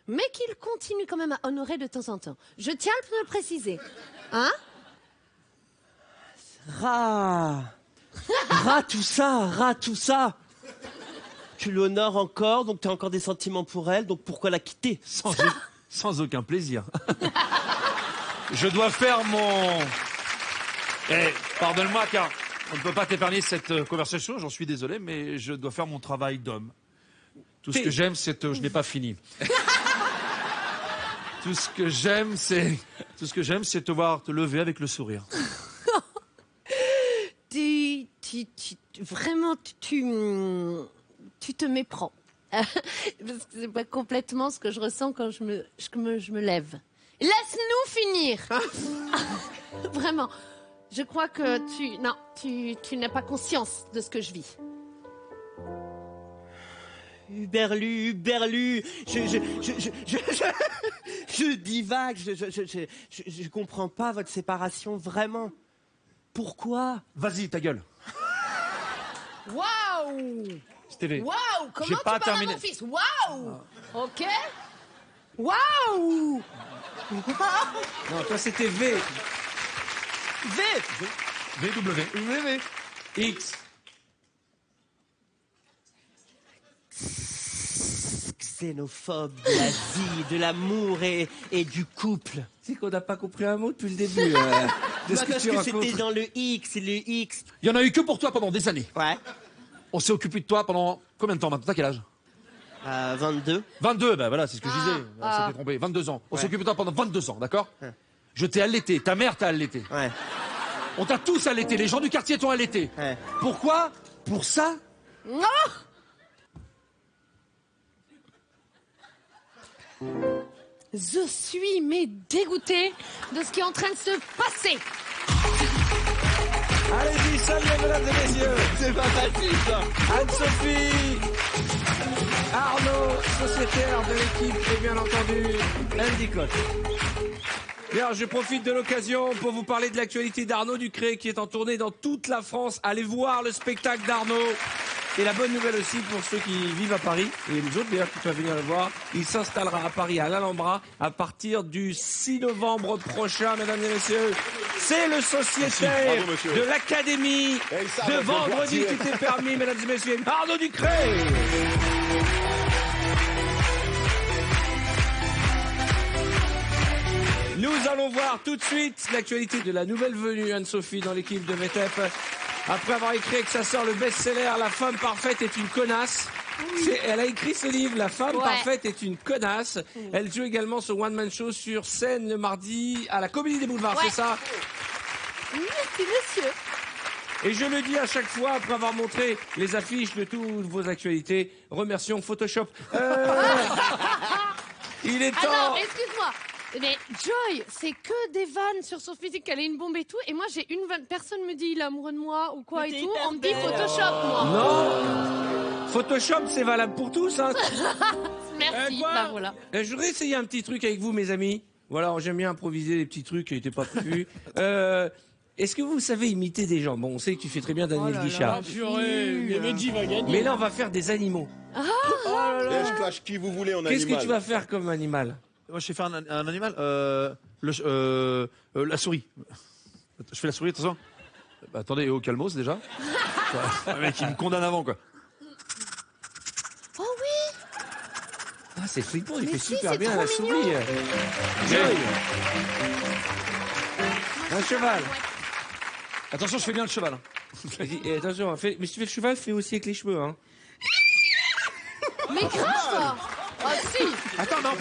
I: mais qu'il continue quand même à honorer de temps en temps. Je tiens à le préciser. Hein?
M: Rat tout ça. Tu l'honores encore, donc tu as encore des sentiments pour elle, donc pourquoi la quitter?
D: Sans aucun plaisir. Je dois faire mon... pardonne-moi, car on ne peut pas t'épargner cette conversation, j'en suis désolé, mais je dois faire mon travail d'homme. Tout ce que j'aime, c'est... Je n'ai pas fini. Tout ce que j'aime, c'est te voir te lever avec le sourire.
I: Vraiment, tu te méprends. Parce que c'est pas complètement ce que je ressens quand je me lève. Laisse-nous finir. Vraiment. Je crois que tu n'as pas conscience de ce que je vis.
M: Huberlu, je divague, je comprends pas votre séparation, vraiment. Pourquoi?
D: Vas-y, ta gueule.
I: Waouh!
D: TV.
I: Waouh! Comment
D: J'ai
I: tu
D: pas
I: parles
D: terminé.
I: à mon fils? Waouh! Ok? Waouh!
E: Non, toi c'était V.
D: VW.
E: X.
M: Xénophobe de la vie, de l'amour et du couple.
E: C'est qu'on n'a pas compris un mot depuis le début. De ce que
M: parce
E: tu
M: que
E: racontes.
M: c'était dans le X.
D: Il y en a eu que pour toi pendant des années.
M: Ouais.
D: On s'est occupé de toi pendant combien de temps maintenant? T'as quel âge?
M: 22.
D: 22, ben voilà, c'est ce que je disais. On
M: Ah.
D: s'était trompé. 22 ans. On
M: Ouais.
D: s'est occupé de toi pendant 22 ans, d'accord? Je t'ai allaité, ta mère t'a allaité.
M: Ouais.
D: On t'a tous allaité, les gens du quartier t'ont allaité.
M: Ouais.
D: Pourquoi? Pour ça?
I: Non! Je suis dégoûtée de ce qui est en train de se passer.
E: Allez-y, salut mesdames et messieurs.
M: C'est pas facile ça.
E: Anne-Sophie, Arnaud, sociétaire de l'équipe et bien entendu Andy Cotte. Bien, je profite de l'occasion pour vous parler de l'actualité d'Arnaud Ducré qui est en tournée dans toute la France. Allez voir le spectacle d'Arnaud. Et la bonne nouvelle aussi pour ceux qui vivent à Paris, et les autres d'ailleurs qui peuvent venir le voir, il s'installera à Paris à l'Alhambra à partir du 6 novembre prochain, mesdames et messieurs. C'est le sociétaire
P: Bravo, monsieur.
E: de l'Académie
P: ça
E: de
P: va,
E: Vendredi
P: Poitiers.
E: Tout est permis, mesdames et messieurs. Arnaud Ducré. Nous allons voir tout de suite l'actualité de la nouvelle venue Anne-Sophie dans l'équipe de VTEP. Après avoir écrit avec sa sœur le best-seller La femme parfaite est une connasse. Elle a écrit ce livre, La femme parfaite est une connasse. Elle joue également son one-man show sur scène le mardi à la Comédie des Boulevards, c'est ça?
I: Merci, monsieur.
E: Et je le dis à chaque fois, après avoir montré les affiches de toutes vos actualités, remercions Photoshop. Il est temps...
I: Ah non, excuse-moi. Mais Joy, c'est que des vannes sur son physique, elle est une bombe et tout. Et moi, j'ai une vanne. Personne me dit il est amoureux de moi ou quoi
M: Mais
I: et
M: t'es
I: tout.
M: hyper
I: On me dit
M: belle.
I: Photoshop, moi.
E: Non, Photoshop, c'est valable pour tous. Hein.
I: Merci. Bah voilà.
E: Je voudrais essayer un petit truc avec vous, mes amis. Voilà, j'aime bien improviser des petits trucs qui n'étaient pas prévus. Est-ce que vous savez imiter des gens? Bon, on sait que tu fais très bien Daniel Guichard.
F: Mais Mehdi va gagner.
E: Mais là, on va faire des animaux.
P: Et je clash qui vous voulez en
E: Qu'est-ce
P: animal.
E: que tu vas faire comme animal?
D: Moi, je sais faire un animal. La souris. Je fais la souris, attention. Bah, attendez, au calmos déjà. Le mec, il me condamne avant, quoi.
I: Oh oui.
E: Ah, c'est flippant, il
I: Mais
E: fait
I: si,
E: super
I: c'est
E: bien
I: trop
E: la souris.
I: mignon.
E: Joy. Un cheval.
D: Attention, je fais bien le cheval.
E: Vas-y, et attention, mais si tu fais le cheval, fais aussi avec les cheveux. Hein.
I: Mais grave. Ah si.
D: Attends, mais on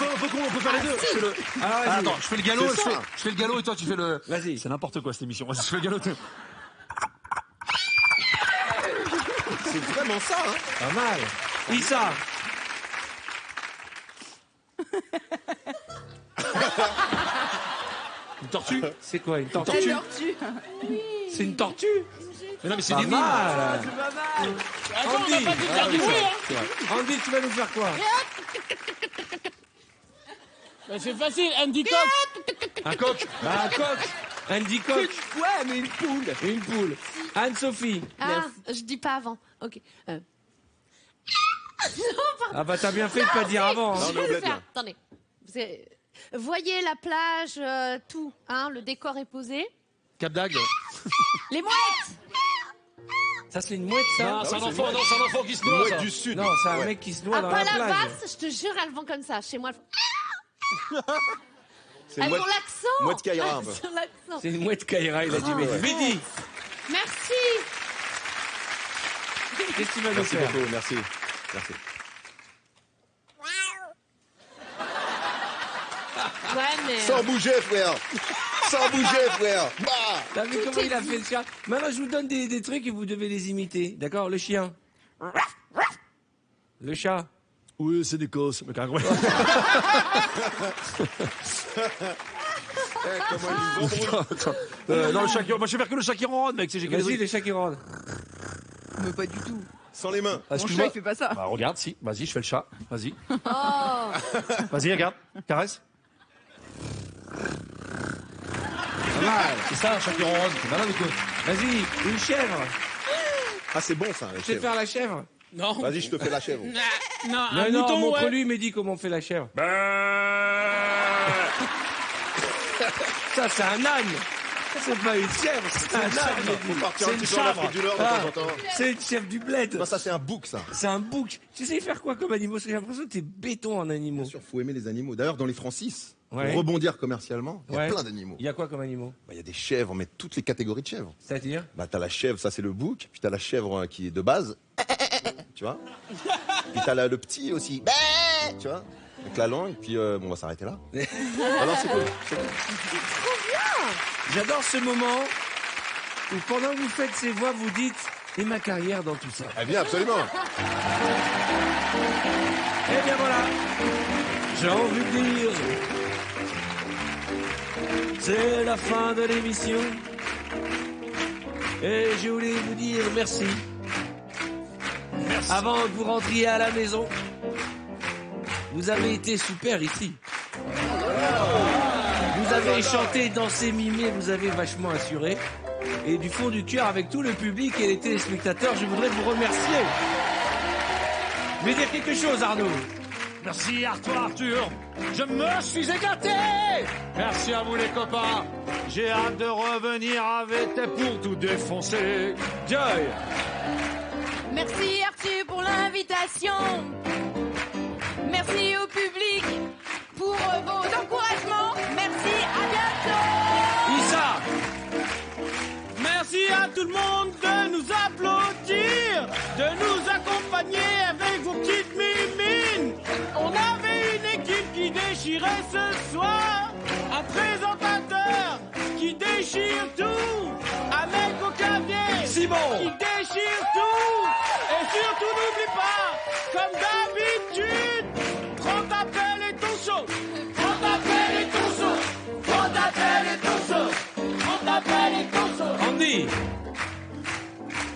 D: peut faire les deux. Je fais le...
E: Alors, vas-y.
D: Attends, je fais le galop,
P: C'est ça.
D: je fais le galop et toi tu fais le...
E: Vas-y.
D: C'est n'importe quoi cette émission. Je fais le galop.
P: c'est vraiment ça, hein.
E: Pas mal. Issa.
D: Une tortue?
E: C'est quoi une tortue? C'est une tortue?
D: Mais non, mais c'est
E: Pas
D: des
E: mal.
D: mines.
F: Attends, on n'a pas pu faire du bruit, hein.
E: Andy, tu vas nous faire quoi?
F: Ben, c'est facile, Andy Coq.
D: Un coq.
E: Bah, un coq. Andy Coq.
M: Ouais, mais une poule.
E: Une poule. Anne-Sophie.
I: Ah, je dis pas avant. Ok. Non, pardon.
E: Ah bah t'as bien fait de pas dire avant.
I: Je
E: Hein.
I: vais le faire. Attendez. Voyez la plage, tout. Hein, le décor est posé.
D: Cap d'Agde.
I: Les mouettes.
E: Ça c'est une mouette ça?
D: Non, c'est un enfant, non, c'est un enfant qui se noie.
P: Mouette
D: ça.
P: du Sud.
E: Non, c'est un
P: Ouais.
E: mec qui se noie
I: À
E: dans la plage.
I: Palavas, je te jure, elles vont comme ça. Chez moi, elles font...
P: C'est
I: Elles
P: une
I: ont
P: mouette,
I: l'accent.
P: mouette Kaira, un peu.
I: Elles ont l'accent.
E: C'est une mouette Kaira, il a dit.
P: ouais.
E: Mehdi,
I: Merci.
E: qu'est-ce que tu vas nous
P: Merci
E: faire?
P: beaucoup, merci. Merci.
I: Ouais, mais...
P: Sans bouger, frère. Sans bouger, frère. Bah.
E: T'as vu comment il a fait le chat? Maintenant, je vous donne des trucs et vous devez les imiter. D'accord? Le chien. Le chat.
D: Oui, c'est d'Écosse. Mais carrément. Non, le chat qui... Moi, je vais faire que le chat qui ronronne, mec.
E: Vas-y, le chat qui rentre.
M: Mais pas du tout.
P: Sans les mains.
D: Ah,
M: Mon chat, il fait pas ça.
D: Bah, regarde, si. Vas-y, je fais le chat. Vas-y.
I: Oh.
D: Vas-y, regarde. Caresse.
E: Pas mal.
D: C'est ça, un chat qui ronronne. C'est malin, quoi.
E: Vas-y, une chèvre.
P: Ah, c'est bon, ça. la
E: Je sais
P: chèvre.
E: faire la chèvre.
F: Non.
P: Vas-y, je te fais la chèvre.
F: Non,
E: Non,
F: un
E: non,
F: mouton, ouais.
E: montre-lui, Mehdi, comment on fait la chèvre. Ça, c'est un âne. C'est pas une chèvre, c'est un âne.
P: Faut partir un
E: C'est une
P: petit peu en Afrique
E: chèvre.
P: du Nord de
E: Ah,
P: temps en temps.
E: c'est une chèvre du bled.
P: Non, ça, c'est un bouc, ça.
E: C'est un bouc. Tu sais faire quoi comme animaux? Parce que j'ai l'impression que t'es béton en animaux.
P: Bien sûr, faut aimer les animaux. D'ailleurs, dans les Francis,
E: Ouais.
P: pour rebondir commercialement, il y a
E: Ouais.
P: plein d'animaux.
E: Il y a quoi comme animaux?
P: Bah, il y a des chèvres, mais toutes les catégories de chèvres.
E: C'est-à-dire?
P: Bah, t'as la chèvre, ça c'est le bouc, puis t'as la chèvre qui est de base, tu vois. Puis t'as le petit aussi, tu vois, avec la langue, puis bon, on va s'arrêter là. Alors c'est cool. C'est cool.
E: J'adore ce moment où pendant que vous faites ces voix, vous dites « Et ma carrière dans tout ça ?»
P: Eh bien, absolument.
E: Eh bien voilà, j'ai envie de dire, c'est la fin de l'émission. Et je voulais vous dire merci. Avant que vous rentriez à la maison, vous avez été super ici. Vous avez chanté, dansé, mimé, vous avez vachement assuré. Et du fond du cœur, avec tout le public et les téléspectateurs, je voudrais vous remercier. Je vais dire quelque chose, Arnaud.
D: Merci à toi, Arthur. Je me suis éclaté. Merci à vous, les copains. J'ai hâte de revenir avec tes pour tout défoncer.
E: Joy.
O: Merci Arthur pour l'invitation. Merci au public pour vos encouragements. Merci, à bientôt.
E: Issa.
F: Merci à tout le monde de nous applaudir, de nous accompagner avec vos petites mimines. On avait une équipe qui déchirait ce soir, un présentateur qui déchire tout, un mec au clavier
E: Simon
F: qui déchire tout. Et surtout n'oublie pas, comme d'habitude, prends ta pelle et ton seau. Prends ta pelle et ton seau. Prends ta pelle et ton seau. Prends ta pelle et ton seau.
E: Andy.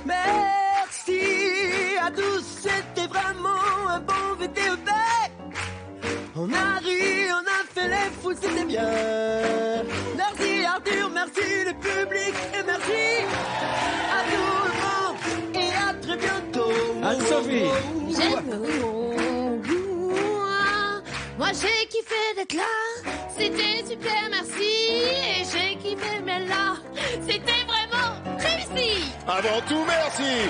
M: Merci à tous, c'était vraiment un bon VTEP. On a ri, on a fait les fous, c'était bien. Merci Arthur, merci le public et merci à tout le monde et à très bientôt.
E: Anne-Sophie.
I: Moi j'ai kiffé d'être là, c'était super, merci. Et j'ai kiffé, mais là, c'était vraiment réussi.
P: Avant tout, merci.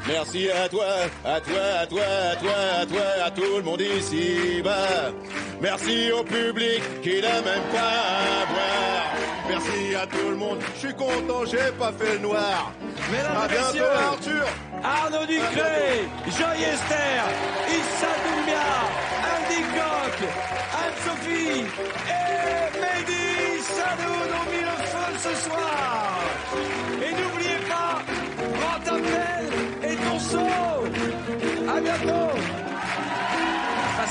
P: Merci à toi, à toi, à toi, à toi, à toi, à tout le monde ici. Bah, merci au public qui n'a même pas à boire. Merci à tout le monde. Je suis content, j'ai pas fait le noir.
E: Mesdames
P: À
E: et
P: bientôt,
E: messieurs,
P: Arthur.
E: Arnaud Ducré, Joy Esther, Issa Doumbia, Andy Coq, Anne-Sophie et Mehdi Saloun ont mis le feu ce soir. Et n'oubliez pas, prends ta pelle et ton seau.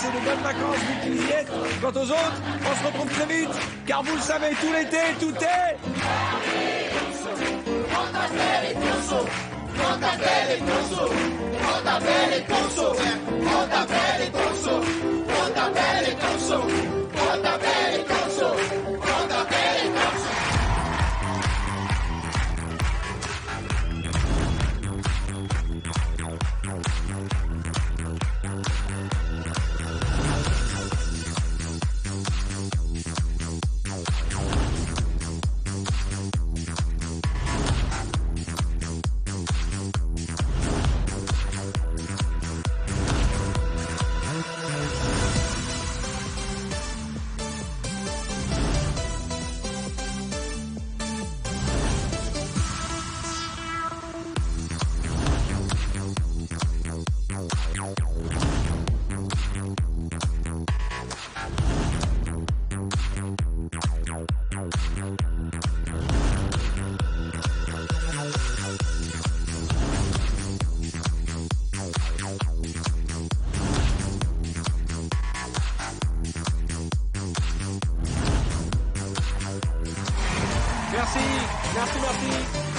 E: passez de bonnes vacances, vous qui y êtes. Quant aux autres, on se retrouve très vite, car vous le savez, tout l'été, tout est...
J: Montabelle Conso, Montabelle Conso, Montabelle Conso, Montabelle Conso, Montabelle Conso, Montabelle Conso, Montabelle Conso.
E: Merci, merci.